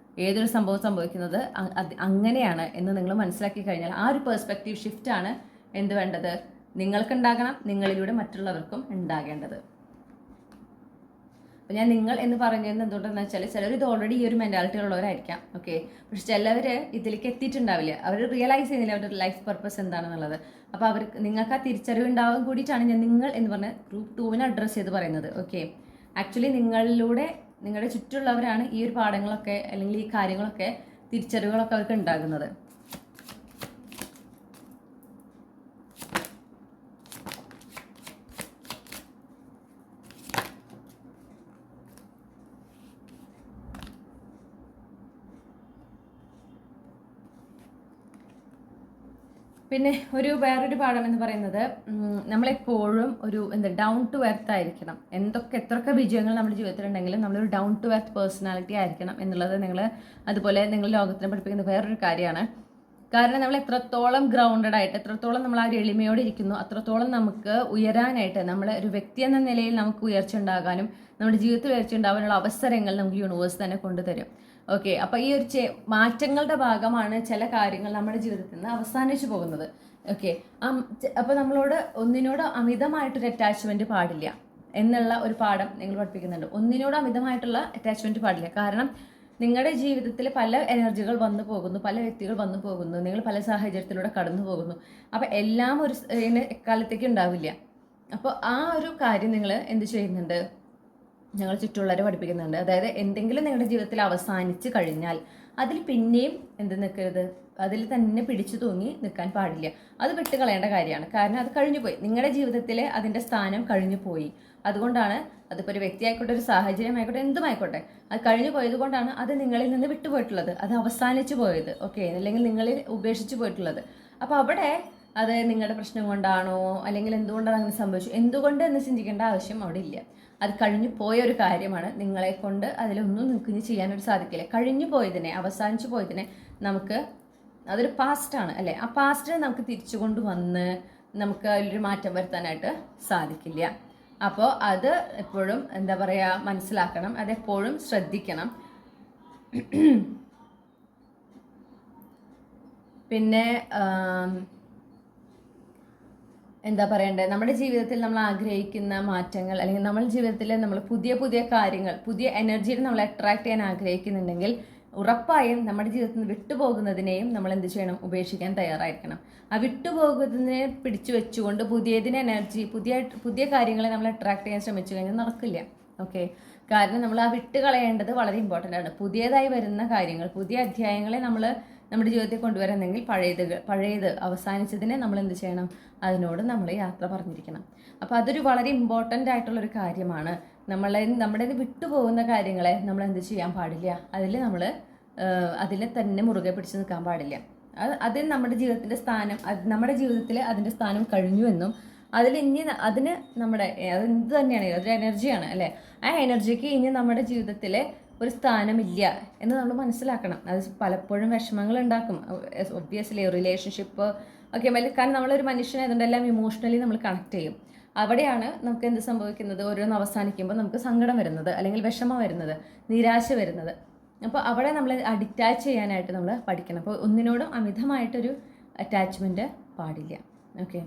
ഏതൊരു സംഭവം സംഭവിക്കുന്നത് അങ്ങനെയാണ് എന്ന് നിങ്ങൾ മനസ്സിലാക്കി കഴിഞ്ഞാൽ ആ ഒരു പെർസ്പെക്റ്റീവ് ഷിഫ്റ്റാണ് എന്ത് വേണ്ടത്, നിങ്ങൾക്കുണ്ടാകണം, നിങ്ങളിലൂടെ മറ്റുള്ളവർക്കും ഉണ്ടാകേണ്ടത്. അപ്പോൾ ഞാൻ നിങ്ങൾ എന്ന് പറഞ്ഞത് എന്തുകൊണ്ടെന്ന് വെച്ചാൽ, ചിലർ ഇത് ഓൾറെഡി ഈ ഒരു മെൻറ്റാലിറ്റി ഉള്ളവരായിരിക്കാം. ഓക്കെ, പക്ഷെ ചിലവർ ഇതിലേക്ക് എത്തിയിട്ടുണ്ടാവില്ല, അവർ റിയലൈസ് ചെയ്യുന്നില്ല അവരുടെ ലൈഫ് പർപ്പസ് എന്താണെന്നുള്ളത്. അപ്പോൾ നിങ്ങൾക്ക് ആ തിരിച്ചറിവ് ഉണ്ടാവാൻ കൂടിയിട്ടാണ് ഞാൻ നിങ്ങൾ എന്ന് പറഞ്ഞ ഗ്രൂപ്പ് 2 അഡ്രസ്സ് ചെയ്ത് പറയുന്നത്. ഓക്കെ, ആക്ച്വലി നിങ്ങളുടെ ചുറ്റുള്ളവരാണ് ഈ ഒരു പാഠങ്ങളൊക്കെ അല്ലെങ്കിൽ ഈ കാര്യങ്ങളൊക്കെ തിരിച്ചറിവുകളൊക്കെ അവർക്ക് ഉണ്ടാകുന്നത്. പിന്നെ വേറൊരു പാഠം എന്ന് പറയുന്നത്, നമ്മളെപ്പോഴും ഒരു ഡൗൺ ടു എർത്ത് ആയിരിക്കണം. എത്രയൊക്കെ വിജയങ്ങൾ നമ്മുടെ ജീവിതത്തിലുണ്ടെങ്കിലും നമ്മളൊരു ഡൗൺ ടു എർത്ത് പേഴ്സണാലിറ്റി ആയിരിക്കണം എന്നുള്ളത് അതുപോലെ നിങ്ങൾ ലോകത്തിനെ പഠിപ്പിക്കുന്ന വേറൊരു കാര്യമാണ്. കാരണം നമ്മൾ എത്രത്തോളം ഗ്രൗണ്ടഡ് ആയിട്ട്, എത്രത്തോളം നമ്മൾ ആ ഒരു എളിമയോടെ ഇരിക്കുന്നു, അത്രത്തോളം നമുക്ക് ഉയരാനായിട്ട്, നമ്മളെ ഒരു വ്യക്തി എന്ന നിലയിൽ നമുക്ക് ഉയർച്ച ഉണ്ടാകാനും നമ്മുടെ ജീവിതത്തിൽ ഉയർച്ച ഉണ്ടാകാനുള്ള അവസരങ്ങൾ നമുക്ക് യൂണിവേഴ്സ് തന്നെ കൊണ്ടുതരും. ഓക്കെ, അപ്പോൾ ഈ ഒരു മാറ്റങ്ങളുടെ ഭാഗമാണ് ചില കാര്യങ്ങൾ നമ്മുടെ ജീവിതത്തിൽ നിന്ന് അവസാനിച്ചു പോകുന്നത്. ഓക്കെ, അപ്പോൾ ഒന്നിനോട് അമിതമായിട്ടൊരു അറ്റാച്ച്മെൻറ്റ് പാടില്ല എന്നുള്ള ഒരു പാഠം നിങ്ങൾ പഠിപ്പിക്കുന്നുണ്ട്. ഒന്നിനോട് അമിതമായിട്ടുള്ള അറ്റാച്ച്മെൻറ്റ് പാടില്ല. കാരണം നിങ്ങളുടെ ജീവിതത്തിൽ പല എനർജികൾ വന്നു പോകുന്നു, പല വ്യക്തികൾ വന്നു പോകുന്നു, നിങ്ങൾ പല സാഹചര്യത്തിലൂടെ കടന്നു പോകുന്നു. അപ്പോൾ എല്ലാം ഒരു എക്കാലത്തേക്ക് ഉണ്ടാവില്ല. അപ്പോൾ ആ ഒരു കാര്യം നിങ്ങൾ എന്ത് ചെയ്യുന്നുണ്ട്, ഞങ്ങൾ ചുറ്റുള്ളവരെ പഠിപ്പിക്കുന്നുണ്ട്. അതായത് എന്തെങ്കിലും നിങ്ങളുടെ ജീവിതത്തിൽ അവസാനിച്ച് കഴിഞ്ഞാൽ അതിൽ പിന്നെയും നിൽക്കരുത്, അതിൽ തന്നെ പിടിച്ചു തൂങ്ങി നിൽക്കാൻ പാടില്ല. അത് വിട്ടുകളയേണ്ട കാര്യമാണ്. കാരണം അത് കഴിഞ്ഞു പോയി, നിങ്ങളുടെ ജീവിതത്തിൽ അതിൻ്റെ സ്ഥാനം കഴിഞ്ഞു പോയി. അതുകൊണ്ടാണ് അതിപ്പോൾ ഒരു വ്യക്തി ആയിക്കോട്ടെ, ഒരു സാഹചര്യം ആയിക്കോട്ടെ, എന്തുമായിക്കോട്ടെ, അത് കഴിഞ്ഞു പോയത് കൊണ്ടാണ് അത് നിങ്ങളിൽ നിന്ന് വിട്ടുപോയിട്ടുള്ളത്, അത് അവസാനിച്ചു പോയത്, ഓക്കെ, അല്ലെങ്കിൽ നിങ്ങളിൽ ഉപേക്ഷിച്ച് പോയിട്ടുള്ളത്. അപ്പോൾ അവിടെ അത് നിങ്ങളുടെ പ്രശ്നം കൊണ്ടാണോ അല്ലെങ്കിൽ എന്തുകൊണ്ടാണ് അങ്ങനെ സംഭവിച്ചു, എന്തുകൊണ്ട് എന്ന് ചിന്തിക്കേണ്ട ആവശ്യം അവിടെ ഇല്ല. അത് കഴിഞ്ഞു പോയ ഒരു കാര്യമാണ്. നിങ്ങളെ കൊണ്ട് അതിലൊന്നും നിങ്ങൾക്ക് ഇനി ചെയ്യാനൊരു സാധിക്കില്ല. കഴിഞ്ഞു പോയതിനെ, അവസാനിച്ചു പോയതിനെ നമുക്ക്, അതൊരു പാസ്റ്റാണ് അല്ലേ, ആ പാസ്റ്റിനെ നമുക്ക് തിരിച്ചു കൊണ്ടുവന്ന് നമുക്ക് അതിലൊരു മാറ്റം വരുത്താനായിട്ട് സാധിക്കില്ല. അപ്പോൾ അത് എപ്പോഴും എന്താ പറയുക, മനസ്സിലാക്കണം, അതെപ്പോഴും ശ്രദ്ധിക്കണം. പിന്നെ എന്താ പറയണ്ടേ, നമ്മുടെ ജീവിതത്തിൽ നമ്മൾ ആഗ്രഹിക്കുന്ന മാറ്റങ്ങൾ, അല്ലെങ്കിൽ നമ്മുടെ ജീവിതത്തിൽ നമ്മൾ പുതിയ പുതിയ കാര്യങ്ങൾ, പുതിയ എനർജിയിൽ നമ്മൾ അട്രാക്ട് ചെയ്യാൻ ആഗ്രഹിക്കുന്നുണ്ടെങ്കിൽ ഉറപ്പായും നമ്മുടെ ജീവിതത്തിൽ നിന്ന് വിട്ടുപോകുന്നതിനെയും നമ്മൾ എന്ത് ചെയ്യണം, ഉപേക്ഷിക്കാൻ തയ്യാറായിരിക്കണം. ആ വിട്ടുപോകുന്നതിനെ പിടിച്ചു വെച്ചുകൊണ്ട് പുതിയതിന് എനർജി, പുതിയ കാര്യങ്ങളെ നമ്മൾ അട്രാക്ട് ചെയ്യാൻ ശ്രമിച്ചു കഴിഞ്ഞാൽ നടക്കില്ല. ഓക്കെ, കാരണം നമ്മൾ ആ വിട്ടുകളയേണ്ടത് വളരെ ഇമ്പോർട്ടൻ്റ് ആണ്. പുതിയതായി വരുന്ന കാര്യങ്ങൾ, പുതിയ അധ്യായങ്ങളെ നമ്മൾ നമ്മുടെ ജീവിതത്തിൽ കൊണ്ടുവരുന്നെങ്കിൽ പഴയത് അവസാനിച്ചതിനെ നമ്മൾ എന്ത് ചെയ്യണം, അതിനോട് നമ്മൾ യാത്ര പറഞ്ഞിരിക്കണം. അപ്പോൾ അതൊരു വളരെ ഇമ്പോർട്ടൻ്റ് ആയിട്ടുള്ളൊരു കാര്യമാണ്. നമ്മുടെ വിട്ടുപോകുന്ന കാര്യങ്ങളെ നമ്മൾ എന്ത് ചെയ്യാൻ പാടില്ല, അതിനെ തന്നെ മുറുകെ പിടിച്ച് നിൽക്കാൻ പാടില്ല. അത് നമ്മുടെ ജീവിതത്തിൻ്റെ സ്ഥാനം, നമ്മുടെ ജീവിതത്തിൽ അതിൻ്റെ സ്ഥാനം കഴിഞ്ഞു എന്നും അതിന് നമ്മുടെ അതെന്ത് തന്നെയാണ്, അതൊരു എനർജിയാണ് അല്ലേ, ആ എനർജിക്ക് ഇനി നമ്മുടെ ജീവിതത്തിൽ ഒരു സ്ഥാനമില്ല എന്ന് നമ്മൾ മനസ്സിലാക്കണം. അത് പലപ്പോഴും വിഷമങ്ങൾ ഉണ്ടാക്കും, ഒബ്വിയസ്ലി റിലേഷൻഷിപ്പ് ഒക്കെ കാരണം നമ്മളൊരു മനുഷ്യനായതുകൊണ്ട് എല്ലാം ഇമോഷണലി നമ്മൾ കണക്ട് ചെയ്യും. അവിടെയാണ് നമുക്ക് എന്ത് സംഭവിക്കുന്നത്, ഓരോന്ന് അവസാനിക്കുമ്പോൾ നമുക്ക് സങ്കടം വരുന്നത്, അല്ലെങ്കിൽ വിഷമം വരുന്നത്, നിരാശ വരുന്നത്. അപ്പോൾ അവിടെ നമ്മൾ അഡിറ്റാച്ച് ചെയ്യാനായിട്ട് നമ്മൾ പഠിക്കണം. അപ്പോൾ ഒന്നിനോടും അമിതമായിട്ടൊരു അറ്റാച്ച്മെൻറ്റ് പാടില്ല. ഓക്കെ,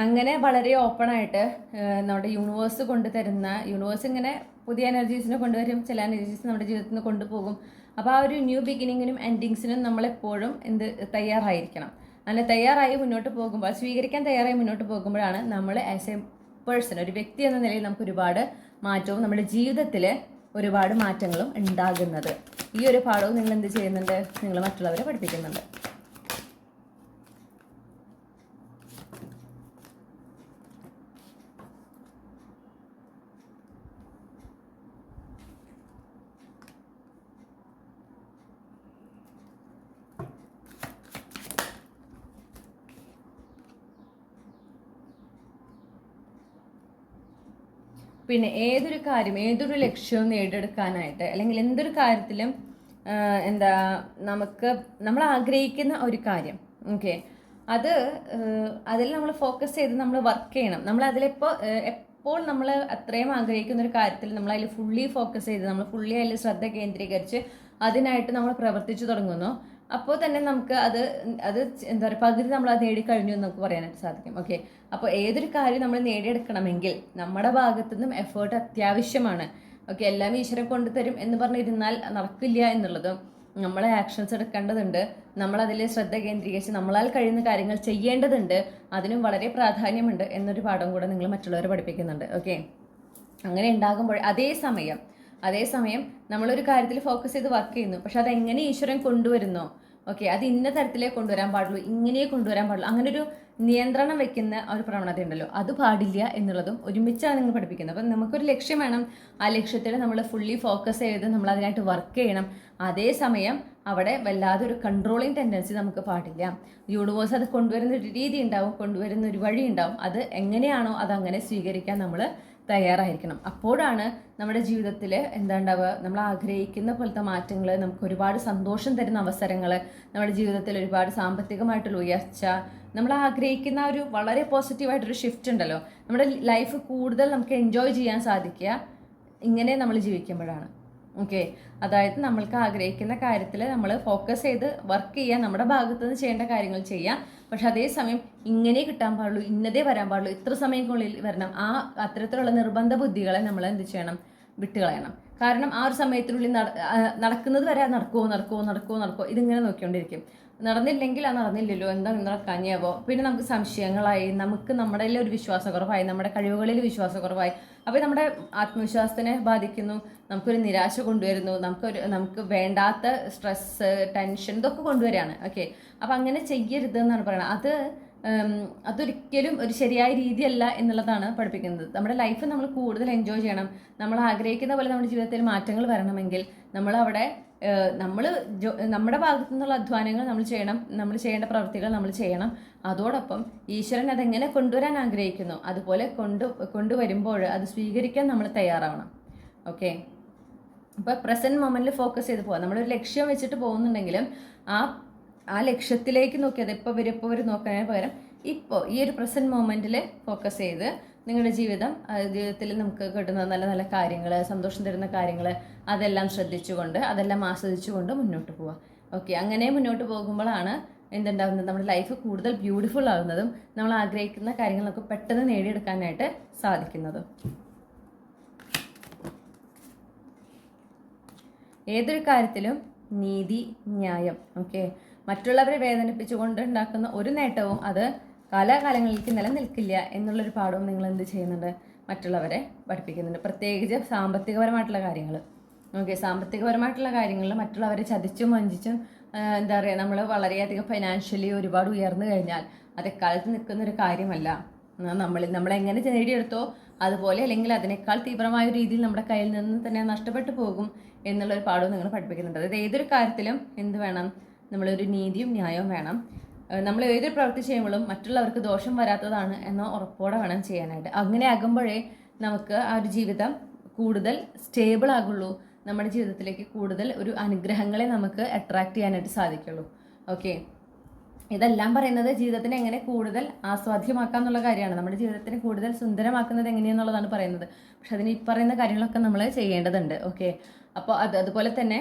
അങ്ങനെ വളരെ ഓപ്പണായിട്ട് നമ്മുടെ യൂണിവേഴ്സ് കൊണ്ടുതരുന്ന, യൂണിവേഴ്സ് ഇങ്ങനെ പുതിയ എനർജീസിനെ കൊണ്ടുവരും, ചില എനർജീസ് നമ്മുടെ ജീവിതത്തിൽ നിന്ന് കൊണ്ടുപോകും. അപ്പോൾ ആ ഒരു ന്യൂ ബിഗിനിങ്ങിനും എൻഡിങ്സിനും നമ്മളെപ്പോഴും തയ്യാറായിരിക്കണം. അങ്ങനെ തയ്യാറായി മുന്നോട്ട് പോകുമ്പോൾ, സ്വീകരിക്കാൻ തയ്യാറായി മുന്നോട്ട് പോകുമ്പോഴാണ് നമ്മൾ ആസ് എ പേഴ്സൺ, ഒരു വ്യക്തി എന്ന നിലയിൽ നമുക്ക് ഒരുപാട് മാറ്റവും നമ്മുടെ ജീവിതത്തിൽ ഒരുപാട് മാറ്റങ്ങളും ഉണ്ടാകുന്നത്. ഈ ഒരു പാഠവും നിങ്ങൾ എന്ത് ചെയ്യുന്നുണ്ട്, നിങ്ങൾ മറ്റുള്ളവരെ പഠിപ്പിക്കുന്നുണ്ട്. പിന്നെ ഏതൊരു ലക്ഷ്യവും നേടിയെടുക്കാനായിട്ട്, അല്ലെങ്കിൽ എന്തൊരു കാര്യത്തിലും നമ്മൾ ആഗ്രഹിക്കുന്ന ഒരു കാര്യം, ഓക്കെ, അതിൽ നമ്മൾ ഫോക്കസ് ചെയ്ത് നമ്മൾ വർക്ക് ചെയ്യണം. നമ്മൾ എപ്പോൾ നമ്മൾ അത്രയും ആഗ്രഹിക്കുന്ന ഒരു കാര്യത്തിൽ നമ്മൾ അതിൽ ഫുള്ളി ഫോക്കസ് ചെയ്ത്, നമ്മൾ ഫുള്ളി അതിൽ ശ്രദ്ധ കേന്ദ്രീകരിച്ച് അതിനായിട്ട് നമ്മൾ പ്രവർത്തിച്ചു തുടങ്ങുന്നു, അപ്പോൾ തന്നെ നമുക്ക് അത് എന്താ പറയുക, പകുതി നമ്മൾ അത് നേടിക്കഴിഞ്ഞു എന്ന് നമുക്ക് പറയാനായിട്ട് സാധിക്കും. ഓക്കെ, അപ്പോൾ ഏതൊരു കാര്യം നമ്മൾ നേടിയെടുക്കണമെങ്കിൽ നമ്മുടെ ഭാഗത്തു നിന്നും എഫേർട്ട് അത്യാവശ്യമാണ്. ഓക്കെ, എല്ലാം ഈശ്വരൻ കൊണ്ടുതരും എന്ന് പറഞ്ഞിരുന്നാൽ നടക്കില്ല എന്നുള്ളതും, നമ്മൾ ആക്ഷൻസ് എടുക്കേണ്ടതുണ്ട്, നമ്മളതിൽ ശ്രദ്ധ കേന്ദ്രീകരിച്ച് നമ്മളാൽ കഴിയുന്ന കാര്യങ്ങൾ ചെയ്യേണ്ടതുണ്ട്, അതിനും വളരെ പ്രാധാന്യമുണ്ട് എന്നൊരു പാഠം കൂടെ നിങ്ങൾ മറ്റുള്ളവരെ പഠിപ്പിക്കുന്നുണ്ട്. ഓക്കെ, അങ്ങനെ ഉണ്ടാകുമ്പോൾ അതേസമയം നമ്മളൊരു കാര്യത്തിൽ ഫോക്കസ് ചെയ്ത് വർക്ക് ചെയ്യുന്നു, പക്ഷെ അതെങ്ങനെ ഈശ്വരൻ കൊണ്ടുവരുന്നോ, ഓക്കെ, അത് ഇന്ന തരത്തിലേ കൊണ്ടുവരാൻ പാടുള്ളൂ, ഇങ്ങനെ കൊണ്ടുവരാൻ പാടുള്ളൂ, അങ്ങനെ ഒരു നിയന്ത്രണം വെക്കുന്ന ഒരു പ്രവണത ഉണ്ടല്ലോ, അത് പാടില്ല എന്നുള്ളതും ഒരുമിച്ചാണ് നിങ്ങൾ പഠിപ്പിക്കുന്നത്. അപ്പം നമുക്കൊരു ലക്ഷ്യം വേണം, ആ ലക്ഷ്യത്തിൽ നമ്മൾ ഫുള്ളി ഫോക്കസ് ചെയ്ത് നമ്മൾ അതിനായിട്ട് വർക്ക് ചെയ്യണം. അതേസമയം അവിടെ വല്ലാതെ ഒരു കൺട്രോളിങ് ടെൻഡൻസി നമുക്ക് പാടില്ല. യൂണിവേഴ്സ് അത് കൊണ്ടുവരുന്ന ഒരു രീതി ഉണ്ടാവും, കൊണ്ടുവരുന്ന ഒരു വഴി ഉണ്ടാവും, അത് എങ്ങനെയാണോ അതങ്ങനെ സ്വീകരിക്കാൻ നമ്മൾ തയ്യാറായിരിക്കണം. അപ്പോഴാണ് നമ്മുടെ ജീവിതത്തിൽ ഉണ്ടാവുക, നമ്മൾ ആഗ്രഹിക്കുന്ന പോലത്തെ മാറ്റങ്ങൾ, നമുക്ക് ഒരുപാട് സന്തോഷം തരുന്ന അവസരങ്ങൾ, നമ്മുടെ ജീവിതത്തിൽ ഒരുപാട് സാമ്പത്തികമായിട്ടുള്ള ഉയർച്ച, നമ്മൾ ആഗ്രഹിക്കുന്ന ഒരു വളരെ പോസിറ്റീവായിട്ടൊരു ഷിഫ്റ്റ് ഉണ്ടല്ലോ, നമ്മുടെ ലൈഫ് കൂടുതൽ നമുക്ക് എൻജോയ് ചെയ്യാൻ സാധിക്കുക ഇങ്ങനെ നമ്മൾ ജീവിക്കുമ്പോഴാണ്. ഓക്കെ, അതായത് നമ്മൾക്ക് ആഗ്രഹിക്കുന്ന കാര്യത്തിൽ നമ്മൾ ഫോക്കസ് ചെയ്ത് വർക്ക് ചെയ്യാൻ, നമ്മുടെ ഭാഗത്തു നിന്ന് ചെയ്യേണ്ട കാര്യങ്ങൾ ചെയ്യാം, പക്ഷെ അതേസമയം ഇങ്ങനെ കിട്ടാൻ പാടുള്ളൂ, ഇന്നതേ വരാൻ പാടുള്ളൂ, ഇത്ര സമയത്തിനുള്ളിൽ വരണം, അത്തരത്തിലുള്ള നിർബന്ധ ബുദ്ധികളെ നമ്മൾ എന്ത് ചെയ്യണം, വിട്ടുകളയണം. കാരണം ആ ഒരു സമയത്തിനുള്ളിൽ നടക്കുന്നത് വരെ നടക്കുമോ ഇതിങ്ങനെ നോക്കിക്കൊണ്ടിരിക്കും. നടന്നില്ലെങ്കിൽ അത് നടന്നില്ലല്ലോ, എന്താ നടക്കാഞ്ഞാവോ, പിന്നെ നമുക്ക് സംശയങ്ങളായി, നമുക്ക് നമ്മുടെ ഒരു വിശ്വാസക്കുറവായി, നമ്മുടെ കഴിവുകളിൽ വിശ്വാസക്കുറവായി, അപ്പോൾ നമ്മുടെ ആത്മവിശ്വാസത്തിനെ ബാധിക്കുന്നു, നമുക്കൊരു നിരാശ കൊണ്ടുവരുന്നു, നമുക്ക് വേണ്ടാത്ത സ്ട്രെസ്സ്, ടെൻഷൻ ഇതൊക്കെ കൊണ്ടുവരികയാണ്. ഓക്കെ, അപ്പോൾ അങ്ങനെ ചെയ്യരുത് എന്നാണ് പറയുന്നത്. അത് അതൊരിക്കലും ഒരു ശരിയായ രീതിയല്ല എന്നുള്ളതാണ് പഠിപ്പിക്കുന്നത്. നമ്മുടെ ലൈഫ് നമ്മൾ കൂടുതൽ എൻജോയ് ചെയ്യണം. നമ്മൾ ആഗ്രഹിക്കുന്ന പോലെ നമ്മുടെ ജീവിതത്തിൽ മാറ്റങ്ങൾ വരണമെങ്കിൽ നമ്മളവിടെ നമ്മൾ നമ്മുടെ ഭാഗത്തു നിന്നുള്ള അധ്വാനങ്ങൾ നമ്മൾ ചെയ്യണം, നമ്മൾ ചെയ്യേണ്ട പ്രവൃത്തികൾ നമ്മൾ ചെയ്യണം. അതോടൊപ്പം ഈശ്വരൻ അതെങ്ങനെ കൊണ്ടുവരാൻ ആഗ്രഹിക്കുന്നു അതുപോലെ കൊണ്ടുവരുമ്പോൾ അത് സ്വീകരിക്കാൻ നമ്മൾ തയ്യാറാവണം. ഓക്കെ, ഇപ്പോൾ പ്രസൻറ്റ് മൊമെൻറ്റിൽ ഫോക്കസ് ചെയ്ത് പോകാം. നമ്മളൊരു ലക്ഷ്യം വെച്ചിട്ട് പോകുന്നുണ്ടെങ്കിലും ആ ലക്ഷ്യത്തിലേക്ക് നോക്കിയത് ഇപ്പോൾ വരും നോക്കുന്നതിന് പകരം ഇപ്പോൾ ഈ ഒരു പ്രസൻറ്റ് മൊമെൻറ്റിൽ ഫോക്കസ് ചെയ്ത് നിങ്ങളുടെ ജീവിതത്തിൽ നമുക്ക് കിട്ടുന്ന നല്ല നല്ല കാര്യങ്ങൾ, സന്തോഷം തരുന്ന കാര്യങ്ങൾ, അതെല്ലാം ശ്രദ്ധിച്ചുകൊണ്ട് അതെല്ലാം ആസ്വദിച്ചുകൊണ്ട് മുന്നോട്ട് പോവുക. ഓക്കെ, അങ്ങനെ മുന്നോട്ട് പോകുമ്പോഴാണ് എന്തുണ്ടാകുന്നത്, നമ്മുടെ ലൈഫ് കൂടുതൽ ബ്യൂട്ടിഫുൾ ആകുന്നതും നമ്മൾ ആഗ്രഹിക്കുന്ന കാര്യങ്ങളൊക്കെ പെട്ടെന്ന് നേടിയെടുക്കാനായിട്ട് സാധിക്കുന്നതും. ഏതൊരു കാര്യത്തിലും നീതി, ന്യായം. ഓക്കെ, മറ്റുള്ളവരെ വേദനിപ്പിച്ചുകൊണ്ട് ഉണ്ടാക്കുന്ന ഒരു നേട്ടവും അത് കാലാകാലങ്ങളിലേക്ക് നിലനിൽക്കില്ല എന്നുള്ളൊരു പാഠവും നിങ്ങൾ എന്ത് ചെയ്യുന്നുണ്ട്, മറ്റുള്ളവരെ പഠിപ്പിക്കുന്നുണ്ട്. പ്രത്യേകിച്ച് സാമ്പത്തികപരമായിട്ടുള്ള കാര്യങ്ങൾ. ഓക്കെ, സാമ്പത്തികപരമായിട്ടുള്ള കാര്യങ്ങളിൽ മറ്റുള്ളവരെ ചതിച്ചും വഞ്ചിച്ചും എന്താ പറയുക, നമ്മൾ വളരെയധികം ഫൈനാൻഷ്യലി ഒരുപാട് ഉയർന്നു കഴിഞ്ഞാൽ അത് എക്കാലത്ത് നിൽക്കുന്നൊരു കാര്യമല്ല. നമ്മളെങ്ങനെ നേടിയെടുത്തോ അതുപോലെ അല്ലെങ്കിൽ അതിനേക്കാൾ തീവ്രമായ രീതിയിൽ നമ്മുടെ കയ്യിൽ നിന്ന് തന്നെ നഷ്ടപ്പെട്ടു പോകും എന്നുള്ളൊരു പാഠവും നിങ്ങൾ പഠിപ്പിക്കുന്നുണ്ട്. അതായത് ഏതൊരു കാര്യത്തിലും എന്ത് വേണം, നമ്മളൊരു നീതിയും ന്യായവും വേണം. നമ്മൾ ഏതൊരു പ്രവൃത്തി ചെയ്യുമ്പോഴും മറ്റുള്ളവർക്ക് ദോഷം വരാത്തതാണ് എന്ന ഉറപ്പോടെ വേണം ചെയ്യാനായിട്ട്. അങ്ങനെ ആകുമ്പോഴേ നമുക്ക് ആ ഒരു ജീവിതം കൂടുതൽ സ്റ്റേബിൾ ആകുള്ളൂ. നമ്മുടെ ജീവിതത്തിലേക്ക് കൂടുതൽ ഒരു അനുഗ്രഹങ്ങളെ നമുക്ക് അട്രാക്ട് ചെയ്യാനായിട്ട് സാധിക്കുള്ളൂ. ഓക്കെ, ഇതെല്ലാം പറയുന്നത് ജീവിതത്തിനെ എങ്ങനെ കൂടുതൽ ആസ്വാദ്യമാക്കാം എന്നുള്ള കാര്യമാണ്. നമ്മുടെ ജീവിതത്തിനെ കൂടുതൽ സുന്ദരമാക്കുന്നത് എങ്ങനെയാണെന്നുള്ളതാണ് പറയുന്നത്. പക്ഷെ അതിന് ഈ പറയുന്ന കാര്യങ്ങളൊക്കെ നമ്മൾ ചെയ്യേണ്ടതുണ്ട്. ഓക്കെ, അപ്പോൾ അതുപോലെ തന്നെ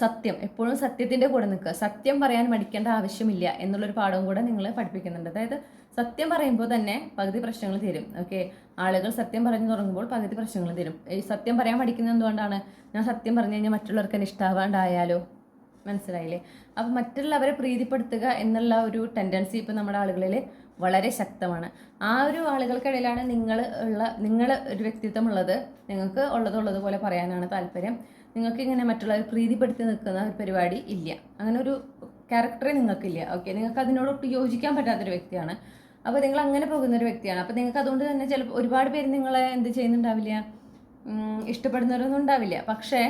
സത്യം, എപ്പോഴും സത്യത്തിൻ്റെ കൂടെ നിൽക്കുക. സത്യം പറയാൻ മടിക്കേണ്ട ആവശ്യമില്ല എന്നുള്ളൊരു പാഠവും കൂടെ നിങ്ങൾ പഠിപ്പിക്കുന്നുണ്ട്. അതായത് സത്യം പറയുമ്പോൾ തന്നെ പകുതി പ്രശ്നങ്ങൾ തീരും. ഓക്കെ, ആളുകൾ സത്യം പറഞ്ഞു തുടങ്ങുമ്പോൾ പകുതി പ്രശ്നങ്ങൾ തീരും. ഈ സത്യം പറയാൻ മടിക്കുന്നത് എന്തുകൊണ്ടാണ്, ഞാൻ സത്യം പറഞ്ഞു കഴിഞ്ഞാൽ മറ്റുള്ളവർക്ക് തന്നെ ഇഷ്ടാവാണ്ടായാലോ, മനസ്സിലായില്ലേ? അപ്പം മറ്റുള്ളവരെ പ്രീതിപ്പെടുത്തുക എന്നുള്ള ഒരു ടെൻഡൻസി ഇപ്പം നമ്മുടെ ആളുകളിൽ വളരെ ശക്തമാണ്. ആ ഒരു ആളുകൾക്കിടയിലാണ് നിങ്ങൾ ഒരു വ്യക്തിത്വം ഉള്ളത്. നിങ്ങൾക്ക് ഉള്ളതുപോലെ പറയാനാണ് താല്പര്യം. നിങ്ങൾക്ക് ഇങ്ങനെ മറ്റുള്ളവരെ പ്രീതിപ്പെടുത്തി നിൽക്കുന്ന ഒരു പരിപാടി ഇല്ല. അങ്ങനെ ഒരു ക്യാരക്ടറേ നിങ്ങൾക്കില്ല. ഓക്കെ, നിങ്ങൾക്ക് അതിനോടൊട്ട് യോജിക്കാൻ പറ്റാത്തൊരു വ്യക്തിയാണ്. അപ്പോൾ നിങ്ങൾ അങ്ങനെ പോകുന്നൊരു വ്യക്തിയാണ്. അപ്പോൾ നിങ്ങൾക്ക് അതുകൊണ്ട് തന്നെ ചിലപ്പോൾ ഒരുപാട് പേര് നിങ്ങളെ എന്ത് ചെയ്യുന്നുണ്ടാവില്ല, ഇഷ്ടപ്പെടുന്നവരൊന്നും ഉണ്ടാവില്ല. പക്ഷേ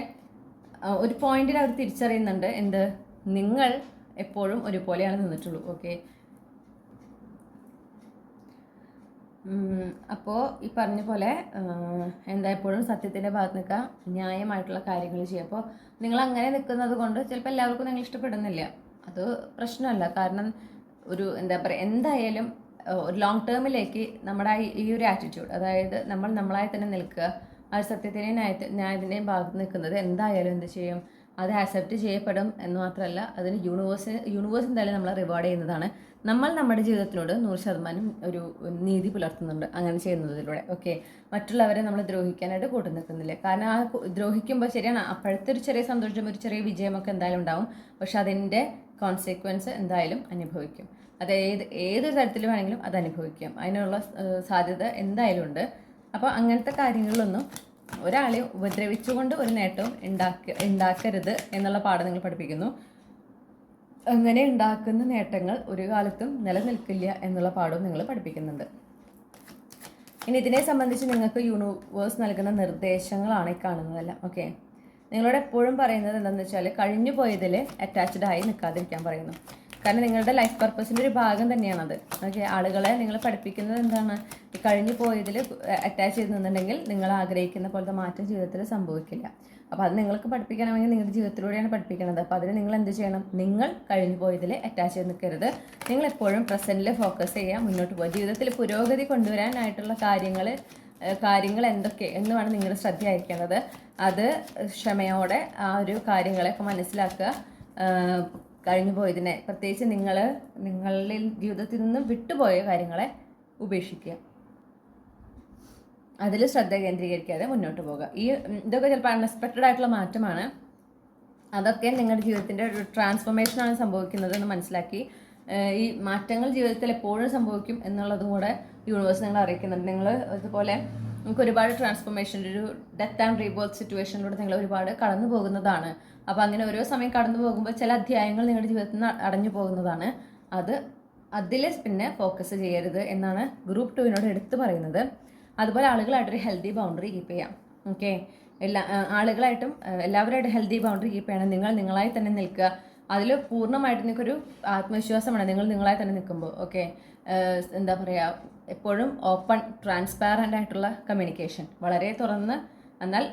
ഒരു പോയിന്റിൽ അവർ തിരിച്ചറിയുന്നുണ്ട്, നിങ്ങൾ എപ്പോഴും ഒരുപോലെയാണ് നിന്നിട്ടുള്ളൂ. ഓക്കെ, അപ്പോൾ ഈ പറഞ്ഞ പോലെ എപ്പോഴും സത്യത്തിൻ്റെ ഭാഗത്ത് നിൽക്കുക, ന്യായമായിട്ടുള്ള കാര്യങ്ങൾ ചെയ്യുക. അപ്പോൾ നിങ്ങൾ അങ്ങനെ നിൽക്കുന്നത് കൊണ്ട് ചിലപ്പോൾ എല്ലാവർക്കും നിങ്ങൾ ഇഷ്ടപ്പെടുന്നില്ല. അത് പ്രശ്നമല്ല. കാരണം ഒരു എന്തായാലും ഒരു ലോങ് ടേമിലേക്ക് നമ്മുടെ ഈ ഒരു ആറ്റിറ്റ്യൂഡ്, അതായത് നമ്മളായി തന്നെ നിൽക്കുക, ആ സത്യത്തിൻ്റെയും ന്യായത്തിൻ്റെയും ഭാഗത്ത് നിൽക്കുന്നത് എന്തായാലും എന്ത് ചെയ്യും, അത് ആക്സെപ്റ്റ് ചെയ്യപ്പെടും എന്ന് മാത്രമല്ല അതിന് യൂണിവേഴ്സ് എന്തായാലും നമ്മളെ റിവാർഡ് ചെയ്യുന്നതാണ്. നമ്മൾ നമ്മുടെ ജീവിതത്തിനോട് 100% ഒരു നീതി പുലർത്തുന്നുണ്ട് അങ്ങനെ ചെയ്യുന്നതിലൂടെ. ഓക്കെ, മറ്റുള്ളവരെ നമ്മൾ ദ്രോഹിക്കാനായിട്ട് കൂട്ടു നിൽക്കുന്നില്ല. കാരണം ആ ദ്രോഹിക്കുമ്പോൾ ശരിയാണ്, അപ്പോഴത്തെ ഒരു ചെറിയ സന്തോഷം, ഒരു ചെറിയ വിജയമൊക്കെ എന്തായാലും ഉണ്ടാവും. പക്ഷെ അതിൻ്റെ കോൺസിക്വൻസ് എന്തായാലും അനുഭവിക്കും. അതായത് ഏതൊരു തരത്തിൽ വേണമെങ്കിലും അത് അനുഭവിക്കാം. അതിനുള്ള സാധ്യത എന്തായാലും ഉണ്ട്. അപ്പോൾ അങ്ങനത്തെ കാര്യങ്ങളിലൊന്നും ഒരാളെ ഉപദ്രവിച്ചുകൊണ്ട് ഒരു നേട്ടവും ഉണ്ടാക്കരുത് എന്നുള്ള പാഠം നിങ്ങൾ പഠിപ്പിക്കുന്നു. അങ്ങനെ ഉണ്ടാക്കുന്ന നേട്ടങ്ങൾ ഒരു കാലത്തും നിലനിൽക്കില്ല എന്നുള്ള പാഠവും നിങ്ങൾ പഠിപ്പിക്കുന്നുണ്ട്. ഇനി ഇതിനെ സംബന്ധിച്ച് നിങ്ങൾക്ക് യൂണിവേഴ്സ് നൽകുന്ന നിർദ്ദേശങ്ങളാണ് ഈ കാണുന്നതെല്ലാം. ഓക്കെ, നിങ്ങളോട് എപ്പോഴും പറയുന്നത് എന്താണെന്ന് വെച്ചാൽ കഴിഞ്ഞു പോയതിൽ അറ്റാച്ച്ഡ് ആയി നിൽക്കാതിരിക്കാൻ പറയുന്നു. കാരണം നിങ്ങളുടെ ലൈഫ് പർപ്പസിൻ്റെ ഒരു ഭാഗം തന്നെയാണത്. ഓക്കെ, ആളുകളെ നിങ്ങൾ പഠിപ്പിക്കുന്നത് എന്താണ്, കഴിഞ്ഞു പോയതിൽ അറ്റാച്ച് ചെയ്ത് നിന്നുണ്ടെങ്കിൽ നിങ്ങൾ ആഗ്രഹിക്കുന്ന പോലത്തെ മാറ്റം ജീവിതത്തിൽ സംഭവിക്കില്ല. അപ്പോൾ അത് നിങ്ങൾക്ക് പഠിപ്പിക്കണമെങ്കിൽ നിങ്ങളുടെ ജീവിതത്തിലൂടെയാണ് പഠിപ്പിക്കുന്നത്. അപ്പോൾ അതിന് നിങ്ങൾ എന്ത് ചെയ്യണം, നിങ്ങൾ കഴിഞ്ഞു പോയതിൽ അറ്റാച്ച് ചെയ്ത് നിൽക്കരുത്. നിങ്ങൾ എപ്പോഴും പ്രസൻറ്റിൽ ഫോക്കസ് ചെയ്യുക, മുന്നോട്ട് പോകുക. ജീവിതത്തിൽ പുരോഗതി കൊണ്ടുവരാനായിട്ടുള്ള കാര്യങ്ങൾ എന്തൊക്കെ എന്ന് വേണം നിങ്ങളുടെ ശ്രദ്ധയായിരിക്കേണ്ടത്. അത് ക്ഷമയോടെ ആ ഒരു കാര്യങ്ങളെയൊക്കെ മനസ്സിലാക്കുക. കഴിഞ്ഞു പോയതിനെ, പ്രത്യേകിച്ച് നിങ്ങളിൽ ജീവിതത്തിൽ നിന്ന് വിട്ടുപോയ കാര്യങ്ങളെ ഉപേക്ഷിക്കുക. അതിൽ ശ്രദ്ധ കേന്ദ്രീകരിക്കാതെ മുന്നോട്ട് പോകുക. ഇതൊക്കെ ചിലപ്പോൾ അൺഎക്സ്പെക്റ്റഡ് ആയിട്ടുള്ള മാറ്റമാണ്. അതൊക്കെ നിങ്ങളുടെ ജീവിതത്തിൻ്റെ ഒരു ട്രാൻസ്ഫോർമേഷനാണ് സംഭവിക്കുന്നതെന്ന് മനസ്സിലാക്കി ഈ മാറ്റങ്ങൾ ജീവിതത്തിൽ എപ്പോഴും സംഭവിക്കും എന്നുള്ളതും കൂടെ യൂണിവേഴ്സ് നിങ്ങൾ അറിയിക്കുന്നുണ്ട്. നിങ്ങൾ അതുപോലെ നമുക്ക് ഒരുപാട് ട്രാൻസ്ഫോർമേഷൻ്റെ ഒരു ഡെത്ത് ആൻഡ് റീബർത്ത് സിറ്റുവേഷനിലൂടെ നിങ്ങൾ ഒരുപാട് കടന്നു പോകുന്നതാണ്. അപ്പോൾ അങ്ങനെ ഓരോ സമയം കടന്നു പോകുമ്പോൾ ചില അധ്യായങ്ങൾ നിങ്ങളുടെ ജീവിതത്തിൽ നിന്ന് അടഞ്ഞു പോകുന്നതാണ്. അത് അതിൽ പിന്നെ ഫോക്കസ് ചെയ്യരുത് എന്നാണ് ഗ്രൂപ്പ് 2 എടുത്തു പറയുന്നത്. അതുപോലെ ആളുകളായിട്ടൊരു ഹെൽത്തി ബൗണ്ടറി കീപ്പ് ചെയ്യാം. ഓക്കെ, ആളുകളായിട്ടും എല്ലാവരുമായിട്ട് ഹെൽത്തി ബൗണ്ടറി കീപ്പ് ചെയ്യണം. നിങ്ങൾ നിങ്ങളായി തന്നെ നിൽക്കുക. അതിൽ പൂർണ്ണമായിട്ട് നിങ്ങൾക്കൊരു ആത്മവിശ്വാസമാണ് നിങ്ങൾ നിങ്ങളായി തന്നെ നിൽക്കുമ്പോൾ. ഓക്കെ, എന്താ പറയുക, എപ്പോഴും ഓപ്പൺ ട്രാൻസ്പാരൻ്റ് ആയിട്ടുള്ള കമ്മ്യൂണിക്കേഷൻ, വളരെ തുറന്ന് എന്നാൽ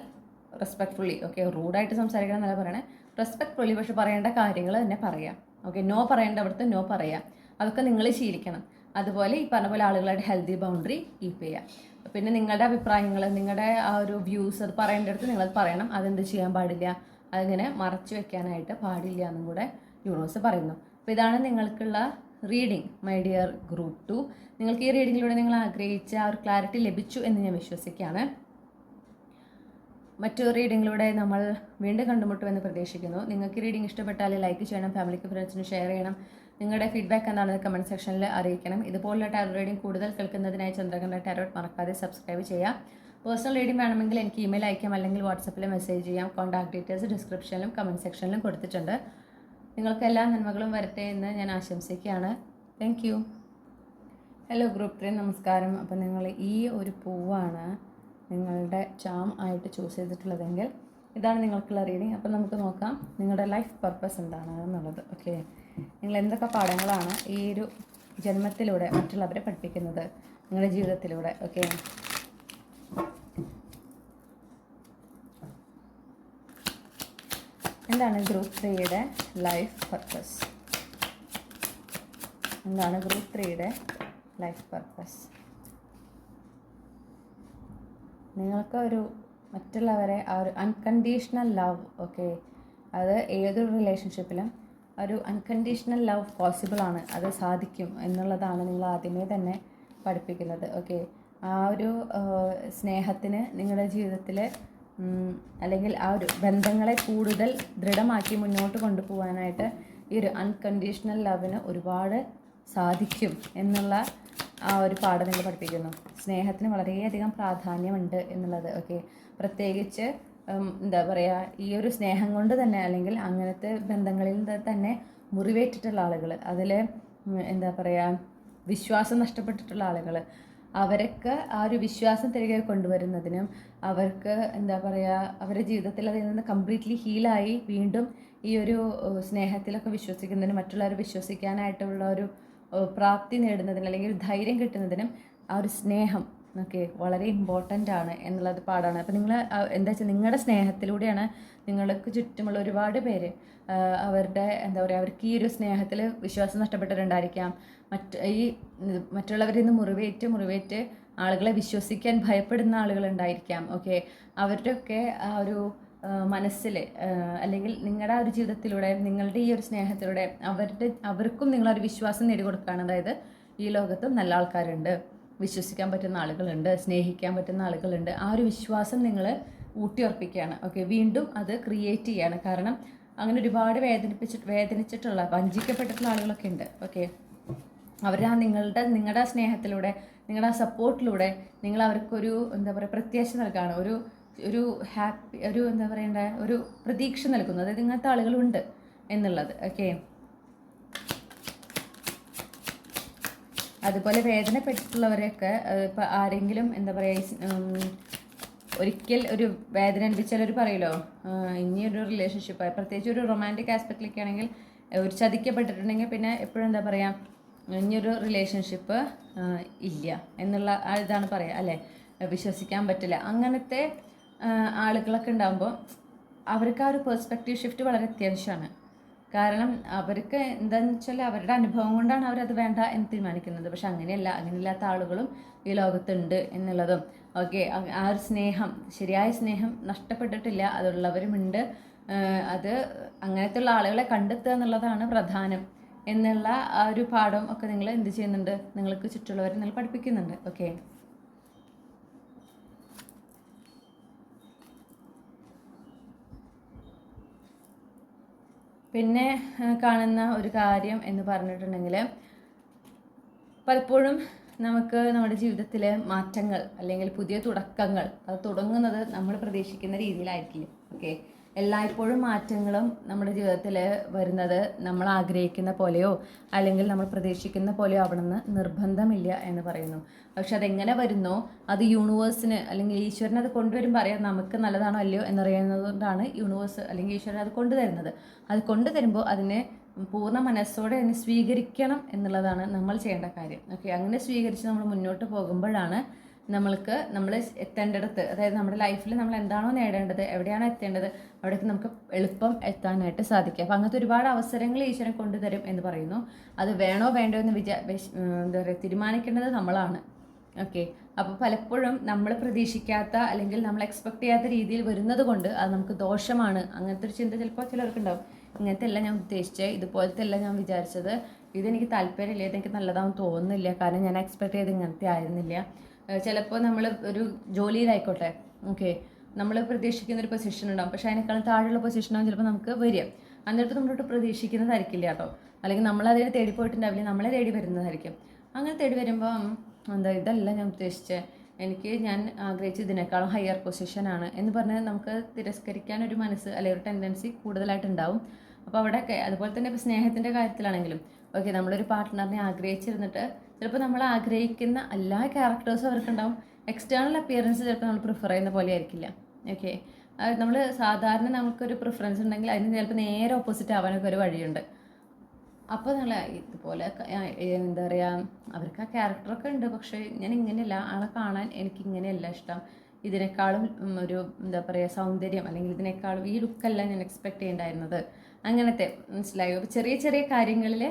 റെസ്പെക്ട്ഫുള്ളി. ഓക്കെ, റൂഡായിട്ട് സംസാരിക്കണം എന്നല്ല പറയണേ, റെസ്പെക്ട്ഫുള്ളി. പക്ഷെ പറയേണ്ട കാര്യങ്ങൾ തന്നെ പറയാം. ഓക്കെ, നോ പറയേണ്ട അവിടുത്തെ നോ പറയാം. അതൊക്കെ നിങ്ങൾ ശീലിക്കണം. അതുപോലെ ഈ പറഞ്ഞ പോലെ ആളുകളായിട്ട് ഹെൽത്തി ബൗണ്ടറി കീപ്പ് ചെയ്യുക. പിന്നെ നിങ്ങളുടെ അഭിപ്രായങ്ങൾ, നിങ്ങളുടെ ആ ഒരു വ്യൂസ് അത് പറയേണ്ടടുത്ത് നിങ്ങളത് പറയണം. അതെന്ത് ചെയ്യാൻ പാടില്ല, അതിങ്ങനെ മറച്ചു വെക്കാനായിട്ട് പാടില്ല എന്നും കൂടെ യൂണിവേഴ്സ് പറയുന്നു. അപ്പോൾ ഇതാണ് നിങ്ങൾക്കുള്ള റീഡിംഗ് മൈ ഡിയർ ഗ്രൂപ്പ് 2. നിങ്ങൾക്ക് ഈ റീഡിങ്ങിലൂടെ നിങ്ങൾ ആഗ്രഹിച്ച ആ ഒരു ക്ലാരിറ്റി ലഭിച്ചു എന്ന് ഞാൻ വിശ്വസിക്കുകയാണ്. മറ്റു റീഡിങ്ങിലൂടെ നമ്മൾ വീണ്ടും കണ്ടുമുട്ടുമെന്ന് പ്രതീക്ഷിക്കുന്നു. നിങ്ങൾക്ക് റീഡിംഗ് ഇഷ്ടപ്പെട്ടാൽ ലൈക്ക് ചെയ്യണം, ഫാമിലിക്ക് ഫ്രണ്ട്സിന് ഷെയർ ചെയ്യണം. നിങ്ങളുടെ ഫീഡ്ബാക്ക് എന്താണെന്ന് കമൻറ്റ് സെക്ഷനിൽ അറിയിക്കണം. ഇതുപോലുള്ള ടാരോ റീഡിംഗ് കൂടുതൽ കേൾക്കുന്നതിനായി ചന്ദ്രകണ്ഠ ടാരോട്ട് മറക്കാതെ സബ്സ്ക്രൈബ് ചെയ്യാം. പേഴ്സണൽ റീഡിംഗ് വേണമെങ്കിൽ എനിക്ക് ഇമെയിൽ അയക്കാം, അല്ലെങ്കിൽ വാട്സപ്പിൽ മെസ്സേജ് ചെയ്യാം. കോൺടാക്ട് ഡീറ്റെയിൽസ് ഡിസ്ക്രിപ്ഷനിലും കമൻറ്റ് സെക്ഷനിലും കൊടുത്തിട്ടുണ്ട്. നിങ്ങൾക്ക് എല്ലാ നന്മകളും വരട്ടെ എന്ന് ഞാൻ ആശംസിക്കുകയാണ്. Thank you. ഹലോ ഗ്രൂപ്പ് 3, നമസ്കാരം. അപ്പോൾ നിങ്ങൾ ഈ ഒരു പൂവാണ് നിങ്ങളുടെ ചാം ആയിട്ട് ചൂസ് ചെയ്തിട്ടുള്ളതെങ്കിൽ ഇതാണ് നിങ്ങൾക്കുള്ള റീഡിങ്. അപ്പോൾ നമുക്ക് നോക്കാം നിങ്ങളുടെ ലൈഫ് പർപ്പസ് എന്താണ് എന്നുള്ളത്. ഓക്കെ, നിങ്ങൾ എന്തൊക്കെ പാഠങ്ങളാണ് ഈ ഒരു ജന്മത്തിലൂടെ മറ്റുള്ളവരെ പഠിപ്പിക്കുന്നത് നിങ്ങളുടെ ജീവിതത്തിലൂടെ. ഓക്കെ, എന്താണ് ഗ്രൂപ്പ് 3യുടെ ലൈഫ് പർപ്പസ്? എന്താണ് ഗ്രൂപ്പ് 3യുടെ ലൈഫ് പർപ്പസ്? നിങ്ങൾക്ക് ഒരു മറ്റുള്ളവരെ ആ ഒരു അൺകണ്ടീഷണൽ ലവ്, ഓക്കെ, അത് ഏതൊരു റിലേഷൻഷിപ്പിലും ഒരു അൺകണ്ടീഷണൽ ലവ് പോസിബിൾ ആണ്, അത് സാധിക്കും എന്നുള്ളതാണ് നിങ്ങൾ ആദ്യമേ തന്നെ പഠിപ്പിക്കുന്നത്. ഓക്കെ, ആ ഒരു സ്നേഹത്തിന് നിങ്ങളുടെ ജീവിതത്തിൽ അല്ലെങ്കിൽ ആ ഒരു ബന്ധങ്ങളെ കൂടുതൽ ദൃഢമാക്കി മുന്നോട്ട് കൊണ്ടുപോകാനായിട്ട് ഈ ഒരു അൺകണ്ടീഷണൽ ലവിന് ഒരുപാട് സാധിക്കും എന്നുള്ള ആ ഒരു പാഠം നിങ്ങൾ പഠിപ്പിക്കുന്നു. സ്നേഹത്തിന് വളരെയധികം പ്രാധാന്യമുണ്ട് എന്നുള്ളത്. ഓക്കെ, പ്രത്യേകിച്ച് എന്താ പറയുക, ഈ ഒരു സ്നേഹം കൊണ്ട് തന്നെ അല്ലെങ്കിൽ അങ്ങനത്തെ ബന്ധങ്ങളിൽ തന്നെ മുറിവേറ്റിട്ടുള്ള ആളുകൾ, അതിൽ എന്താ പറയുക, വിശ്വാസം നഷ്ടപ്പെട്ടിട്ടുള്ള ആളുകൾ, അവർക്ക് ആ ഒരു വിശ്വാസം തിരികെ കൊണ്ടുവരുന്നതിനും അവർക്ക് എന്താ പറയുക, അവരുടെ ജീവിതത്തിൽ അതിൽ നിന്ന് കംപ്ലീറ്റ്ലി ഹീലായി വീണ്ടും ഈ ഒരു സ്നേഹത്തിലൊക്കെ വിശ്വസിക്കുന്നതിനും മറ്റുള്ളവരെ വിശ്വസിക്കാനായിട്ടുള്ള ഒരു പ്രാപ്തി നേടുന്നതിനും അല്ലെങ്കിൽ ധൈര്യം കിട്ടുന്നതിനും ആ ഒരു സ്നേഹം ഓക്കെ വളരെ ഇമ്പോർട്ടൻ്റ് ആണ് എന്നുള്ളത് പാടാണ്. അപ്പോൾ നിങ്ങൾ എന്താ വെച്ചാൽ നിങ്ങളുടെ സ്നേഹത്തിലൂടെയാണ് നിങ്ങൾക്ക് ചുറ്റുമുള്ള ഒരുപാട് പേര് അവരുടെ എന്താ പറയുക, അവർക്ക് ഈ ഒരു സ്നേഹത്തിൽ വിശ്വാസം നഷ്ടപ്പെട്ടിട്ടുണ്ടായിരിക്കാം. മറ്റുള്ളവരിൽ നിന്ന് മുറിവേറ്റ് ആളുകളെ വിശ്വസിക്കാൻ ഭയപ്പെടുന്ന ആളുകളുണ്ടായിരിക്കാം. ഓക്കെ, അവരുടെയൊക്കെ ആ ഒരു മനസ്സിൽ അല്ലെങ്കിൽ നിങ്ങളുടെ ആ ഒരു ജീവിതത്തിലൂടെ നിങ്ങളുടെ ഈ ഒരു സ്നേഹത്തിലൂടെ അവർക്കും നിങ്ങളൊരു വിശ്വാസം നേടിക്കൊടുക്കുകയാണ്. അതായത് ഈ ലോകത്തും നല്ല ആൾക്കാരുണ്ട്, വിശ്വസിക്കാൻ പറ്റുന്ന ആളുകളുണ്ട്, സ്നേഹിക്കാൻ പറ്റുന്ന ആളുകളുണ്ട്. ആ ഒരു വിശ്വാസം നിങ്ങൾ ഊട്ടിയുറപ്പിക്കുകയാണ്. ഓക്കെ, വീണ്ടും അത് ക്രിയേറ്റ് ചെയ്യുകയാണ്. കാരണം അങ്ങനെ ഒരുപാട് വേദനിച്ചിട്ടുള്ള വഞ്ചിക്കപ്പെട്ടിട്ടുള്ള ആളുകളൊക്കെ ഉണ്ട്. ഓക്കെ, അവർ ആ നിങ്ങളുടെ സ്നേഹത്തിലൂടെ നിങ്ങളുടെ ആ സപ്പോർട്ടിലൂടെ നിങ്ങൾ അവർക്കൊരു എന്താ പറയുക പ്രത്യാശ നൽകുകയാണ്, ഒരു ഹാപ്പി ഒരു എന്താ പറയണ്ട ഒരു പ്രതീക്ഷ നൽകുന്നു. അതായത് ഇങ്ങനത്തെ ആളുകളുണ്ട് എന്നുള്ളത്. ഓക്കെ, അതുപോലെ വേദനപ്പെട്ടിട്ടുള്ളവരെയൊക്കെ ഇപ്പം ആരെങ്കിലും എന്താ പറയുക ഒരിക്കൽ ഒരു വേദന അനുഭവിച്ചാൽ ഒരു പറയുമല്ലോ ഇനിയൊരു റിലേഷൻഷിപ്പ് പ്രത്യേകിച്ച് ഒരു റൊമാൻറ്റിക് ആസ്പെക്റ്റിലൊക്കെ ആണെങ്കിൽ ഒരു ചതിക്കപ്പെട്ടിട്ടുണ്ടെങ്കിൽ പിന്നെ എപ്പോഴും എന്താ പറയുക ഇനിയൊരു റിലേഷൻഷിപ്പ് ഇല്ല എന്നുള്ള ഇതാണ് പറയുക അല്ലേ, വിശ്വസിക്കാൻ പറ്റില്ല. അങ്ങനത്തെ ആളുകളൊക്കെ ഉണ്ടാകുമ്പോൾ അവർക്ക് ആ ഒരു പെർസ്പെക്റ്റീവ് ഷിഫ്റ്റ് വളരെ അത്യാവശ്യമാണ്. കാരണം അവർക്ക് എന്താണെന്ന് വെച്ചാൽ അവരുടെ അനുഭവം കൊണ്ടാണ് അവരത് വേണ്ട എന്ന് തീരുമാനിക്കുന്നത്. പക്ഷെ അങ്ങനെയില്ലാത്ത ആളുകളും ഈ ലോകത്തുണ്ട് എന്നുള്ളതും ഓക്കെ, ആ ഒരു സ്നേഹം ശരിയായ സ്നേഹം നഷ്ടപ്പെട്ടിട്ടില്ല, അതുള്ളവരുമുണ്ട്. അത് അങ്ങനത്തെയുള്ള ആളുകളെ കണ്ടെത്തുക എന്നുള്ളതാണ് പ്രധാനം എന്നുള്ള ആ ഒരു പാഠം ഒക്കെ നിങ്ങൾ എന്ത് ചെയ്യുന്നുണ്ട്, നിങ്ങൾക്ക് ചുറ്റുള്ളവരെ നിങ്ങൾ പഠിപ്പിക്കുന്നുണ്ട്. ഓക്കെ, പിന്നെ കാണുന്ന ഒരു കാര്യം എന്ന് പറഞ്ഞിട്ടുണ്ടെങ്കിൽ പലപ്പോഴും നമുക്ക് നമ്മുടെ ജീവിതത്തിലെ മാറ്റങ്ങൾ അല്ലെങ്കിൽ പുതിയ തുടക്കങ്ങൾ അത് തുടങ്ങുന്നത് നമ്മൾ പ്രതീക്ഷിക്കുന്ന രീതിയിലായിരിക്കില്ല. ഓക്കെ, എല്ലായ്പ്പോഴും മാറ്റങ്ങളും നമ്മുടെ ജീവിതത്തിൽ വരുന്നത് നമ്മൾ ആഗ്രഹിക്കുന്ന പോലെയോ അല്ലെങ്കിൽ നമ്മൾ പ്രതീക്ഷിക്കുന്ന പോലെയോ ആവണമെന്ന് നിർബന്ധമില്ല എന്ന് പറയുന്നു. പക്ഷെ അതെങ്ങനെ വരുന്നോ അത് യൂണിവേഴ്സിന് അല്ലെങ്കിൽ ഈശ്വരന് അത് കൊണ്ടുവരുമ്പോൾ അറിയാം നമുക്ക് നല്ലതാണോ അല്ലയോ എന്നറിയുന്നത് കൊണ്ടാണ് യൂണിവേഴ്സ് അല്ലെങ്കിൽ ഈശ്വരൻ അത് കൊണ്ടുതരുന്നത്. അത് കൊണ്ടുതരുമ്പോൾ അതിനെ പൂർണ്ണ മനസ്സോടെ അതിനെ സ്വീകരിക്കണം എന്നുള്ളതാണ് നമ്മൾ ചെയ്യേണ്ട കാര്യം. ഓക്കെ, അങ്ങനെ സ്വീകരിച്ച് നമ്മൾ മുന്നോട്ട് പോകുമ്പോഴാണ് നമ്മൾ എത്തേണ്ടിടത്ത്, അതായത് നമ്മുടെ ലൈഫിൽ നമ്മൾ എന്താണോ നേടേണ്ടത്, എവിടെയാണോ എത്തേണ്ടത്, അവിടേക്ക് നമുക്ക് എളുപ്പം എത്താനായിട്ട് സാധിക്കുക. അപ്പം അങ്ങനത്തെ ഒരുപാട് അവസരങ്ങൾ ഈശ്വരൻ കൊണ്ടുതരും എന്ന് പറയുന്നു. അത് വേണോ വേണ്ടോ എന്ന് എന്താ പറയുക, തീരുമാനിക്കേണ്ടത് നമ്മളാണ്. ഓക്കെ, അപ്പോൾ പലപ്പോഴും നമ്മൾ പ്രതീക്ഷിക്കാത്ത അല്ലെങ്കിൽ നമ്മൾ എക്സ്പെക്ട് ചെയ്യാത്ത രീതിയിൽ വരുന്നത് കൊണ്ട് അത് നമുക്ക് ദോഷമാണ്. അങ്ങനത്തെ ഒരു ചിന്ത ചിലപ്പോൾ ചിലർക്കുണ്ടാവും. ഇങ്ങനത്തെ അല്ല ഞാൻ ഉദ്ദേശിച്ചത്, ഇതുപോലത്തെ അല്ല ഞാൻ വിചാരിച്ചത്, ഇതെനിക്ക് താല്പര്യമില്ല, ഇതെനിക്ക് നല്ലതാണെന്ന് തോന്നുന്നില്ല, കാരണം ഞാൻ എക്സ്പെക്ട് ചെയ്ത് ഇങ്ങനത്തെ ആയിരുന്നില്ല. ചിലപ്പോൾ നമ്മൾ ഒരു ജോലിയിലായിക്കോട്ടെ, ഓക്കെ, നമ്മൾ പ്രതീക്ഷിക്കുന്ന ഒരു പൊസിഷൻ ഉണ്ടാവും, പക്ഷേ അതിനേക്കാളും താഴെയുള്ള പൊസിഷനാവും ചിലപ്പോൾ നമുക്ക് വരിക. എന്നിട്ട് നമ്മളോട്ട് പ്രതീക്ഷിക്കുന്നതായിരിക്കില്ല കേട്ടോ, അല്ലെങ്കിൽ നമ്മളതിനെ തേടി പോയിട്ടുണ്ടാവില്ല, നമ്മളെ തേടി വരുന്നതായിരിക്കും. അങ്ങനെ തേടി വരുമ്പോൾ ഇതല്ല ഞാൻ ഉദ്ദേശിച്ചത്, ഞാൻ ആഗ്രഹിച്ച ഇതിനേക്കാളും ഹയർ പൊസിഷനാണ് എന്ന് പറഞ്ഞ് നമുക്ക് തിരസ്കരിക്കാൻ ഒരു മനസ്സ് അല്ലെങ്കിൽ ഒരു ടെൻഡൻസി കൂടുതലായിട്ടുണ്ടാവും. അപ്പോൾ അവിടെയൊക്കെ അതുപോലെ തന്നെ ഇപ്പോൾ സ്നേഹത്തിൻ്റെ കാര്യത്തിലാണെങ്കിലും ഓക്കെ, നമ്മളൊരു പാർട്ട്ണറിനെ ആഗ്രഹിച്ചിരുന്നിട്ട് ചിലപ്പോൾ നമ്മൾ ആഗ്രഹിക്കുന്ന എല്ലാ ക്യാരക്ടേഴ്സും അവർക്കുണ്ടാവും. എക്സ്റ്റേണൽ അപ്പിയറൻസ് ചിലപ്പോൾ നമ്മൾ പ്രിഫർ ചെയ്യുന്ന പോലെ ആയിരിക്കില്ല. ഓക്കെ, നമ്മൾ സാധാരണ നമുക്കൊരു പ്രിഫറൻസ് ഉണ്ടെങ്കിൽ അതിന് ചിലപ്പോൾ നേരെ ഓപ്പോസിറ്റ് ആവാനൊക്കെ ഒരു വഴിയുണ്ട്. അപ്പോൾ നിങ്ങൾ ഇതുപോലെ എന്താ പറയുക, അവർക്ക് ആ ക്യാരക്ടറൊക്കെ ഉണ്ട്, പക്ഷേ ഞാൻ ഇങ്ങനെയല്ല, ആളെ കാണാൻ എനിക്ക് ഇങ്ങനെയല്ല ഇഷ്ടം, ഇതിനേക്കാളും ഒരു എന്താ പറയുക സൗന്ദര്യം അല്ലെങ്കിൽ ഇതിനേക്കാളും ഈ ലുക്കല്ല ഞാൻ എക്സ്പെക്റ്റ് ചെയ്യേണ്ടായിരുന്നത്, അങ്ങനത്തെ മനസ്സിലായോ. അപ്പോൾ ചെറിയ ചെറിയ കാര്യങ്ങളിൽ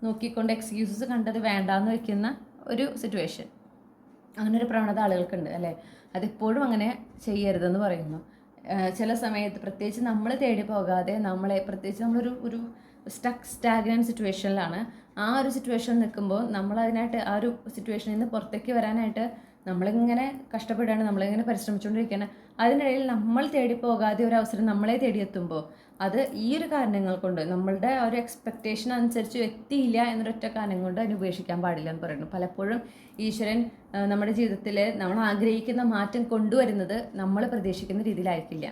നോക്കിക്കൊണ്ട് എക്സ്ക്യൂസസ് കണ്ടത് വേണ്ടാന്ന് വയ്ക്കുന്ന ഒരു സിറ്റുവേഷൻ, അങ്ങനെ ഒരു പ്രവണത ആളുകൾക്കുണ്ട് അല്ലേ. അതെപ്പോഴും അങ്ങനെ ചെയ്യരുതെന്ന് പറയുന്നു. ചില സമയത്ത് പ്രത്യേകിച്ച് നമ്മൾ തേടി പോകാതെ പ്രത്യേകിച്ച് നമ്മളൊരു സ്റ്റാഗ്നന്റ് സിറ്റുവേഷനിലാണ്, ആ ഒരു സിറ്റുവേഷൻ നിൽക്കുമ്പോൾ നമ്മളതിനായിട്ട് ആ ഒരു സിറ്റുവേഷനിൽ നിന്ന് പുറത്തേക്ക് വരാനായിട്ട് നമ്മളിങ്ങനെ കഷ്ടപ്പെടുകയാണ്, നമ്മളിങ്ങനെ പരിശ്രമിച്ചുകൊണ്ടിരിക്കുകയാണ്. അതിനിടയിൽ നമ്മൾ തേടി പോകാതെ ഒരു അവസരം നമ്മളെ തേടിയെത്തുമ്പോൾ അത് ഈ ഒരു കാരണങ്ങൾ കൊണ്ട് നമ്മളുടെ ആ ഒരു എക്സ്പെക്റ്റേഷൻ അനുസരിച്ച് എത്തിയില്ല എന്നൊരൊറ്റ കാരണം കൊണ്ട് അതിന് ഉപേക്ഷിക്കാൻ പാടില്ല എന്ന് പറയുന്നു. പലപ്പോഴും ഈശ്വരൻ നമ്മുടെ ജീവിതത്തിൽ നമ്മൾ ആഗ്രഹിക്കുന്ന മാറ്റം കൊണ്ടുവരുന്നത് നമ്മൾ പ്രതീക്ഷിക്കുന്ന രീതിയിലായിരിക്കില്ല.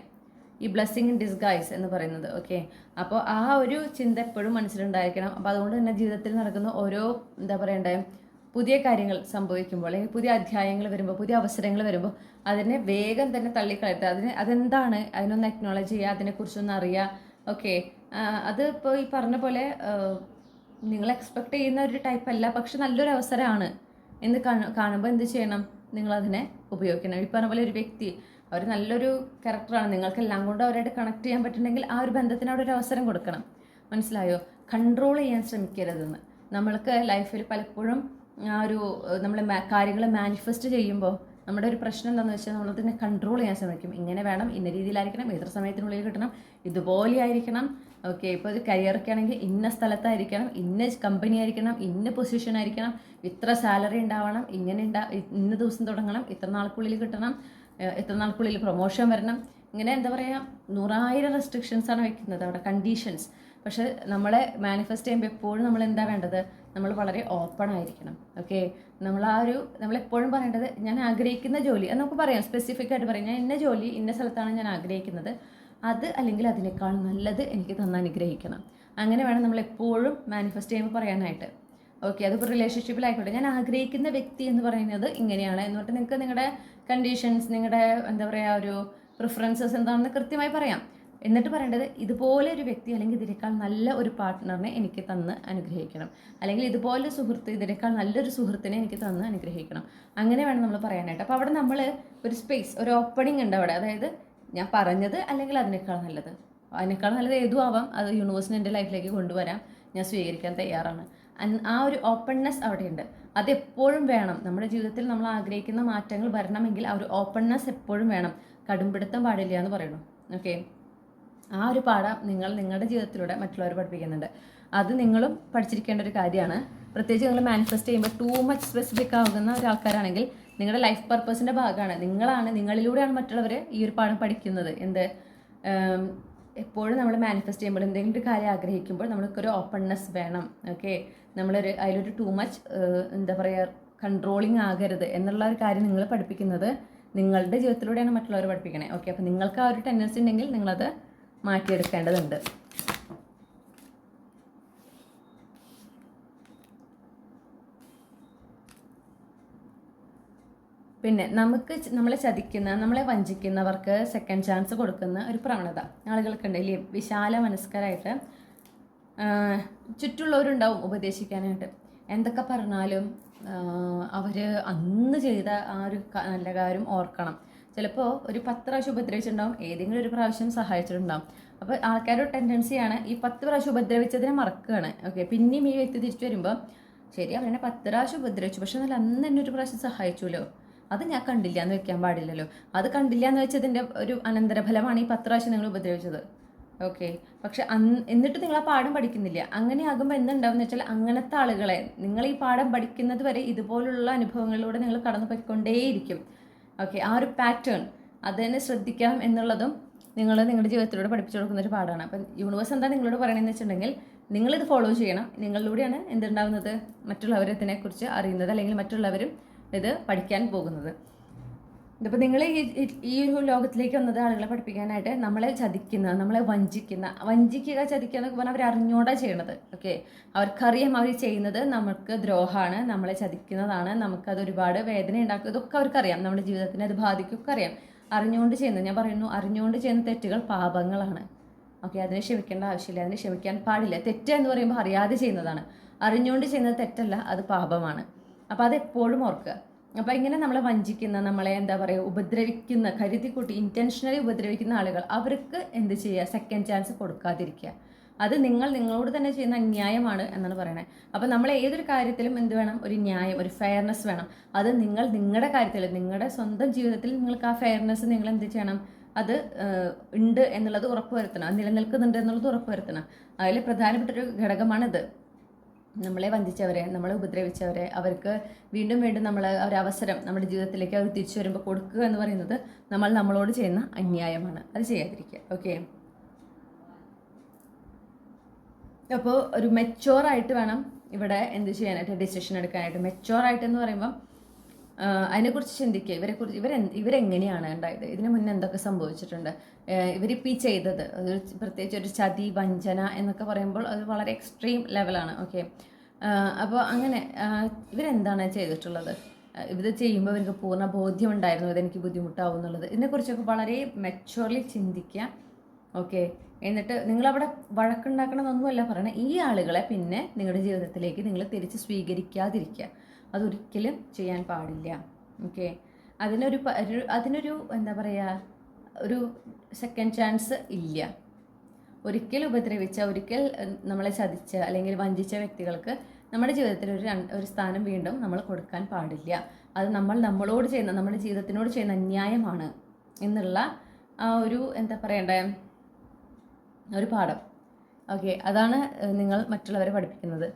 ഈ ബ്ലെസ്സിങ് ഇൻ ഡിസ്ഗൈസ് എന്ന് പറയുന്നത്. ഓക്കെ, അപ്പോൾ ആ ഒരു ചിന്ത എപ്പോഴും മനസ്സിലുണ്ടായിരിക്കണം. അപ്പോൾ അതുകൊണ്ട് തന്നെ ജീവിതത്തിൽ നടക്കുന്ന ഓരോ എന്താ പറയണ്ടേ പുതിയ കാര്യങ്ങൾ സംഭവിക്കുമ്പോൾ അല്ലെങ്കിൽ പുതിയ അധ്യായങ്ങൾ വരുമ്പോൾ പുതിയ അവസരങ്ങൾ വരുമ്പോൾ അതിനെ വേഗം തന്നെ തള്ളിക്കളയരുത്. അതെന്താണ്, അതിനൊന്ന് അക്നോളജ് ചെയ്യുക, അതിനെക്കുറിച്ചൊന്ന് അറിയുക. ഓക്കെ, അതിപ്പോൾ ഈ പറഞ്ഞ പോലെ നിങ്ങൾ എക്സ്പെക്ട് ചെയ്യുന്ന ഒരു ടൈപ്പ് അല്ല, പക്ഷെ നല്ലൊരു അവസരമാണ് എന്ന് കാണുമ്പോൾ എന്ത് ചെയ്യണം, നിങ്ങളതിനെ ഉപയോഗിക്കണം. ഈ പറഞ്ഞ പോലെ ഒരു വ്യക്തി അവർ നല്ലൊരു ക്യാരക്ടറാണ്, നിങ്ങൾക്കെല്ലാം കൊണ്ട് അവരായിട്ട് കണക്ട് ചെയ്യാൻ പറ്റുന്നെങ്കിൽ ആ ഒരു ബന്ധത്തിന് അവിടെ ഒരു അവസരം കൊടുക്കണം. മനസ്സിലായോ? കൺട്രോൾ ചെയ്യാൻ ശ്രമിക്കരുതെന്ന്. നമ്മൾക്ക് ലൈഫിൽ പലപ്പോഴും ആ ഒരു നമ്മൾ കാര്യങ്ങൾ മാനിഫെസ്റ്റ് ചെയ്യുമ്പോൾ നമ്മുടെ ഒരു പ്രശ്നം എന്താണെന്ന് വെച്ചാൽ നമ്മളതിനെ കൺട്രോൾ ചെയ്യാൻ ശ്രമിക്കും. ഇങ്ങനെ വേണം, ഇന്ന രീതിയിലായിരിക്കണം, എത്ര സമയത്തിനുള്ളിൽ കിട്ടണം, ഇതുപോലെ ആയിരിക്കണം. ഓക്കെ, ഇപ്പോൾ ഒരു കരിയറൊക്കെ ആണെങ്കിൽ ഇന്ന സ്ഥലത്തായിരിക്കണം, ഇന്ന കമ്പനി ആയിരിക്കണം, ഇന്ന പൊസിഷൻ ആയിരിക്കണം, ഇത്ര സാലറി ഉണ്ടാവണം, ഇന്ന ദിവസം തുടങ്ങണം, ഇത്ര നാൾക്കുള്ളിൽ കിട്ടണം, എത്ര നാൾക്കുള്ളിൽ പ്രൊമോഷൻ വരണം. ഇങ്ങനെ എന്താ പറയുക, 100,000 റെസ്ട്രിക്ഷൻസാണ് വെക്കുന്നത് അവിടെ, കണ്ടീഷൻസ്. പക്ഷെ നമ്മളെ മാനിഫെസ്റ്റ് ചെയ്യുമ്പോൾ എപ്പോഴും നമ്മൾ എന്താ വേണ്ടത്, നമ്മൾ വളരെ ഓപ്പൺ ആയിരിക്കണം. ഓക്കെ, നമ്മളെപ്പോഴും പറയേണ്ടത് ഞാൻ ആഗ്രഹിക്കുന്ന ജോലി, അത് നമുക്ക് പറയാം, സ്പെസിഫിക് ആയിട്ട് പറയാം, ഞാൻ ഇന്ന ജോലി ഇന്ന സ്ഥലത്താണ് ഞാൻ ആഗ്രഹിക്കുന്നത്, അത് അല്ലെങ്കിൽ അതിനേക്കാൾ നല്ലത് എനിക്ക് അനുഗ്രഹിക്കണം. അങ്ങനെ വേണം നമ്മളെപ്പോഴും മാനിഫെസ്റ്റ് ചെയ്യുമ്പോൾ പറയാനായിട്ട്. ഓക്കെ, അതിപ്പോൾ റിലേഷൻഷിപ്പിലായിക്കോട്ടെ, ഞാൻ ആഗ്രഹിക്കുന്ന വ്യക്തി എന്ന് പറയുന്നത് ഇങ്ങനെയാണ് എന്ന് പറഞ്ഞിട്ട് നിങ്ങൾക്ക് നിങ്ങളുടെ കണ്ടീഷൻസ്, നിങ്ങളുടെ എന്താ പറയുക ഒരു പ്രിഫറൻസസ് എന്താണെന്ന് കൃത്യമായി പറയാം. എന്നിട്ട് പറയേണ്ടത് ഇതുപോലെ ഒരു വ്യക്തി അല്ലെങ്കിൽ ഇതിനേക്കാൾ നല്ല ഒരു പാർട്ട്ണറിനെ എനിക്ക് തന്ന് അനുഗ്രഹിക്കണം, അല്ലെങ്കിൽ ഇതുപോലെ സുഹൃത്ത്, ഇതിനേക്കാൾ നല്ലൊരു സുഹൃത്തിനെ എനിക്ക് തന്ന് അനുഗ്രഹിക്കണം. അങ്ങനെ വേണം നമ്മൾ പറയാനായിട്ട്. അപ്പോൾ അവിടെ നമ്മൾ ഒരു സ്പേസ്, ഒരു ഓപ്പണിംഗ് ഉണ്ട് അവിടെ. അതായത് ഞാൻ പറഞ്ഞത് അല്ലെങ്കിൽ അതിനേക്കാൾ നല്ലത് ഏതും ആവാം, അത് യൂണിവേഴ്സിന് എൻ്റെ ലൈഫിലേക്ക് കൊണ്ടുവരാം, ഞാൻ സ്വീകരിക്കാൻ തയ്യാറാണ്. ആ ഒരു ഓപ്പൺനെസ് അവിടെയുണ്ട്. അതെപ്പോഴും വേണം. നമ്മുടെ ജീവിതത്തിൽ നമ്മൾ ആഗ്രഹിക്കുന്ന മാറ്റങ്ങൾ വരണമെങ്കിൽ ആ ഒരു ഓപ്പൺനെസ് എപ്പോഴും വേണം. കടുംപിടുത്തം പാടില്ല എന്ന് പറയുന്നു. ഓക്കെ, ആ ഒരു പാഠം നിങ്ങളുടെ ജീവിതത്തിലൂടെ മറ്റുള്ളവർ പഠിപ്പിക്കുന്നുണ്ട്. അത് നിങ്ങളും പഠിച്ചിരിക്കേണ്ട ഒരു കാര്യമാണ്. പ്രത്യേകിച്ച് നിങ്ങൾ മാനിഫെസ്റ്റ് ചെയ്യുമ്പോൾ ടൂ മച്ച് സ്പെസിഫിക് ആകുന്ന ഒരാൾക്കാരാണെങ്കിൽ നിങ്ങളുടെ ലൈഫ് പർപ്പസിൻ്റെ ഭാഗമാണ്, നിങ്ങളിലൂടെയാണ് മറ്റുള്ളവർ ഈ ഒരു പാഠം പഠിക്കുന്നത്. എപ്പോഴും നമ്മൾ മാനിഫെസ്റ്റ് ചെയ്യുമ്പോൾ എന്തെങ്കിലും ഒരു കാര്യം ആഗ്രഹിക്കുമ്പോൾ നമ്മൾക്കൊരു ഓപ്പൺനെസ് വേണം. ഓക്കെ, അതിലൊരു ടൂ മച്ച് എന്താ പറയുക കൺട്രോളിങ് ആകരുത് എന്നുള്ള ഒരു കാര്യം നിങ്ങൾ പഠിപ്പിക്കുന്നത് നിങ്ങളുടെ ജീവിതത്തിലൂടെയാണ് മറ്റുള്ളവർ പഠിപ്പിക്കണേ. ഓക്കെ, അപ്പോൾ നിങ്ങൾക്ക് ആ ഒരു ടെൻഡൻസി ഉണ്ടെങ്കിൽ നിങ്ങളത് മാറ്റിയെടുക്കേണ്ടതുണ്ട്. പിന്നെ നമ്മളെ ചതിക്കുന്ന, നമ്മളെ വഞ്ചിക്കുന്നവർക്ക് സെക്കൻഡ് ചാൻസ് കൊടുക്കുന്ന ഒരു പ്രവണത ആളുകൾക്കുണ്ട് ഇല്ലേ? വിശാല മനസ്കരായിട്ട് ചുറ്റുള്ളവരുണ്ടാവും ഉപദേശിക്കാനായിട്ട്. എന്തൊക്കെ പറഞ്ഞാലും അവർ അന്ന് ചെയ്ത ആ ഒരു നല്ല കാര്യം ഓർക്കണം. ചിലപ്പോൾ ഒരു 10 പ്രാവശ്യം ഉപദ്രവിച്ചിട്ടുണ്ടാവും, ഏതെങ്കിലും ഒരു പ്രാവശ്യം സഹായിച്ചിട്ടുണ്ടാവും. അപ്പോൾ ആൾക്കാരുടെ ടെൻഡൻസിയാണ് ഈ 10 പ്രാവശ്യം ഉപദ്രവിച്ചതിനെ മറക്കുകയാണ്. ഓക്കെ, പിന്നെയും ഈ വ്യക്തി തിരിച്ചു വരുമ്പോൾ ശരി അവരെന്നെ 10 പ്രാവശ്യം ഉപദ്രവിച്ചു, പക്ഷെ എന്നാൽ അന്ന് എന്നെ ഒരു പ്രാവശ്യം സഹായിച്ചുല്ലോ, അത് ഞാൻ കണ്ടില്ല എന്ന് വെക്കാൻ പാടില്ലല്ലോ. അത് കണ്ടില്ല എന്ന് വെച്ചതിൻ്റെ ഒരു അനന്തരഫലമാണ് ഈ 10 പ്രാവശ്യം നിങ്ങൾ ഉപദ്രവിച്ചത്. ഓക്കെ, പക്ഷെ എന്നിട്ട് നിങ്ങൾ ആ പാഠം പഠിക്കുന്നില്ല. അങ്ങനെ ആകുമ്പോൾ എന്തുണ്ടാവും എന്ന് വെച്ചാൽ അങ്ങനത്തെ ആളുകളെ നിങ്ങൾ ഈ പാഠം പഠിക്കുന്നത് വരെ ഇതുപോലുള്ള അനുഭവങ്ങളിലൂടെ നിങ്ങൾ കടന്നു പോയിക്കൊണ്ടേയിരിക്കും. ഓക്കെ, ആ ഒരു പാറ്റേൺ അതിനെ ശ്രദ്ധിക്കാം എന്നുള്ളതും നിങ്ങൾ നിങ്ങളുടെ ജീവിതത്തിലൂടെ പഠിപ്പിച്ചു കൊടുക്കുന്ന ഒരു പാഠമാണ്. അപ്പം യൂണിവേഴ്സ് എന്താ നിങ്ങളോട് പറയണമെന്ന് വെച്ചിട്ടുണ്ടെങ്കിൽ നിങ്ങളിത് ഫോളോ ചെയ്യണം. നിങ്ങളിലൂടെയാണ് എന്തുണ്ടാകുന്നത്, മറ്റുള്ളവരതിനെക്കുറിച്ച് അറിയുന്നത്, അല്ലെങ്കിൽ മറ്റുള്ളവരും ഇത് പഠിക്കാൻ പോകുന്നത്. ഇതിപ്പോൾ നിങ്ങൾ ഈ ഒരു ലോകത്തിലേക്ക് വന്നത് ആളുകളെ പഠിപ്പിക്കാനായിട്ട്. നമ്മളെ ചതിക്കുന്ന, നമ്മളെ വഞ്ചിക്കുക ചതിക്കുക എന്നൊക്കെ പറഞ്ഞാൽ അവർ അറിഞ്ഞോടാ ചെയ്യണത്. ഓക്കെ, അവർക്കറിയാം അവർ ചെയ്യുന്നത് നമുക്ക് ദ്രോഹമാണ്, നമ്മളെ ചതിക്കുന്നതാണ്, നമുക്കത് ഒരുപാട് വേദന ഉണ്ടാക്കും, ഇതൊക്കെ അവർക്കറിയാം, നമ്മുടെ ജീവിതത്തിനെ അത് ബാധിക്കുകയൊക്കെ അറിയാം. അറിഞ്ഞുകൊണ്ട് ചെയ്യുന്നത്, ഞാൻ പറയുന്നു, അറിഞ്ഞുകൊണ്ട് ചെയ്യുന്ന തെറ്റുകൾ പാപങ്ങളാണ്. ഓക്കെ, അതിനെ ക്ഷമിക്കേണ്ട ആവശ്യമില്ല, അതിനെ ക്ഷമിക്കാൻ പാടില്ല. തെറ്റ് എന്ന് പറയുമ്പോൾ അറിയാതെ ചെയ്യുന്നതാണ്. അറിഞ്ഞുകൊണ്ട് ചെയ്യുന്നത് തെറ്റല്ല, അത് പാപമാണ്. അപ്പോൾ അതെപ്പോഴും ഓർക്കുക. അപ്പോൾ ഇങ്ങനെ നമ്മളെ വഞ്ചിക്കുന്ന, നമ്മളെ എന്താ പറയുക, ഉപദ്രവിക്കുന്ന, കരുതിക്കൂട്ടി ഇൻറ്റൻഷനലി ഉപദ്രവിക്കുന്ന ആളുകൾ, അവർക്ക് എന്ത് ചെയ്യുക, സെക്കൻഡ് ചാൻസ് കൊടുക്കാതിരിക്കുക. അത് നിങ്ങളോട് തന്നെ ചെയ്യുന്ന അന്യായമാണ് എന്നാണ് പറയുന്നത്. അപ്പോൾ നമ്മൾ ഏതൊരു കാര്യത്തിലും എന്ത് വേണം, ഒരു ന്യായം, ഒരു ഫെയർനെസ് വേണം. അത് നിങ്ങളുടെ കാര്യത്തിൽ, നിങ്ങളുടെ സ്വന്തം ജീവിതത്തിൽ നിങ്ങൾക്ക് ആ ഫെയർനെസ് നിങ്ങൾ എന്ത് ചെയ്യണം, അത് ഉണ്ട് എന്നുള്ളത് ഉറപ്പുവരുത്തണം, അത് നിലനിൽക്കുന്നുണ്ട് എന്നുള്ളത് ഉറപ്പുവരുത്തണം. അതിൽ പ്രധാനപ്പെട്ടൊരു ഘടകമാണിത്. നമ്മളെ വഞ്ചിച്ചവരെ, നമ്മളെ ഉപദ്രവിച്ചവരെ, അവർക്ക് വീണ്ടും വീണ്ടും നമ്മൾ ഒരവസരം നമ്മുടെ ജീവിതത്തിലേക്ക് അവർ തിരിച്ചു വരുമ്പോൾ കൊടുക്കുക എന്ന് പറയുന്നത് നമ്മളോട് ചെയ്യുന്ന അന്യായമാണ്. അത് ചെയ്യാതിരിക്കുക. ഓക്കെ, അപ്പോൾ ഒരു മെച്ചോറായിട്ട് വേണം ഇവിടെ എന്ത് ചെയ്യാനായിട്ട്, ഡിസിഷൻ എടുക്കാനായിട്ട്. മെച്ചോറായിട്ട് എന്ന് പറയുമ്പം അതിനെക്കുറിച്ച് ചിന്തിക്കുക. ഇവരെങ്ങനെയാണ് ഉണ്ടായത്, ഇതിന് മുന്നേ എന്തൊക്കെ സംഭവിച്ചിട്ടുണ്ട്, ഇവരിപ്പോൾ ഈ ചെയ്തത് അതൊരു പ്രത്യേകിച്ച് ഒരു ചതി, വഞ്ചന എന്നൊക്കെ പറയുമ്പോൾ അത് വളരെ എക്സ്ട്രീം ലെവലാണ്. ഓക്കെ, അപ്പോൾ അങ്ങനെ ഇവരെന്താണ് ചെയ്തിട്ടുള്ളത്, ഇത് ചെയ്യുമ്പോൾ ഇവർക്ക് പൂർണ്ണ ബോധ്യം ഉണ്ടായിരുന്നു ഇതെനിക്ക് ബുദ്ധിമുട്ടാവും എന്നുള്ളത്. ഇതിനെക്കുറിച്ചൊക്കെ വളരെ മെച്ചോർലി ചിന്തിക്കുക. ഓക്കെ, എന്നിട്ട് നിങ്ങളവിടെ വഴക്കുണ്ടാക്കണമെന്നൊന്നുമല്ല പറയണത്, ഈ ആളുകളെ പിന്നെ നിങ്ങളുടെ ജീവിതത്തിലേക്ക് നിങ്ങൾ തിരിച്ച് സ്വീകരിക്കാതിരിക്കുക. അതൊരിക്കലും ചെയ്യാൻ പാടില്ല. ഓക്കെ, അതിനൊരു എന്താ പറയുക, ഒരു സെക്കൻഡ് ചാൻസ് ഇല്ല. ഒരിക്കൽ ഉപദ്രവിച്ച, ഒരിക്കൽ നമ്മളെ ചതിച്ച അല്ലെങ്കിൽ വഞ്ചിച്ച വ്യക്തികൾക്ക് നമ്മുടെ ജീവിതത്തിൽ ഒരു സ്ഥാനം വീണ്ടും നമ്മൾ കൊടുക്കാൻ പാടില്ല. അത് നമ്മളോട് ചെയ്യുന്ന, നമ്മുടെ ജീവിതത്തിനോട് ചെയ്യുന്ന അന്യായമാണ് എന്നുള്ള ആ ഒരു എന്താ പറയണ്ടേ, ഒരു പാഠം. ഓക്കെ, അതാണ് നിങ്ങൾ മറ്റുള്ളവരെ പഠിപ്പിക്കുന്നത്.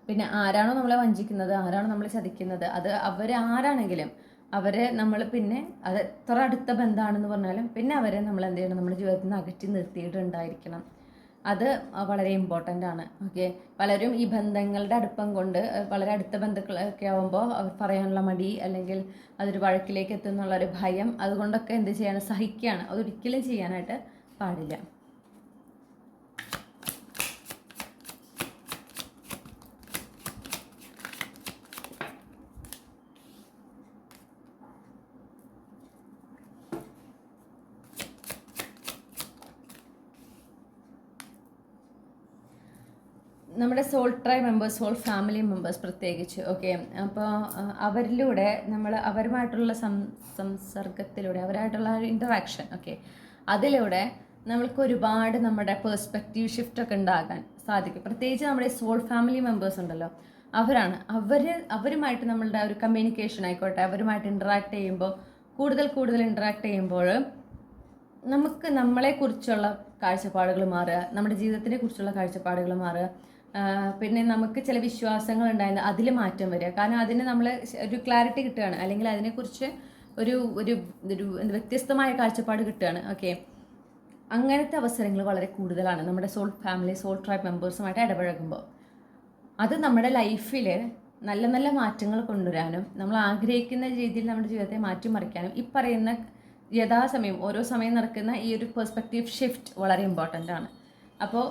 പിന്നെ ആരാണോ നമ്മളെ വഞ്ചിക്കുന്നത്, ആരാണോ നമ്മളെ ചതിക്കുന്നത്, അത് അവരാരാണെങ്കിലും അവരെ നമ്മൾ പിന്നെ അത് എത്ര അടുത്ത ബന്ധമാണെന്ന് പറഞ്ഞാലും പിന്നെ അവരെ നമ്മൾ എന്ത് ചെയ്യണം, നമ്മുടെ ജീവിതത്തിൽ നിന്ന് അകറ്റി നിർത്തിയിട്ടുണ്ടായിരിക്കണം. അത് വളരെ ഇമ്പോർട്ടൻ്റ് ആണ്. ഓക്കെ, പലരും ഈ ബന്ധങ്ങളുടെ അടുപ്പം കൊണ്ട്, വളരെ അടുത്ത ബന്ധുക്കളൊക്കെ ആകുമ്പോൾ അവർ പറയാനുള്ള മടി, അല്ലെങ്കിൽ അതൊരു വഴക്കിലേക്ക് എത്തുന്നുള്ളൊരു ഭയം, അതുകൊണ്ടൊക്കെ എന്ത് ചെയ്യാണ്, സഹിക്കുകയാണ്. അതൊരിക്കലും ചെയ്യാനായിട്ട് പാടില്ല. നമ്മുടെ soul tribe members, soul family members പ്രത്യേകിച്ച്. ഓക്കെ, അപ്പോൾ അവരിലൂടെ അവരുമായിട്ടുള്ള സംസർഗത്തിലൂടെ, അവരായിട്ടുള്ള ഇൻറ്ററാക്ഷൻ, ഓക്കെ, അതിലൂടെ നമ്മൾക്ക് ഒരുപാട് നമ്മുടെ പേഴ്സ്പെക്റ്റീവ് ഷിഫ്റ്റ് ഒക്കെ ഉണ്ടാകാൻ സാധിക്കും. പ്രത്യേകിച്ച് നമ്മുടെ സോൾ ഫാമിലി മെമ്പേഴ്സ് ഉണ്ടല്ലോ, അവരുമായിട്ട് നമ്മളുടെ ഒരു കമ്മ്യൂണിക്കേഷൻ ആയിക്കോട്ടെ, അവരുമായിട്ട് ഇൻറ്ററാക്ട് ചെയ്യുമ്പോൾ, കൂടുതൽ ഇൻറ്ററാക്ട് ചെയ്യുമ്പോൾ നമുക്ക് നമ്മളെക്കുറിച്ചുള്ള കാഴ്ചപ്പാടുകൾ മാറുക, നമ്മുടെ ജീവിതത്തിനെ കുറിച്ചുള്ള കാഴ്ചപ്പാടുകൾ മാറുക. പിന്നെ നമുക്ക് ചില വിശ്വാസങ്ങൾ ഉണ്ടായിരുന്നു, അതിൽ മാറ്റം വരിക. കാരണം അതിന് നമ്മൾ ഒരു ക്ലാരിറ്റി കിട്ടുകയാണ്, അല്ലെങ്കിൽ അതിനെക്കുറിച്ച് ഒരു ഒരു ഒരു വ്യത്യസ്തമായ കാഴ്ചപ്പാട് കിട്ടുകയാണ്. ഓക്കെ, അങ്ങനത്തെ അവസരങ്ങൾ വളരെ കൂടുതലാണ് നമ്മുടെ സോൾ ഫാമിലി, സോൾ ട്രൈബ് മെമ്പേഴ്സുമായിട്ട് ഇടപഴകുമ്പോൾ. അത് നമ്മുടെ ലൈഫിൽ നല്ല നല്ല മാറ്റങ്ങൾ കൊണ്ടുവരാനും നമ്മൾ ആഗ്രഹിക്കുന്ന രീതിയിൽ നമ്മുടെ ജീവിതത്തെ മാറ്റിമറിക്കാനും ഈ പറയുന്ന യഥാസമയം ഓരോ സമയം നടക്കുന്ന ഈ ഒരു പെർസ്പെക്റ്റീവ് ഷിഫ്റ്റ് വളരെ ഇമ്പോർട്ടൻ്റ് ആണ്. അപ്പോൾ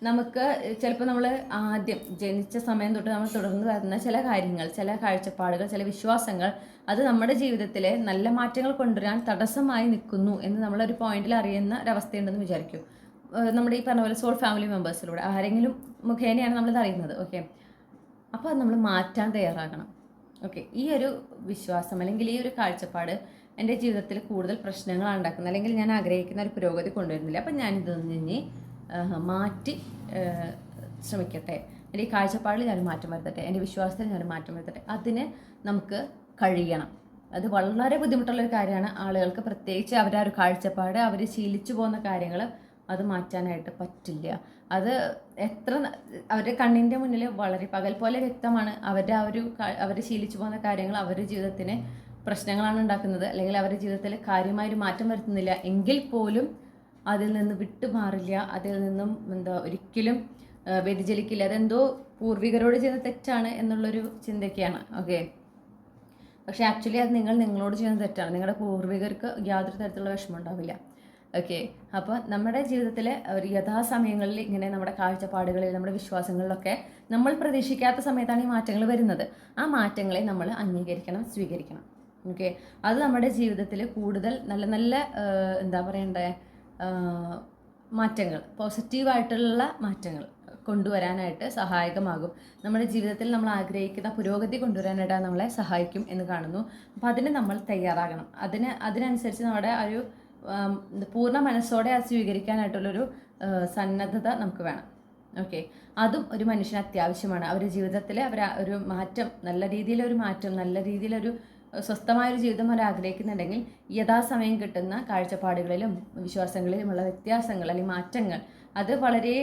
നമുക്ക് ചിലപ്പോൾ നമ്മൾ ആദ്യം ജനിച്ച സമയം തൊട്ട് നമ്മൾ തുടർന്ന് വരുന്ന ചില കാര്യങ്ങൾ, ചില കാഴ്ചപ്പാടുകൾ, ചില വിശ്വാസങ്ങൾ അത് നമ്മുടെ ജീവിതത്തിൽ നല്ല മാറ്റങ്ങൾ കൊണ്ടുവരാൻ തടസ്സമായി നിൽക്കുന്നു എന്ന് നമ്മളൊരു പോയിന്റിൽ അറിയുന്ന ഒരവസ്ഥയുണ്ടെന്ന് വിചാരിക്കും. നമ്മുടെ ഈ പറഞ്ഞ പോലെ സോൾ ഫാമിലി മെമ്പേഴ്സിലൂടെ ആരെങ്കിലും മുഖേനയാണ് നമ്മളിത് അറിയുന്നത്. ഓക്കെ, അപ്പോൾ അത് നമ്മൾ മാറ്റാൻ തയ്യാറാകണം. ഓക്കെ, ഈ ഒരു വിശ്വാസം അല്ലെങ്കിൽ ഈ ഒരു കാഴ്ചപ്പാട് എൻ്റെ ജീവിതത്തിൽ കൂടുതൽ പ്രശ്നങ്ങളാണ് ഉണ്ടാക്കുന്നത്, അല്ലെങ്കിൽ ഞാൻ ആഗ്രഹിക്കുന്ന ഒരു പുരോഗതി കൊണ്ടുവരുന്നില്ല. അപ്പം ഞാനിതൊന്ന് ഇനി മാറ്റി ശ്രമിക്കട്ടെ, എൻ്റെ ഈ കാഴ്ചപ്പാടിൽ ഞാൻ മാറ്റം വരുത്തട്ടെ, എൻ്റെ വിശ്വാസത്തിൽ ഞാൻ മാറ്റം വരുത്തട്ടെ. അതിന് നമുക്ക് കഴിയണം. അത് വളരെ ബുദ്ധിമുട്ടുള്ളൊരു കാര്യമാണ്. ആളുകൾക്ക് പ്രത്യേകിച്ച് അവരുടെ ഒരു കാഴ്ചപ്പാട്, അവർ ശീലിച്ചു പോകുന്ന കാര്യങ്ങൾ അത് മാറ്റാനായിട്ട് പറ്റില്ല. അത് എത്ര അവരുടെ കണ്ണിൻ്റെ മുന്നിൽ വളരെ പകൽ പോലെ വ്യക്തമാണ്. അവരുടെ ആ ഒരു അവർ ശീലിച്ചു പോകുന്ന കാര്യങ്ങൾ അവരുടെ ജീവിതത്തിന് പ്രശ്നങ്ങളാണ് ഉണ്ടാക്കുന്നത്, അല്ലെങ്കിൽ അവരുടെ ജീവിതത്തിൽ കാര്യമായൊരു മാറ്റം വരുത്തുന്നില്ല. എങ്കിൽ പോലും അതിൽ നിന്ന് വിട്ടുമാറില്ല, അതിൽ നിന്നും ഒരിക്കലും വ്യതിചലിക്കില്ല. അതെന്തോ പൂർവികരോട് ചെയ്ത തെറ്റാണ് എന്നുള്ളൊരു ചിന്തയ്ക്കാണ്. ഓക്കെ, പക്ഷേ ആക്ച്വലി അത് നിങ്ങളോട് ചെയ്യുന്ന തെറ്റാണ്. നിങ്ങളുടെ പൂർവികർക്ക് യാതൊരു തരത്തിലുള്ള വിഷമം ഉണ്ടാവില്ല. ഓക്കെ, അപ്പോൾ നമ്മുടെ ജീവിതത്തിൽ ഒരു യഥാസമയങ്ങളിൽ ഇങ്ങനെ നമ്മുടെ കാഴ്ചപ്പാടുകളിൽ, നമ്മുടെ വിശ്വാസങ്ങളിലൊക്കെ നമ്മൾ പ്രതീക്ഷിക്കാത്ത സമയത്താണ് ഈ മാറ്റങ്ങൾ വരുന്നത്. ആ മാറ്റങ്ങളെ നമ്മൾ അംഗീകരിക്കണം, സ്വീകരിക്കണം. ഓക്കെ, അത് നമ്മുടെ ജീവിതത്തിൽ കൂടുതൽ നല്ല നല്ല എന്താ പറയണ്ടേ മാറ്റങ്ങൾ, പോസിറ്റീവായിട്ടുള്ള മാറ്റങ്ങൾ കൊണ്ടുവരാനായിട്ട് സഹായകമാകും. നമ്മുടെ ജീവിതത്തിൽ നമ്മൾ ആഗ്രഹിക്കുന്ന പുരോഗതി കൊണ്ടുവരാനായിട്ട് നമ്മളെ സഹായിക്കും എന്ന് കാണുന്നു. അപ്പോൾ അതിന് നമ്മൾ തയ്യാറാകണം. അതിനനുസരിച്ച് നമ്മുടെ ഒരു പൂർണ്ണ മനസ്സോടെ അത് സ്വീകരിക്കാനായിട്ടുള്ളൊരു സന്നദ്ധത നമുക്ക് വേണം. ഓക്കെ, അതും ഒരു മനുഷ്യന് അത്യാവശ്യമാണ്. അവരുടെ ജീവിതത്തിൽ ഒരു മാറ്റം, നല്ല രീതിയിലൊരു മാറ്റം, നല്ല രീതിയിലൊരു സ്വസ്ഥമായൊരു ജീവിതം അവർ ആഗ്രഹിക്കുന്നുണ്ടെങ്കിൽ യഥാസമയം കിട്ടുന്ന കാഴ്ചപ്പാടുകളിലും വിശ്വാസങ്ങളിലുമുള്ള വ്യത്യാസങ്ങൾ അല്ലെങ്കിൽ മാറ്റങ്ങൾ അത് വളരെ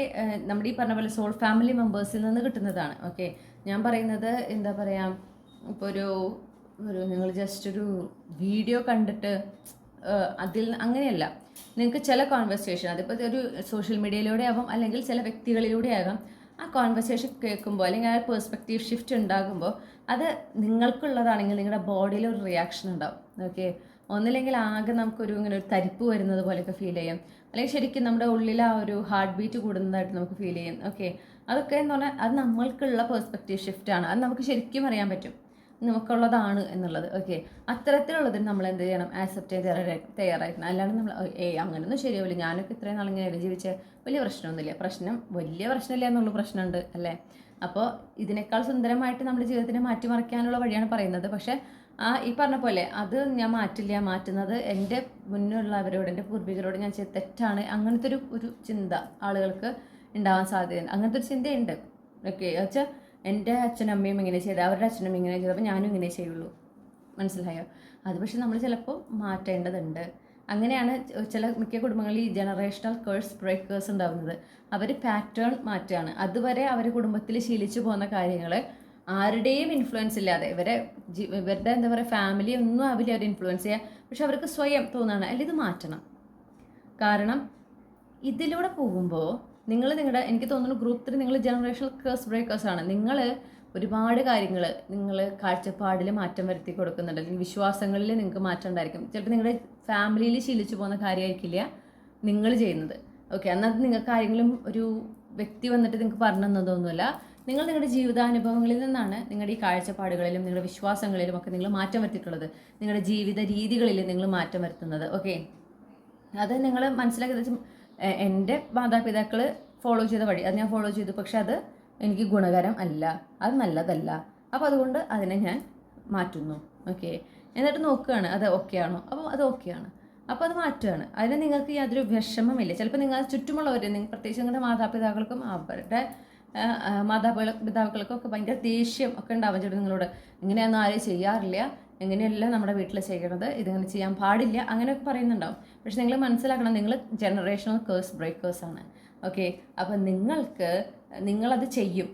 നമ്മുടെ ഈ പറഞ്ഞ പോലെ സോൾ ഫാമിലി മെമ്പേഴ്സിൽ നിന്ന് കിട്ടുന്നതാണ്. ഓക്കെ, ഞാൻ പറയുന്നത് എന്താ പറയുക, ഇപ്പോൾ ഒരു നിങ്ങൾ ജസ്റ്റ് ഒരു വീഡിയോ കണ്ടിട്ട് അതിൽ അങ്ങനെയല്ല. നിങ്ങൾക്ക് ചില കോൺവെർസേഷൻ, അതിപ്പോൾ ഒരു സോഷ്യൽ മീഡിയയിലൂടെ ആവാം, അല്ലെങ്കിൽ ചില വ്യക്തികളിലൂടെ ആകാം. ആ കോൺവെർസേഷൻ കേൾക്കുമ്പോൾ അല്ലെങ്കിൽ ആ പെർസ്പെക്റ്റീവ് ഷിഫ്റ്റ് ഉണ്ടാകുമ്പോൾ അത് നിങ്ങൾക്കുള്ളതാണെങ്കിൽ നിങ്ങളുടെ ബോഡിയിൽ ഒരു റിയാക്ഷൻ ഉണ്ടാവും. ഓക്കെ, ഒന്നില്ലെങ്കിൽ ആകെ നമുക്കൊരു ഇങ്ങനെ ഒരു തരിപ്പ് വരുന്നത് പോലെയൊക്കെ ഫീൽ ചെയ്യും, അല്ലെങ്കിൽ ശരിക്കും നമ്മുടെ ഉള്ളിൽ ആ ഒരു ഹാർട്ട് ബീറ്റ് കൂടുന്നതായിട്ട് നമുക്ക് ഫീൽ ചെയ്യും. ഓക്കെ, അതൊക്കെ എന്ന് പറഞ്ഞാൽ അത് നമ്മൾക്കുള്ള പെർസ്പെക്റ്റീവ് ഷിഫ്റ്റാണ്. അത് നമുക്ക് ശരിക്കും അറിയാൻ പറ്റും നമുക്കുള്ളതാണ് എന്നുള്ളത്. ഓക്കെ, അത്തരത്തിലുള്ളതിന് നമ്മൾ എന്ത് ചെയ്യണം, ആക്സെപ്റ്റ് ചെയ്ത് തയ്യാറായിരിക്കണം. അല്ലാണ്ട് നമ്മൾ അങ്ങനെയൊന്നും ശരിയാവില്ല, ഞാനൊക്കെ ഇത്രയും നാളിങ്ങനെ ജീവിച്ച് വലിയ പ്രശ്നമൊന്നുമില്ല. വലിയ പ്രശ്നമില്ല എന്നുള്ള പ്രശ്നമുണ്ട് അല്ലേ. അപ്പോൾ ഇതിനേക്കാൾ സുന്ദരമായിട്ട് നമ്മുടെ ജീവിതത്തിനെ മാറ്റിമറിക്കാനുള്ള വഴിയാണ് പറയുന്നത്. പക്ഷേ ഈ പറഞ്ഞ പോലെ അത് ഞാൻ മാറ്റുന്നത് എൻ്റെ മുന്നിലുള്ളവരോട്, എൻ്റെ പൂർവികരോട് ഞാൻ ചെയ്ത തെറ്റാണ്, അങ്ങനത്തെ ഒരു ചിന്ത ആളുകൾക്ക് ഉണ്ടാവാൻ സാധ്യതയുണ്ട്. അങ്ങനത്തെ ഒരു ചിന്തയുണ്ട്. ഓക്കെ, വെച്ചാൽ എൻ്റെ അച്ഛനും അമ്മയും ഇങ്ങനെ ചെയ്ത്, അവരുടെ അച്ഛനും ഇങ്ങനെ ചെയ്ത്, അപ്പോൾ ഞാനും ഇങ്ങനെ ചെയ്യുള്ളൂ. മനസ്സിലായോ? അത് പക്ഷെ നമ്മൾ ചിലപ്പോൾ മാറ്റേണ്ടതുണ്ട്. അങ്ങനെയാണ് മിക്ക കുടുംബങ്ങളിൽ ഈ ജനറേഷണൽ കേഴ്സ് ബ്രേക്കേഴ്സ് ഉണ്ടാകുന്നത്. അവർ പാറ്റേൺ മാറ്റുകയാണ്. അതുവരെ അവർ കുടുംബത്തിൽ ശീലിച്ചു പോകുന്ന കാര്യങ്ങൾ ആരുടെയും ഇൻഫ്ലുവൻസ് ഇല്ലാതെ ഇവരുടെ എന്താ പറയുക ഫാമിലി ഒന്നും ആവില്ല അവർ ഇൻഫ്ലുവൻസ് ചെയ്യുക. പക്ഷെ അവർക്ക് സ്വയം തോന്നുകയാണ് അല്ല ഇത് മാറ്റണം. കാരണം ഇതിലൂടെ പോകുമ്പോൾ എനിക്ക് തോന്നുന്നു ഗ്രൂപ്പ് 3 നിങ്ങൾ ജനറേഷണൽ കേഴ്സ് ബ്രേക്കേഴ്സാണ്. നിങ്ങൾ ഒരുപാട് കാര്യങ്ങൾ നിങ്ങൾ കാഴ്ചപ്പാടിൽ മാറ്റം വരുത്തി കൊടുക്കുന്നുണ്ട്, അല്ലെങ്കിൽ വിശ്വാസങ്ങളിൽ നിങ്ങൾക്ക് മാറ്റം ഉണ്ടായിരിക്കും. ചിലപ്പോൾ നിങ്ങളുടെ ഫാമിലിയിൽ ശീലിച്ചു പോകുന്ന കാര്യമായിരിക്കില്ല നിങ്ങൾ ചെയ്യുന്നത്. ഓക്കെ, എന്നാൽ നിങ്ങൾക്ക് ആരെങ്കിലും ഒരു വ്യക്തി വന്നിട്ട് നിങ്ങൾക്ക് പറഞ്ഞു തന്നതൊന്നുമല്ല. നിങ്ങളുടെ ജീവിതാനുഭവങ്ങളിൽ നിന്നാണ് നിങ്ങളുടെ ഈ കാഴ്ചപ്പാടുകളിലും നിങ്ങളുടെ വിശ്വാസങ്ങളിലും ഒക്കെ നിങ്ങൾ മാറ്റം വരുത്തിയിട്ടുള്ളത്. നിങ്ങളുടെ ജീവിത രീതികളിൽ നിങ്ങൾ മാറ്റം വരുത്തുന്നത്. ഓക്കെ, അത് നിങ്ങൾ മനസ്സിലാക്കി. എൻ്റെ മാതാപിതാക്കൾ ഫോളോ ചെയ്ത വഴി അത് ഞാൻ ഫോളോ ചെയ്തു, പക്ഷെ അത് എനിക്ക് ഗുണകരം അല്ല, അത് നല്ലതല്ല. അപ്പോൾ അതുകൊണ്ട് അതിനെ ഞാൻ മാറ്റുന്നു. ഓക്കെ, എന്നിട്ട് നോക്കുകയാണ് അത് ഓക്കെ ആണോ, അപ്പോൾ അത് ഓക്കെയാണ്, അപ്പോൾ അത് മാറ്റുകയാണ്. അതിന് നിങ്ങൾക്ക് യാതൊരു വിഷമമില്ല. ചിലപ്പോൾ നിങ്ങൾ ചുറ്റുമുള്ളവർ, പ്രത്യേകിച്ച് നിങ്ങളുടെ മാതാപിതാക്കൾക്കും അവരുടെ മാതാപിതാക്കൾക്കൊക്കെ ഭയങ്കര ദേഷ്യം ഒക്കെ ഉണ്ടാവാൻ ചേട്ടൻ നിങ്ങളോട്. ഇങ്ങനെയൊന്നും ആരും ചെയ്യാറില്ല, എങ്ങനെയല്ല നമ്മുടെ വീട്ടിൽ ചെയ്യണത്, ഇതിങ്ങനെ ചെയ്യാൻ പാടില്ല, അങ്ങനെയൊക്കെ പറയുന്നുണ്ടാവും. പക്ഷെ നിങ്ങൾ മനസ്സിലാക്കണം, നിങ്ങൾ ജനറേഷണൽ കേഴ്സ് ബ്രേക്കേഴ്സാണ്. ഓക്കെ, അപ്പം നിങ്ങളത് ചെയ്യും,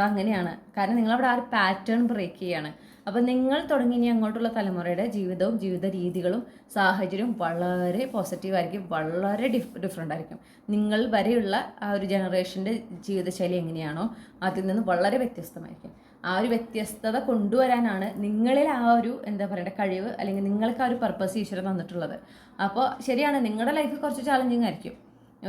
അങ്ങനെയാണ്. കാരണം നിങ്ങളവിടെ ആ ഒരു പാറ്റേൺ ബ്രേക്ക് ചെയ്യാണ്. അപ്പം നിങ്ങൾ തുടങ്ങി ഇനി അങ്ങോട്ടുള്ള തലമുറയുടെ ജീവിതവും ജീവിത രീതികളും സാഹചര്യവും വളരെ പോസിറ്റീവായിരിക്കും, വളരെ ഡിഫറെൻ്റ് ആയിരിക്കും. നിങ്ങൾ വരെയുള്ള ആ ഒരു ജനറേഷൻ്റെ ജീവിതശൈലി എങ്ങനെയാണോ അതിൽ നിന്ന് വളരെ വ്യത്യസ്തമായിരിക്കും. ആ ഒരു വ്യത്യസ്തത കൊണ്ടുവരാനാണ് നിങ്ങളിൽ ആ ഒരു എന്താ പറയണ്ട കഴിവ്, അല്ലെങ്കിൽ നിങ്ങൾക്ക് ആ ഒരു പർപ്പസ് ഈശ്വരൻ തന്നിട്ടുള്ളത്. അപ്പോൾ ശരിയാണ്, നിങ്ങളുടെ ലൈഫ് കുറച്ച് ചാലഞ്ചിങ് ആയിരിക്കും.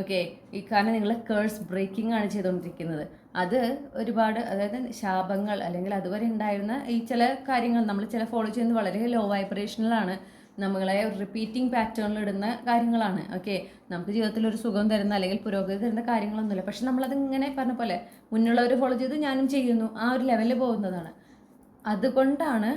ഓക്കെ, ഈ കാരണം നിങ്ങൾ കേഴ്സ് ബ്രേക്കിംഗ് ആണ് ചെയ്തുകൊണ്ടിരിക്കുന്നത്. അത് ഒരുപാട്, അതായത് ശാപങ്ങൾ അല്ലെങ്കിൽ അതുവരെ ഉണ്ടായിരുന്ന ഈ ചില കാര്യങ്ങൾ നമ്മൾ ചില ഫോളോ ചെയ്യുന്നത് വളരെ ലോ വൈബ്രേഷനിലാണ്, നമ്മളെ റിപ്പീറ്റിംഗ് പാറ്റേണിൽ ഇടുന്ന കാര്യങ്ങളാണ്. ഓക്കെ, നമുക്ക് ജീവിതത്തിൽ ഒരു സുഖം തരുന്ന അല്ലെങ്കിൽ പുരോഗതി തരുന്ന കാര്യങ്ങളൊന്നുമില്ല. പക്ഷെ നമ്മളതിങ്ങനെ പറഞ്ഞ പോലെ മുന്നുള്ളവർ ഫോളോ ചെയ്ത് ഞാനും ചെയ്യുന്നു, ആ ഒരു ലെവലിൽ പോകുന്നതാണ്. അതുകൊണ്ടാണ്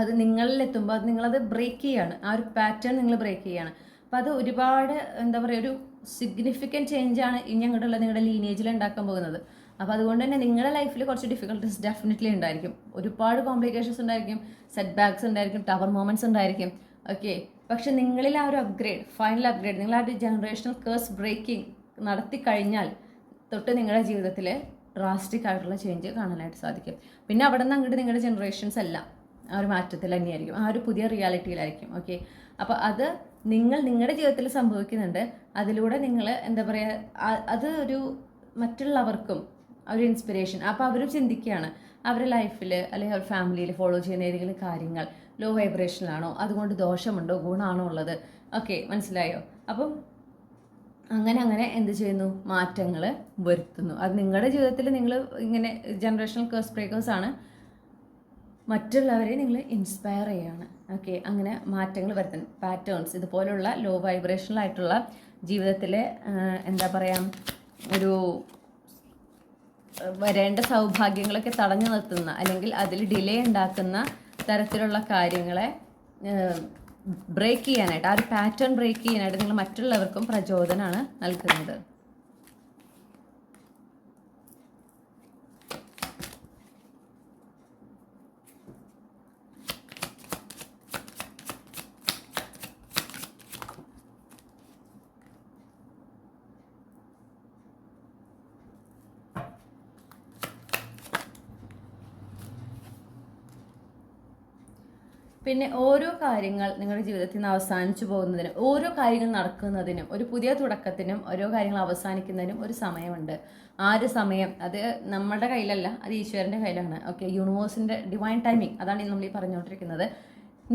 അത് നിങ്ങളിലെത്തുമ്പോൾ അത് നിങ്ങളത് ബ്രേക്ക് ചെയ്യാണ്, ആ ഒരു പാറ്റേൺ നിങ്ങൾ ബ്രേക്ക് ചെയ്യാണ്. അപ്പം അത് ഒരുപാട് എന്താ പറയുക, ഒരു സിഗ്നിഫിക്കൻറ്റ് ചേഞ്ചാണ് ഇനി അങ്ങോട്ടുള്ള നിങ്ങളുടെ ലീനേജിൽ ഉണ്ടാക്കാൻ പോകുന്നത്. അപ്പോൾ അതുകൊണ്ട് തന്നെ നിങ്ങളുടെ ലൈഫിൽ കുറച്ച് ഡിഫിക്കൽട്ടീസ് ഡെഫിനറ്റ്ലി ഉണ്ടായിരിക്കും, ഒരുപാട് കോംപ്ലിക്കേഷൻസ് ഉണ്ടായിരിക്കും, സെറ്റ് ബാക്സ് ഉണ്ടായിരിക്കും, ടവർ മൊമെൻറ്റ്സ് ഉണ്ടായിരിക്കും. ഓക്കെ, പക്ഷെ നിങ്ങളിൽ ആ ഒരു അപ്ഗ്രേഡ്, ഫൈനൽ അപ്ഗ്രേഡ്, നിങ്ങൾ ആ ഒരു ജനറേഷണൽ കേഴ്സ് ബ്രേക്കിംഗ് നടത്തി കഴിഞ്ഞാൽ തൊട്ട് നിങ്ങളുടെ ജീവിതത്തിൽ ഡ്രാസ്റ്റിക് ആയിട്ടുള്ള ചേഞ്ച് കാണാനായിട്ട് സാധിക്കും. പിന്നെ അവിടെ നിന്ന് അങ്ങോട്ട് നിങ്ങളുടെ ജനറേഷൻസ് എല്ലാം ആ ഒരു മാറ്റത്തിൽ തന്നെയായിരിക്കും, ആ ഒരു പുതിയ റിയാലിറ്റിയിലായിരിക്കും. ഓക്കെ, അപ്പോൾ അത് നിങ്ങളുടെ ജീവിതത്തിൽ സംഭവിക്കുന്നുണ്ട്. അതിലൂടെ നിങ്ങൾ എന്താ പറയുക, അത് ഒരു മറ്റുള്ളവർക്കും ഒരു ഇൻസ്പിറേഷൻ. അപ്പോൾ അവരും ചിന്തിക്കുകയാണ് അവരുടെ ലൈഫിൽ അല്ലെങ്കിൽ അവർ ഫാമിലിയിൽ ഫോളോ ചെയ്യുന്ന ഏതെങ്കിലും കാര്യങ്ങൾ ലോ വൈബ്രേഷനിലാണോ, അതുകൊണ്ട് ദോഷമുണ്ടോ ഗുണമാണോ ഉള്ളത്. ഓക്കെ, മനസ്സിലായോ? അപ്പം അങ്ങനെ എന്ത് ചെയ്യുന്നു, മാറ്റങ്ങൾ വരുത്തുന്നു. അത് നിങ്ങളുടെ ജീവിതത്തിൽ നിങ്ങൾ ഇങ്ങനെ ജനറേഷണൽ കേഴ്സ് ബ്രേക്കേഴ്സാണ്, മറ്റുള്ളവരെ നിങ്ങൾ ഇൻസ്പയർ ചെയ്യുകയാണ്. ഓക്കെ, അങ്ങനെ മാറ്റങ്ങൾ വരുത്തുന്നു. പാറ്റേൺസ് ഇതുപോലുള്ള ലോ വൈബ്രേഷനിലായിട്ടുള്ള ജീവിതത്തിൽ എന്താ പറയുക, ഒരു വരേണ്ട സൗഭാഗ്യങ്ങളൊക്കെ തടഞ്ഞു നിർത്തുന്ന അല്ലെങ്കിൽ അതിൽ ഡിലേ ഉണ്ടാക്കുന്ന തരത്തിലുള്ള കാര്യങ്ങളെ ബ്രേക്ക് ചെയ്യാനായിട്ട്, ആ ഒരു പാറ്റേൺ ബ്രേക്ക് ചെയ്യാനായിട്ട് നിങ്ങൾ മറ്റുള്ളവർക്കും പ്രചോദനമാണ് നൽകുന്നത്. പിന്നെ ഓരോ കാര്യങ്ങൾ നിങ്ങളുടെ ജീവിതത്തിൽ നിന്ന് അവസാനിച്ചു പോകുന്നതിനും, ഓരോ കാര്യങ്ങൾ നടക്കുന്നതിനും, ഒരു പുതിയ തുടക്കത്തിനും, ഓരോ കാര്യങ്ങൾ അവസാനിക്കുന്നതിനും ഒരു സമയമുണ്ട്. ആ ഒരു സമയം അത് നമ്മുടെ കയ്യിലല്ല, അത് ഈശ്വരൻ്റെ കയ്യിലാണ്. ഓക്കെ, യൂണിവേഴ്സിൻ്റെ ഡിവൈൻ ടൈമിങ്, അതാണ് നമ്മൾ ഈ പറഞ്ഞുകൊണ്ടിരിക്കുന്നത്.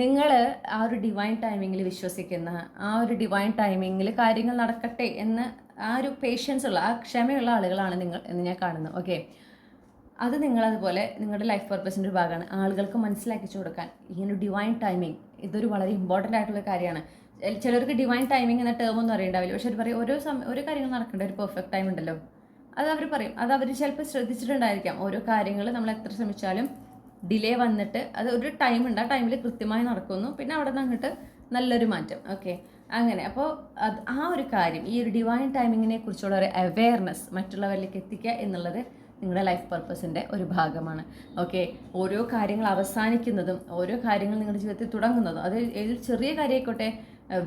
നിങ്ങൾ ആ ഒരു ഡിവൈൻ ടൈമിങ്ങിൽ വിശ്വസിക്കുന്ന, ആ ഒരു ഡിവൈൻ ടൈമിങ്ങിൽ കാര്യങ്ങൾ നടക്കട്ടെ എന്ന് ആ ഒരു പേഷ്യൻസ് ഉള്ള, ആ ക്ഷമയുള്ള ആളുകളാണ് നിങ്ങൾ എന്ന് ഞാൻ കാണുന്നു. ഓക്കെ, അത് നിങ്ങളതുപോലെ നിങ്ങളുടെ ലൈഫ് പർപ്പസിൻ്റെ ഒരു ഭാഗമാണ് ആളുകൾക്ക് മനസ്സിലാക്കിച്ചു കൊടുക്കാൻ. ഇങ്ങനെ ഡിവൈൻ ടൈമിങ് ഇതൊരു വളരെ ഇമ്പോർട്ടൻ്റ് ആയിട്ടുള്ള കാര്യമാണ്. ചിലർക്ക് ഡിവൈൻ ടൈമിങ് എന്ന ടേം ഒന്നും അറിയണ്ടാവില്ല, പക്ഷെ അവർ പറയും ഓരോ കാര്യങ്ങൾ നടക്കേണ്ട ഒരു പെർഫെക്റ്റ് ടൈം ഉണ്ടല്ലോ, അത് അവർ പറയും. അത് അവർ ചിലപ്പോൾ ശ്രദ്ധിച്ചിട്ടുണ്ടായിരിക്കാം. ഓരോ കാര്യങ്ങൾ നമ്മൾ എത്ര ശ്രമിച്ചാലും ഡിലേ വന്നിട്ട് അത് ഒരു ടൈം ഉണ്ട്, ആ ടൈമിൽ കൃത്യമായി നടക്കുന്നു, പിന്നെ അവിടെ നിന്ന് അങ്ങോട്ട് നല്ലൊരു മാറ്റം. ഓക്കെ, അങ്ങനെ അപ്പോൾ അത് ആ ഒരു കാര്യം, ഈ ഒരു ഡിവൈൻ ടൈമിങ്ങിനെ കുറിച്ചുള്ള ഒരു അവെയർനെസ് മറ്റുള്ളവരിലേക്ക് എത്തിക്കുക എന്നുള്ളത് നിങ്ങളുടെ ലൈഫ് പർപ്പസിൻ്റെ ഒരു ഭാഗമാണ്. ഓക്കെ, ഓരോ കാര്യങ്ങൾ അവസാനിക്കുന്നതും ഓരോ കാര്യങ്ങൾ നിങ്ങളുടെ ജീവിതത്തിൽ തുടങ്ങുന്നതും, അത് ഏത് ചെറിയ കാര്യമായിക്കോട്ടെ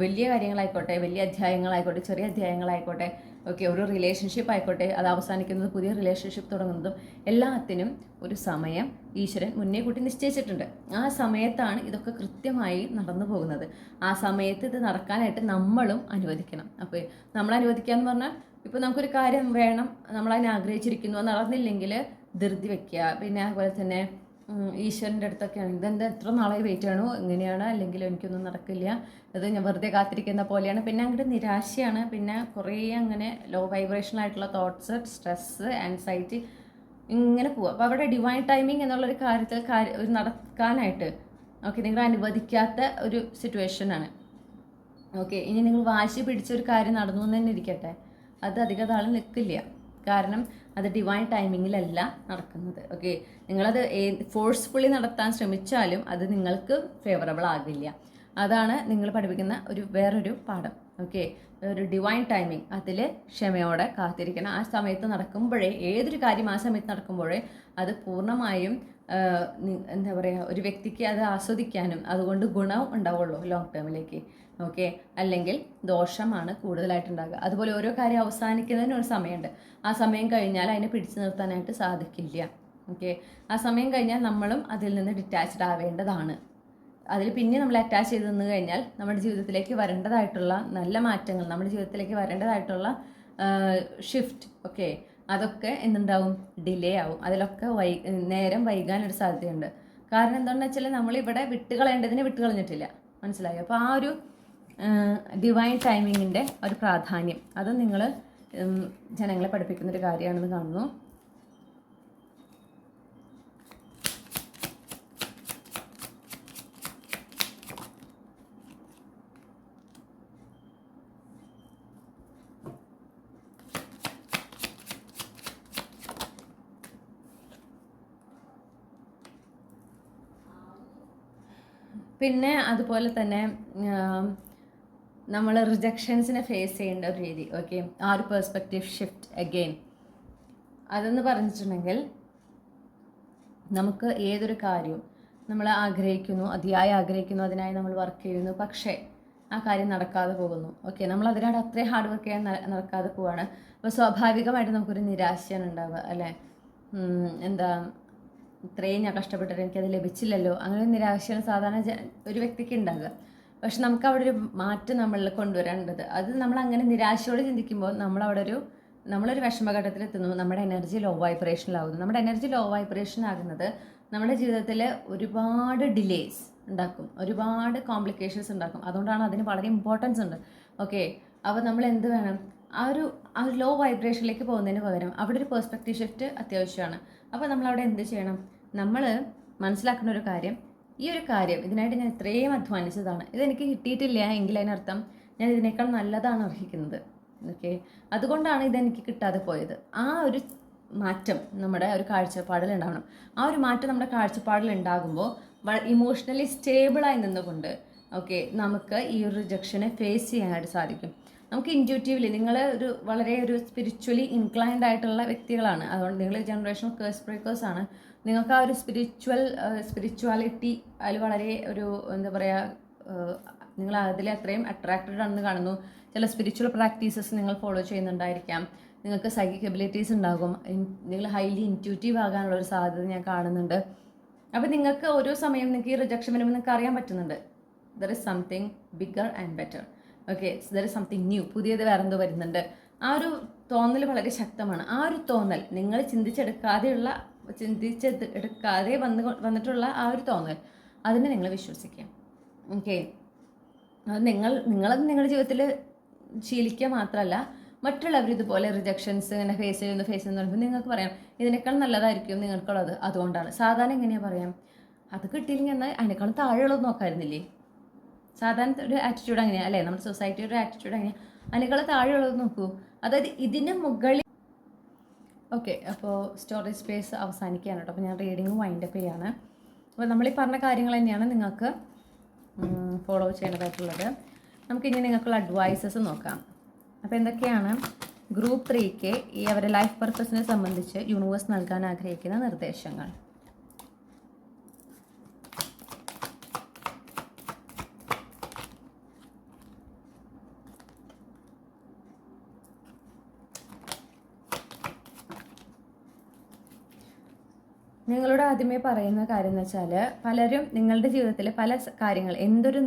വലിയ കാര്യങ്ങളായിക്കോട്ടെ, വലിയ അധ്യായങ്ങളായിക്കോട്ടെ, ചെറിയ അധ്യായങ്ങളായിക്കോട്ടെ, ഓക്കെ, ഒരു റിലേഷൻഷിപ്പ് ആയിക്കോട്ടെ, അത് അവസാനിക്കുന്നത് പുതിയ റിലേഷൻഷിപ്പ് തുടങ്ങുന്നതും എല്ലാത്തിനും ഒരു സമയം ഈശ്വരൻ മുന്നേ കൂട്ടി നിശ്ചയിച്ചിട്ടുണ്ട്. ആ സമയത്താണ് ഇതൊക്കെ കൃത്യമായി നടന്നു പോകുന്നത്. ആ സമയത്ത് ഇത് നടക്കാനായിട്ട് നമ്മളും അനുവദിക്കണം. അപ്പോൾ നമ്മൾ അനുവദിക്കുക എന്ന് പറഞ്ഞാൽ, ഇപ്പോൾ നമുക്കൊരു കാര്യം വേണം, നമ്മളതിനെ ആഗ്രഹിച്ചിരിക്കുന്നു, അത് നടന്നില്ലെങ്കിൽ ധൃതി വയ്ക്കുക. പിന്നെ അതുപോലെ തന്നെ ഈശ്വരൻ്റെ അടുത്തൊക്കെയാണ് ഇതെന്താ എത്ര നാളായി വെയിറ്റ് ചെയ്യണോ, എങ്ങനെയാണ്, അല്ലെങ്കിൽ എനിക്കൊന്നും നടക്കില്ല, ഇത് ഞാൻ വെറുതെ കാത്തിരിക്കുന്ന പോലെയാണ്. പിന്നെ അങ്ങോട്ട് നിരാശയാണ്, പിന്നെ കുറേ അങ്ങനെ ലോ വൈബ്രേഷനായിട്ടുള്ള തോട്ട്സ്, സ്ട്രെസ്സ്, ആൻസൈറ്റി ഇങ്ങനെ പോവുക. അപ്പോൾ അവിടെ ഡിവൈൻ ടൈമിങ് എന്നുള്ളൊരു കാര്യത്തിൽ നടക്കാനായിട്ട് ഓക്കെ നിങ്ങൾ അനുവദിക്കാത്ത ഒരു സിറ്റുവേഷനാണ്. ഓക്കെ, ഇനി നിങ്ങൾ വാശി പിടിച്ചൊരു കാര്യം നടന്നു എന്ന് തന്നെ ഇരിക്കട്ടെ, അത് അധികം നാൾ നിൽക്കില്ല. കാരണം അത് ഡിവൈൻ ടൈമിങ്ങിലല്ല നടക്കുന്നത്. ഓക്കെ, നിങ്ങളത് ഫോഴ്സ്ഫുള്ളി നടത്താൻ ശ്രമിച്ചാലും അത് നിങ്ങൾക്ക് ഫേവറബിൾ ആകില്ല. അതാണ് നിങ്ങൾ പഠിപ്പിക്കുന്ന വേറൊരു പാഠം. ഓക്കെ, ഒരു ഡിവൈൻ ടൈമിങ്, അതിൽ ക്ഷമയോടെ കാത്തിരിക്കണം. ആ സമയത്ത് നടക്കുമ്പോഴേ, ഏതൊരു കാര്യം ആ സമയത്ത് നടക്കുമ്പോഴേ അത് പൂർണ്ണമായും എന്താ പറയുക, ഒരു വ്യക്തിക്ക് അത് ആസ്വദിക്കാനും അതുകൊണ്ട് ഗുണവും ഉണ്ടാവുള്ളൂ ലോങ് ടേമിലേക്ക്. ഓക്കെ, അല്ലെങ്കിൽ ദോഷമാണ് കൂടുതലായിട്ടുണ്ടാകുക. അതുപോലെ ഓരോ കാര്യം അവസാനിക്കുന്നതിന് ഒരു സമയമുണ്ട്. ആ സമയം കഴിഞ്ഞാൽ അതിനെ പിടിച്ചു നിർത്താനായിട്ട് സാധിക്കില്ല. ഓക്കെ, ആ സമയം കഴിഞ്ഞാൽ നമ്മളും അതിൽ നിന്ന് ഡിറ്റാച്ച്ഡ് ആവേണ്ടതാണ്. അതിൽ പിന്നെ നമ്മൾ അറ്റാച്ച് ചെയ്ത് നിന്ന് കഴിഞ്ഞാൽ നമ്മുടെ ജീവിതത്തിലേക്ക് വരേണ്ടതായിട്ടുള്ള നല്ല മാറ്റങ്ങൾ, നമ്മുടെ ജീവിതത്തിലേക്ക് വരേണ്ടതായിട്ടുള്ള ഷിഫ്റ്റ്, ഓക്കെ, അതൊക്കെ എന്തുണ്ടാവും, ഡിലേ ആവും. അതിലൊക്കെ നേരം വൈകാനൊരു സാധ്യതയുണ്ട്. കാരണം എന്താണെന്ന് വെച്ചാൽ നമ്മളിവിടെ വിട്ടുകളയേണ്ടതിനെ വിട്ടുകളഞ്ഞിട്ടില്ല. മനസ്സിലായോ? അപ്പോൾ ആ ഒരു ഡിവൈൻ ടൈമിങ്ങിൻ്റെ ഒരു പ്രാധാന്യം അത് നിങ്ങൾ ജനങ്ങളെ പഠിപ്പിക്കുന്നൊരു കാര്യമാണെന്ന് കാണുന്നു. പിന്നെ അതുപോലെ തന്നെ നമ്മൾ റിജക്ഷൻസിനെ ഫേസ് ചെയ്യേണ്ട ഒരു രീതി. ഓക്കെ, ആ ഒരു പെർസ്പെക്റ്റീവ് ഷിഫ്റ്റ് അഗെയിൻ അതെന്ന് പറഞ്ഞിട്ടുണ്ടെങ്കിൽ നമുക്ക് ഏതൊരു കാര്യവും നമ്മൾ ആഗ്രഹിക്കുന്നു, അതിയായി ആഗ്രഹിക്കുന്നു, അതിനായി നമ്മൾ വർക്ക് ചെയ്യുന്നു, പക്ഷേ ആ കാര്യം നടക്കാതെ പോകുന്നു. ഓക്കെ, നമ്മൾ അതിനായിട്ട് അത്രയും ഹാർഡ് വർക്ക് ചെയ്യാൻ നടക്കാതെ പോവാണ്. അപ്പോൾ സ്വാഭാവികമായിട്ട് നമുക്കൊരു നിരാശയാണ് ഉണ്ടാവുക, അല്ലേ? എന്താ, ഇത്രയും ഞാൻ കഷ്ടപ്പെട്ടിട്ട് എനിക്കത് ലഭിച്ചില്ലല്ലോ, അങ്ങനെ നിരാശയാണ് സാധാരണ ഒരു വ്യക്തിക്ക് ഉണ്ടാകുക. പക്ഷെ നമുക്ക് അവിടെ ഒരു മാറ്റം നമ്മളിൽ കൊണ്ടുവരേണ്ടത്, അത് നമ്മൾ അങ്ങനെ നിരാശയോടെ ചിന്തിക്കുമ്പോൾ നമ്മളൊരു വിഷമഘട്ടത്തിൽ എത്തുന്നു, നമ്മുടെ എനർജി ലോ വൈബ്രേഷനിലാവുന്നു. നമ്മുടെ എനർജി ലോ വൈബ്രേഷൻ ആകുന്നത് നമ്മുടെ ജീവിതത്തിൽ ഒരുപാട് ഡിലേസ് ഉണ്ടാക്കും, ഒരുപാട് കോംപ്ലിക്കേഷൻസ് ഉണ്ടാക്കും. അതുകൊണ്ടാണ് അതിന് വളരെ ഇമ്പോർട്ടൻസ് ഉണ്ട്. ഓക്കെ, അപ്പോൾ നമ്മൾ എന്ത് വേണം, ആ ഒരു ലോ വൈബ്രേഷനിലേക്ക് പോകുന്നതിന് പകരം അവിടെ ഒരു പെർസ്പെക്റ്റീവ് ഷിഫ്റ്റ് അത്യാവശ്യമാണ്. അപ്പോൾ നമ്മളവിടെ എന്ത് ചെയ്യണം, നമ്മൾ മനസ്സിലാക്കുന്ന ഒരു കാര്യം, ഈ ഒരു കാര്യം ഇതിനായിട്ട് ഞാൻ ഇത്രയും അധ്വാനിച്ചതാണ്, ഇതെനിക്ക് കിട്ടിയിട്ടില്ല എങ്കിൽ അതിനർത്ഥം ഞാൻ ഇതിനേക്കാൾ നല്ലതാണ് അർഹിക്കുന്നത്. ഓക്കെ, അതുകൊണ്ടാണ് ഇതെനിക്ക് കിട്ടാതെ പോയത്. ആ ഒരു മാറ്റം നമ്മുടെ ഒരു കാഴ്ചപ്പാടിൽ ഉണ്ടാവണം. ആ ഒരു മാറ്റം നമ്മുടെ കാഴ്ചപ്പാടിൽ ഉണ്ടാകുമ്പോൾ ഇമോഷണലി സ്റ്റേബിളായി നിന്നുകൊണ്ട് ഓക്കെ നമുക്ക് ഈ ഒരു റിജക്ഷനെ ഫേസ് ചെയ്യാനായിട്ട് സാധിക്കും. നമുക്ക് ഇൻറ്റ്യൂട്ടീവ്ലി നിങ്ങൾ വളരെ സ്പിരിച്വലി ഇൻക്ലൈൻഡ് ആയിട്ടുള്ള വ്യക്തികളാണ്. അതുകൊണ്ട് നിങ്ങൾ ജനറേഷണൽ കേഴ്സ് ബ്രേക്കേഴ്സ് ആണ്. നിങ്ങൾക്ക് ആ ഒരു സ്പിരിച്വാലിറ്റി അതിൽ വളരെ എന്താ പറയുക, നിങ്ങൾ അതിൽ അത്രയും അട്രാക്റ്റഡ് ആണെന്ന് കാണുന്നു. ചില സ്പിരിച്വൽ പ്രാക്ടീസസ് നിങ്ങൾ ഫോളോ ചെയ്യുന്നുണ്ടായിരിക്കാം. നിങ്ങൾക്ക് സൈക്കിക് എബിലിറ്റീസ് ഉണ്ടാകും. നിങ്ങൾ ഹൈലി ഇൻറ്റ്യൂട്ടീവ് ആകാനുള്ള ഒരു സാധ്യത ഞാൻ കാണുന്നുണ്ട്. അപ്പോൾ നിങ്ങൾക്ക് ഓരോ സമയം നിങ്ങൾക്ക് ഈ റിജക്ഷൻ വരുമ്പോൾ നിങ്ങൾക്ക് അറിയാൻ പറ്റുന്നുണ്ട്, there is something bigger and better. Okay, there is something new, പുതിയത് വേറെന്തോ വരുന്നുണ്ട്. ആ ഒരു തോന്നൽ വളരെ ശക്തമാണ്. ആ ഒരു തോന്നൽ നിങ്ങൾ ചിന്തിച്ചെടുക്കാതെ വന്നിട്ടുള്ള ആ ഒരു തോന്നൽ, അതിനെ നിങ്ങൾ വിശ്വസിക്കുക. ഓക്കെ, അത് നിങ്ങളത് നിങ്ങളുടെ ജീവിതത്തിൽ ശീലിക്കുക മാത്രമല്ല, മറ്റുള്ളവർ ഇതുപോലെ റിജക്ഷൻസ് ഇങ്ങനെ ഫേസ് ചെയ്യുന്ന പറയുമ്പോൾ നിങ്ങൾക്ക് പറയാം ഇതിനേക്കാൾ നല്ലതായിരിക്കും നിങ്ങൾക്കുള്ളത്. അതുകൊണ്ടാണ് സാധാരണ എങ്ങനെയാണ് പറയാം, അത് കിട്ടിയില്ലെങ്കിൽ എന്നാൽ അതിനേക്കാളും താഴെയുള്ളത് നോക്കാമായിരുന്നില്ലേ. സാധാരണ ഒരു ആറ്റിറ്റ്യൂഡ് അങ്ങനെയാണ്, അല്ലേ? നമ്മുടെ സൊസൈറ്റിയുടെ ഒരു ആറ്റിറ്റ്യൂഡ് അങ്ങനെയാണ്, അതിനേക്കാളും താഴെയുള്ളത് നോക്കൂ. അതായത് ഇതിന് മുകളിൽ. ഓക്കെ, അപ്പോൾ സ്റ്റോറേജ് സ്പേസ് അവസാനിക്കുകയാണ് കേട്ടോ. അപ്പോൾ ഞാൻ റീഡിങ് വൈൻഡപ്പ് ചെയ്യാണ്. അപ്പോൾ നമ്മളീ പറഞ്ഞ കാര്യങ്ങൾ തന്നെയാണ് നിങ്ങൾക്ക് ഫോളോ ചെയ്യേണ്ടതായിട്ടുള്ളത്. നമുക്കിനി നിങ്ങൾക്കുള്ള അഡ്വൈസസ് നോക്കാം. അപ്പോൾ എന്തൊക്കെയാണ് ഗ്രൂപ്പ് 3ക്ക് ഈ അവരുടെ ലൈഫ് പർപ്പസിനെ സംബന്ധിച്ച് യൂണിവേഴ്സ് നൽകാൻ ആഗ്രഹിക്കുന്ന നിർദ്ദേശങ്ങൾ? നിങ്ങളോട് ആദ്യമേ പറയുന്ന കാര്യം എന്ന് വെച്ചാൽ, പലരും നിങ്ങളുടെ ജീവിതത്തിൽ പല കാര്യങ്ങൾ എന്തൊരു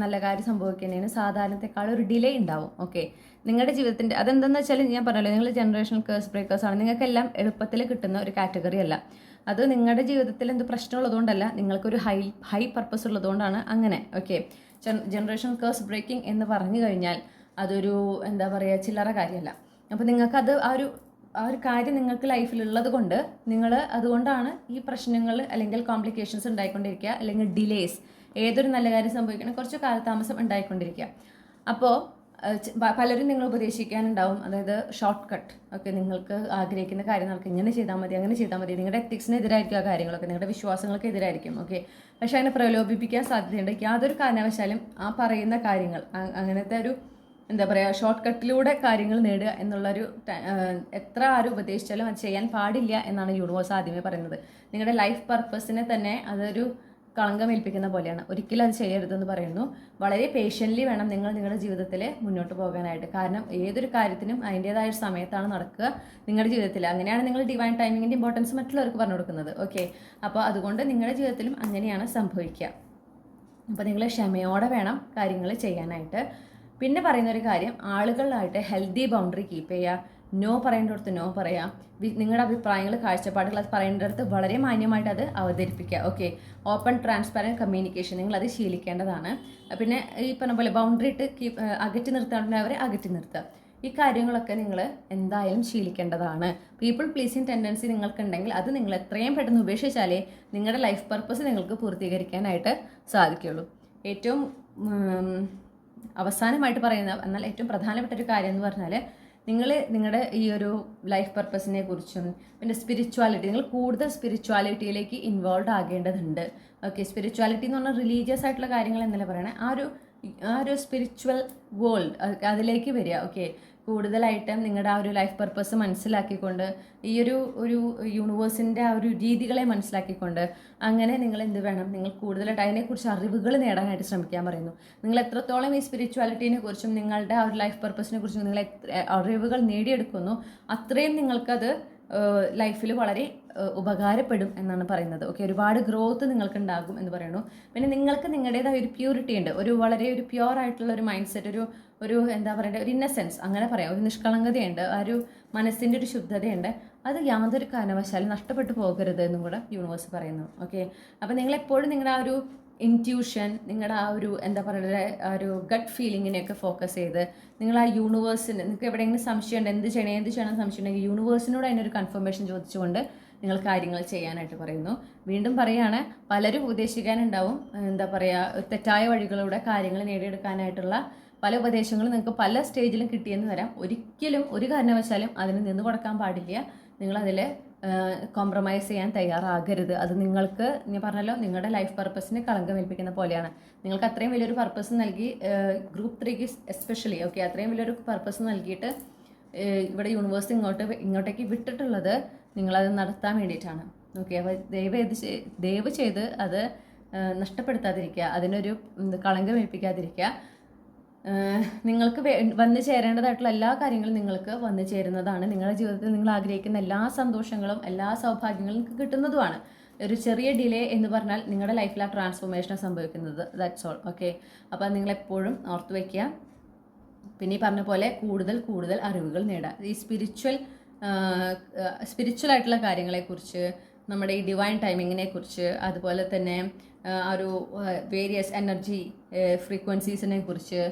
നല്ല കാര്യം സംഭവിക്കുന്നതിന് സാധാരണത്തെക്കാൾ ഒരു ഡിലേ ഉണ്ടാവും. ഓക്കെ, നിങ്ങളുടെ ജീവിതത്തിൻ്റെ അതെന്തെന്ന് വെച്ചാൽ ഞാൻ പറഞ്ഞല്ലോ, നിങ്ങൾ ജനറേഷണൽ കേഴ്സ് ബ്രേക്കേഴ്സ് ആണ്. നിങ്ങൾക്കെല്ലാം എളുപ്പത്തിൽ കിട്ടുന്ന ഒരു കാറ്റഗറി അല്ല അത്. നിങ്ങളുടെ ജീവിതത്തിൽ എന്ത് പ്രശ്നമുള്ളതുകൊണ്ടല്ല, നിങ്ങൾക്കൊരു ഹൈ പർപ്പസ് ഉള്ളതുകൊണ്ടാണ് അങ്ങനെ. ഓക്കെ, ജനറേഷണൽ കേഴ്സ് ബ്രേക്കിംഗ് എന്ന് പറഞ്ഞു കഴിഞ്ഞാൽ അതൊരു എന്താ പറയുക, ചില്ലറ കാര്യമല്ല. അപ്പോൾ നിങ്ങൾക്കത് ആ ഒരു കാര്യം നിങ്ങൾക്ക് ലൈഫിലുള്ളത് കൊണ്ട് നിങ്ങൾ അതുകൊണ്ടാണ് ഈ പ്രശ്നങ്ങൾ അല്ലെങ്കിൽ കോംപ്ലിക്കേഷൻസ് ഉണ്ടായിക്കൊണ്ടിരിക്കുക, അല്ലെങ്കിൽ ഡിലേസ്, ഏതൊരു നല്ല കാര്യം സംഭവിക്കണം കുറച്ച് കാലതാമസം ഉണ്ടായിക്കൊണ്ടിരിക്കുക. അപ്പോൾ പലരും നിങ്ങൾ ഉപദേശിക്കാനുണ്ടാവും, അതായത് ഷോർട്ട് കട്ട്. ഓക്കെ, നിങ്ങൾക്ക് ആഗ്രഹിക്കുന്ന കാര്യങ്ങൾക്ക് ഇങ്ങനെ ചെയ്താൽ മതി, അങ്ങനെ ചെയ്താൽ മതി. നിങ്ങളുടെ എത്തിക്സിന് എതിരായിരിക്കും ആ കാര്യങ്ങളൊക്കെ, നിങ്ങളുടെ വിശ്വാസങ്ങൾക്ക് എതിരായിരിക്കും. ഓക്കെ, പക്ഷേ അതിനെ പ്രലോഭിപ്പിക്കാൻ സാധ്യതയുണ്ട്. യാതൊരു കാരണവശാലും ആ പറയുന്ന കാര്യങ്ങൾ അങ്ങനത്തെ ഒരു എന്താ പറയുക, ഷോർട്ട് കട്ടിലൂടെ കാര്യങ്ങൾ നേടുക എന്നുള്ളൊരു എത്ര ആരും ഉപദേശിച്ചാലും അത് ചെയ്യാൻ പാടില്ല എന്നാണ് യൂണിവേഴ്സ് ആദ്യമേ പറയുന്നത്. നിങ്ങളുടെ ലൈഫ് പർപ്പസിനെ തന്നെ അതൊരു കളങ്കമേൽപ്പിക്കുന്ന പോലെയാണ്. ഒരിക്കലും അത് ചെയ്യരുതെന്ന് പറയുന്നു. വളരെ പേഷ്യൻ്റ്ലി വേണം നിങ്ങൾ നിങ്ങളുടെ ജീവിതത്തിൽ മുന്നോട്ട് പോകാനായിട്ട്. കാരണം ഏതൊരു കാര്യത്തിനും അതിൻ്റേതായ ഒരു സമയത്താണ് നടക്കുക നിങ്ങളുടെ ജീവിതത്തിൽ. അങ്ങനെയാണ് നിങ്ങൾ ഡിവൈൻ ടൈമിങ്ങിൻ്റെ ഇമ്പോർട്ടൻസ് മറ്റുള്ളവർക്ക് പറഞ്ഞു കൊടുക്കുന്നത്. ഓക്കെ, അപ്പോൾ അതുകൊണ്ട് നിങ്ങളുടെ ജീവിതത്തിലും അങ്ങനെയാണ് സംഭവിക്കുക. അപ്പോൾ നിങ്ങൾ ക്ഷമയോടെ വേണം കാര്യങ്ങൾ ചെയ്യാനായിട്ട്. പിന്നെ പറയുന്നൊരു കാര്യം, ആളുകളായിട്ട് ഹെൽത്തി ബൗണ്ടറി കീപ്പ് ചെയ്യുക. നോ പറയേണ്ടടുത്ത് നോ പറയാം. നിങ്ങളുടെ അഭിപ്രായങ്ങൾ, കാഴ്ചപ്പാടുകൾ അത് പറയേണ്ടടുത്ത് വളരെ മാന്യമായിട്ട് അത് അവതരിപ്പിക്കുക. ഓക്കെ, ഓപ്പൺ ട്രാൻസ്പാരൻറ്റ് കമ്മ്യൂണിക്കേഷൻ നിങ്ങളത് ശീലിക്കേണ്ടതാണ്. പിന്നെ ഈ പറഞ്ഞ പോലെ ബൗണ്ടറി ഇട്ട് അകറ്റി നിർത്താവുന്നവരെ അകറ്റി നിർത്തുക. ഈ കാര്യങ്ങളൊക്കെ നിങ്ങൾ എന്തായാലും ശീലിക്കേണ്ടതാണ്. പീപ്പിൾ പ്ലീസിങ് ടെൻഡൻസി നിങ്ങൾക്കുണ്ടെങ്കിൽ അത് നിങ്ങൾ എത്രയും പെട്ടെന്ന് ഉപേക്ഷിച്ചാലേ നിങ്ങളുടെ ലൈഫ് പർപ്പസ് നിങ്ങൾക്ക് പൂർത്തീകരിക്കാനായിട്ട് സാധിക്കുള്ളൂ. ഏറ്റവും അവസാനമായിട്ട് പറയുന്ന എന്നാൽ ഏറ്റവും പ്രധാനപ്പെട്ട ഒരു കാര്യം എന്ന് പറഞ്ഞാൽ, നിങ്ങളുടെ ഈ ഒരു ലൈഫ് പർപ്പസിനെ കുറിച്ചും പിന്നെ സ്പിരിച്വാലിറ്റി, നിങ്ങൾ കൂടുതൽ സ്പിരിച്വാലിറ്റിയിലേക്ക് ഇൻവോൾവ് ആകേണ്ടതുണ്ട്. ഓക്കെ, സ്പിരിച്വാലിറ്റി എന്ന് പറഞ്ഞാൽ റിലീജിയസ് ആയിട്ടുള്ള കാര്യങ്ങൾ എന്നല്ല പറയണേ, ആ ഒരു സ്പിരിച്വൽ വേൾഡ് അതിലേക്ക് വരിക. ഓക്കെ, കൂടുതലായിട്ടും നിങ്ങളുടെ ആ ഒരു ലൈഫ് പർപ്പസ് മനസ്സിലാക്കിക്കൊണ്ട് ഈ ഒരു യൂണിവേഴ്സിൻ്റെ ആ ഒരു രീതികളെ മനസ്സിലാക്കിക്കൊണ്ട് അങ്ങനെ നിങ്ങൾ എന്ത് വേണം, നിങ്ങൾ കൂടുതലായിട്ട് അതിനെക്കുറിച്ച് അറിവുകൾ നേടാനായിട്ട് ശ്രമിക്കാൻ പറയുന്നു. നിങ്ങൾ എത്രത്തോളം ഈ സ്പിരിച്വാലിറ്റീനെ കുറിച്ചും നിങ്ങളുടെ ആ ഒരു ലൈഫ് പർപ്പസിനെ കുറിച്ചും നിങ്ങൾ അറിവുകൾ നേടിയെടുക്കുന്നു, അത്രയും നിങ്ങൾക്കത് ലൈഫിൽ വളരെ ഉപകാരപ്പെടും എന്നാണ് പറയുന്നത്. ഓക്കെ, ഒരുപാട് ഗ്രോത്ത് നിങ്ങൾക്ക് ഉണ്ടാകും എന്ന് പറയുന്നു. പിന്നെ നിങ്ങൾക്ക് നിങ്ങളുടേതായ ഒരു പ്യൂരിറ്റി ഉണ്ട്, വളരെ ഒരു പ്യുവർ ആയിട്ടുള്ള ഒരു മൈൻഡ് സെറ്റ്, ഒരു എന്താ പറയേണ്ടത്, ഒരു ഇന്നസെൻസ് അങ്ങനെ പറയാം, ഒരു നിഷ്കളങ്കതയുണ്ട്, ആ ഒരു മനസ്സിൻ്റെ ഒരു ശുദ്ധതയുണ്ട്. അത് യാതൊരു കാരണവശാലും നഷ്ടപ്പെട്ടു പോകരുത് എന്നും കൂടെ യൂണിവേഴ്സ് പറയുന്നു. ഓക്കെ, അപ്പോൾ നിങ്ങളെപ്പോഴും നിങ്ങളുടെ ആ ഒരു ഇൻറ്റ്യൂഷൻ, നിങ്ങളുടെ ആ ഒരു എന്താ പറയുക, ആ ഒരു ഗട്ട് ഫീലിങ്ങിനെയൊക്കെ ഫോക്കസ് ചെയ്ത് നിങ്ങൾ ആ യൂണിവേഴ്സിന്, നിങ്ങൾക്ക് എവിടെയെങ്കിലും സംശയമുണ്ട്, എന്ത് ചെയ്യണം സംശയം ഉണ്ടെങ്കിൽ യൂണിവേഴ്സിനോട് അതിനൊരു കൺഫർമേഷൻ ചോദിച്ചുകൊണ്ട് നിങ്ങൾ കാര്യങ്ങൾ ചെയ്യാനായിട്ട് പറയുന്നു. വീണ്ടും പറയുകയാണ്, പലരും ഉദ്ദേശിക്കാനുണ്ടാവും എന്താ പറയുക, തെറ്റായ വഴികളിലൂടെ കാര്യങ്ങൾ നേടിയെടുക്കാനായിട്ടുള്ള പല ഉപദേശങ്ങളും നിങ്ങൾക്ക് പല സ്റ്റേജിലും കിട്ടിയെന്ന് വരാം. ഒരിക്കലും ഒരു കാരണവശാലും അതിന് നിന്ന് കൊടുക്കാൻ പാടില്ല. നിങ്ങളതിൽ കോംപ്രമൈസ് ചെയ്യാൻ തയ്യാറാകരുത്. അത് നിങ്ങൾക്ക്, ഞാൻ പറഞ്ഞല്ലോ, നിങ്ങളുടെ ലൈഫ് പർപ്പസിന് കളങ്കം ഏൽപ്പിക്കുന്ന പോലെയാണ്. നിങ്ങൾക്ക് അത്രയും വലിയൊരു പർപ്പസ് നൽകി, ഗ്രൂപ്പ് 3ക്ക് എസ്പെഷ്യലി, ഓക്കെ, അത്രയും വലിയൊരു പർപ്പസ് നൽകിയിട്ട് ഇവിടെ യൂണിവേഴ്സ് ഇങ്ങോട്ടേക്ക് വിട്ടിട്ടുള്ളത് നിങ്ങളത് നടത്താൻ വേണ്ടിയിട്ടാണ്. ഓക്കെ, അപ്പോൾ ദയവ് ചെയ്ത് അത് നഷ്ടപ്പെടുത്താതിരിക്കുക, അതിനൊരു കളങ്കം ഏൽപ്പിക്കാതിരിക്കുക. നിങ്ങൾക്ക് വന്നു ചേരേണ്ടതായിട്ടുള്ള എല്ലാ കാര്യങ്ങളും നിങ്ങൾക്ക് വന്നു ചേരുന്നതാണ്. നിങ്ങളുടെ ജീവിതത്തിൽ നിങ്ങൾ ആഗ്രഹിക്കുന്ന എല്ലാ സന്തോഷങ്ങളും എല്ലാ സൗഭാഗ്യങ്ങളും നിങ്ങൾക്ക് കിട്ടുന്നതുമാണ്. ഒരു ചെറിയ ഡിലേ എന്ന് പറഞ്ഞാൽ നിങ്ങളുടെ ലൈഫിൽ ആ ട്രാൻസ്ഫോർമേഷൻ സംഭവിക്കുന്നത്. That's all. ഓക്കെ, അപ്പോൾ നിങ്ങളെപ്പോഴും ഓർത്ത് വയ്ക്കുക. പിന്നെ ഈ പറഞ്ഞ പോലെ കൂടുതൽ അറിവുകൾ നേടുക. ഈ സ്പിരിച്വൽ ആയിട്ടുള്ള കാര്യങ്ങളെക്കുറിച്ച്, നമ്മുടെ ഈ ഡിവൈൻ ടൈമിങ്ങിനെ കുറിച്ച്, അതുപോലെ തന്നെ ആ ഒരു വേരിയസ് എനർജി ഫ്രീക്വൻസീസിനെ കുറിച്ച്,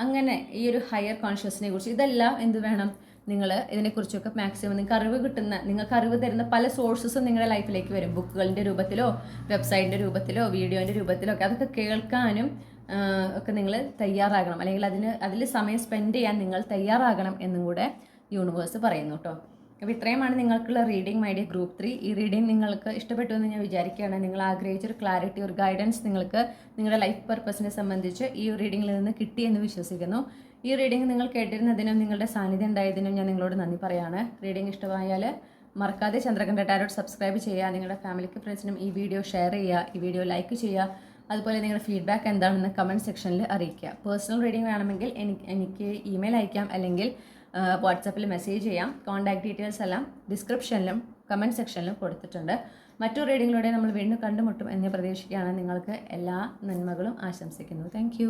അങ്ങനെ ഈ ഒരു ഹയർ കോൺഷ്യസിനെ കുറിച്ച്, ഇതെല്ലാം എന്ത് വേണം, നിങ്ങൾ ഇതിനെക്കുറിച്ചൊക്കെ മാക്സിമം നിങ്ങൾക്ക് അറിവ് തരുന്ന പല സോഴ്സസും നിങ്ങളുടെ ലൈഫിലേക്ക് വരും. ബുക്കുകളുടെ രൂപത്തിലോ വെബ്സൈറ്റിൻ്റെ രൂപത്തിലോ വീഡിയോൻ്റെ രൂപത്തിലോ ഒക്കെ, അതൊക്കെ കേൾക്കാനും ഒക്കെ നിങ്ങൾ തയ്യാറാകണം. അല്ലെങ്കിൽ അതിൽ സമയം സ്പെൻഡ് ചെയ്യാൻ നിങ്ങൾ തയ്യാറാകണം എന്നും കൂടെ യൂണിവേഴ്സ് പറയുന്നു കേട്ടോ. അപ്പോൾ ഇത്രയുമാണ് നിങ്ങൾക്കുള്ള റീഡിംഗ്, മൈ ഡിയർ ഗ്രൂപ്പ് 3. ഈ റീഡിംഗ് നിങ്ങൾക്ക് ഇഷ്ടപ്പെട്ടു എന്ന് ഞാൻ വിചാരിക്കുകയാണ്. നിങ്ങൾ ആഗ്രഹിച്ചൊരു ക്ലാരിറ്റി, ഒരു ഗൈഡൻസ് നിങ്ങൾക്ക് നിങ്ങളുടെ ലൈഫ് പർപ്പസിനെ സംബന്ധിച്ച് ഈ റീഡിങ്ങിൽ നിന്ന് കിട്ടി എന്ന് വിശ്വസിക്കുന്നു. ഈ റീഡിംഗ് നിങ്ങൾ കേട്ടിരുന്നതിനും നിങ്ങളുടെ സാന്നിധ്യം ഉണ്ടായതിനും ഞാൻ നിങ്ങളോട് നന്ദി പറയാണ്. റീഡിംഗ് ഇഷ്ടമായാൽ മറക്കാതെ ചന്ദ്രകണ്ഠ ടാരോട്ട് സബ്സ്ക്രൈബ് ചെയ്യുക. നിങ്ങളുടെ ഫാമിലിക്ക് ഫ്രണ്ട്സിനും ഈ വീഡിയോ ഷെയർ ചെയ്യുക, ഈ വീഡിയോ ലൈക്ക് ചെയ്യുക. അതുപോലെ നിങ്ങളുടെ ഫീഡ്ബാക്ക് എന്താണെന്ന് കമൻറ്റ് സെക്ഷനിൽ അറിയിക്കുക. പേഴ്സണൽ റീഡിംഗ് വേണമെങ്കിൽ എനിക്ക് ഇമെയിൽ അയക്കാം, അല്ലെങ്കിൽ വാട്സാപ്പിൽ മെസ്സേജ് ചെയ്യാം. കോൺടാക്ട് ഡീറ്റെയിൽസ് എല്ലാം ഡിസ്ക്രിപ്ഷനിലും കമൻറ്റ് സെക്ഷനിലും കൊടുത്തിട്ടുണ്ട്. മറ്റൊരു റീഡിങ്ങിലൂടെ നമ്മൾ വീണ്ടും കണ്ടുമുട്ടും എന്ന് പ്രതീക്ഷിക്കുകയാണ്. നിങ്ങൾക്ക് എല്ലാ നന്മകളും ആശംസിക്കുന്നു. താങ്ക്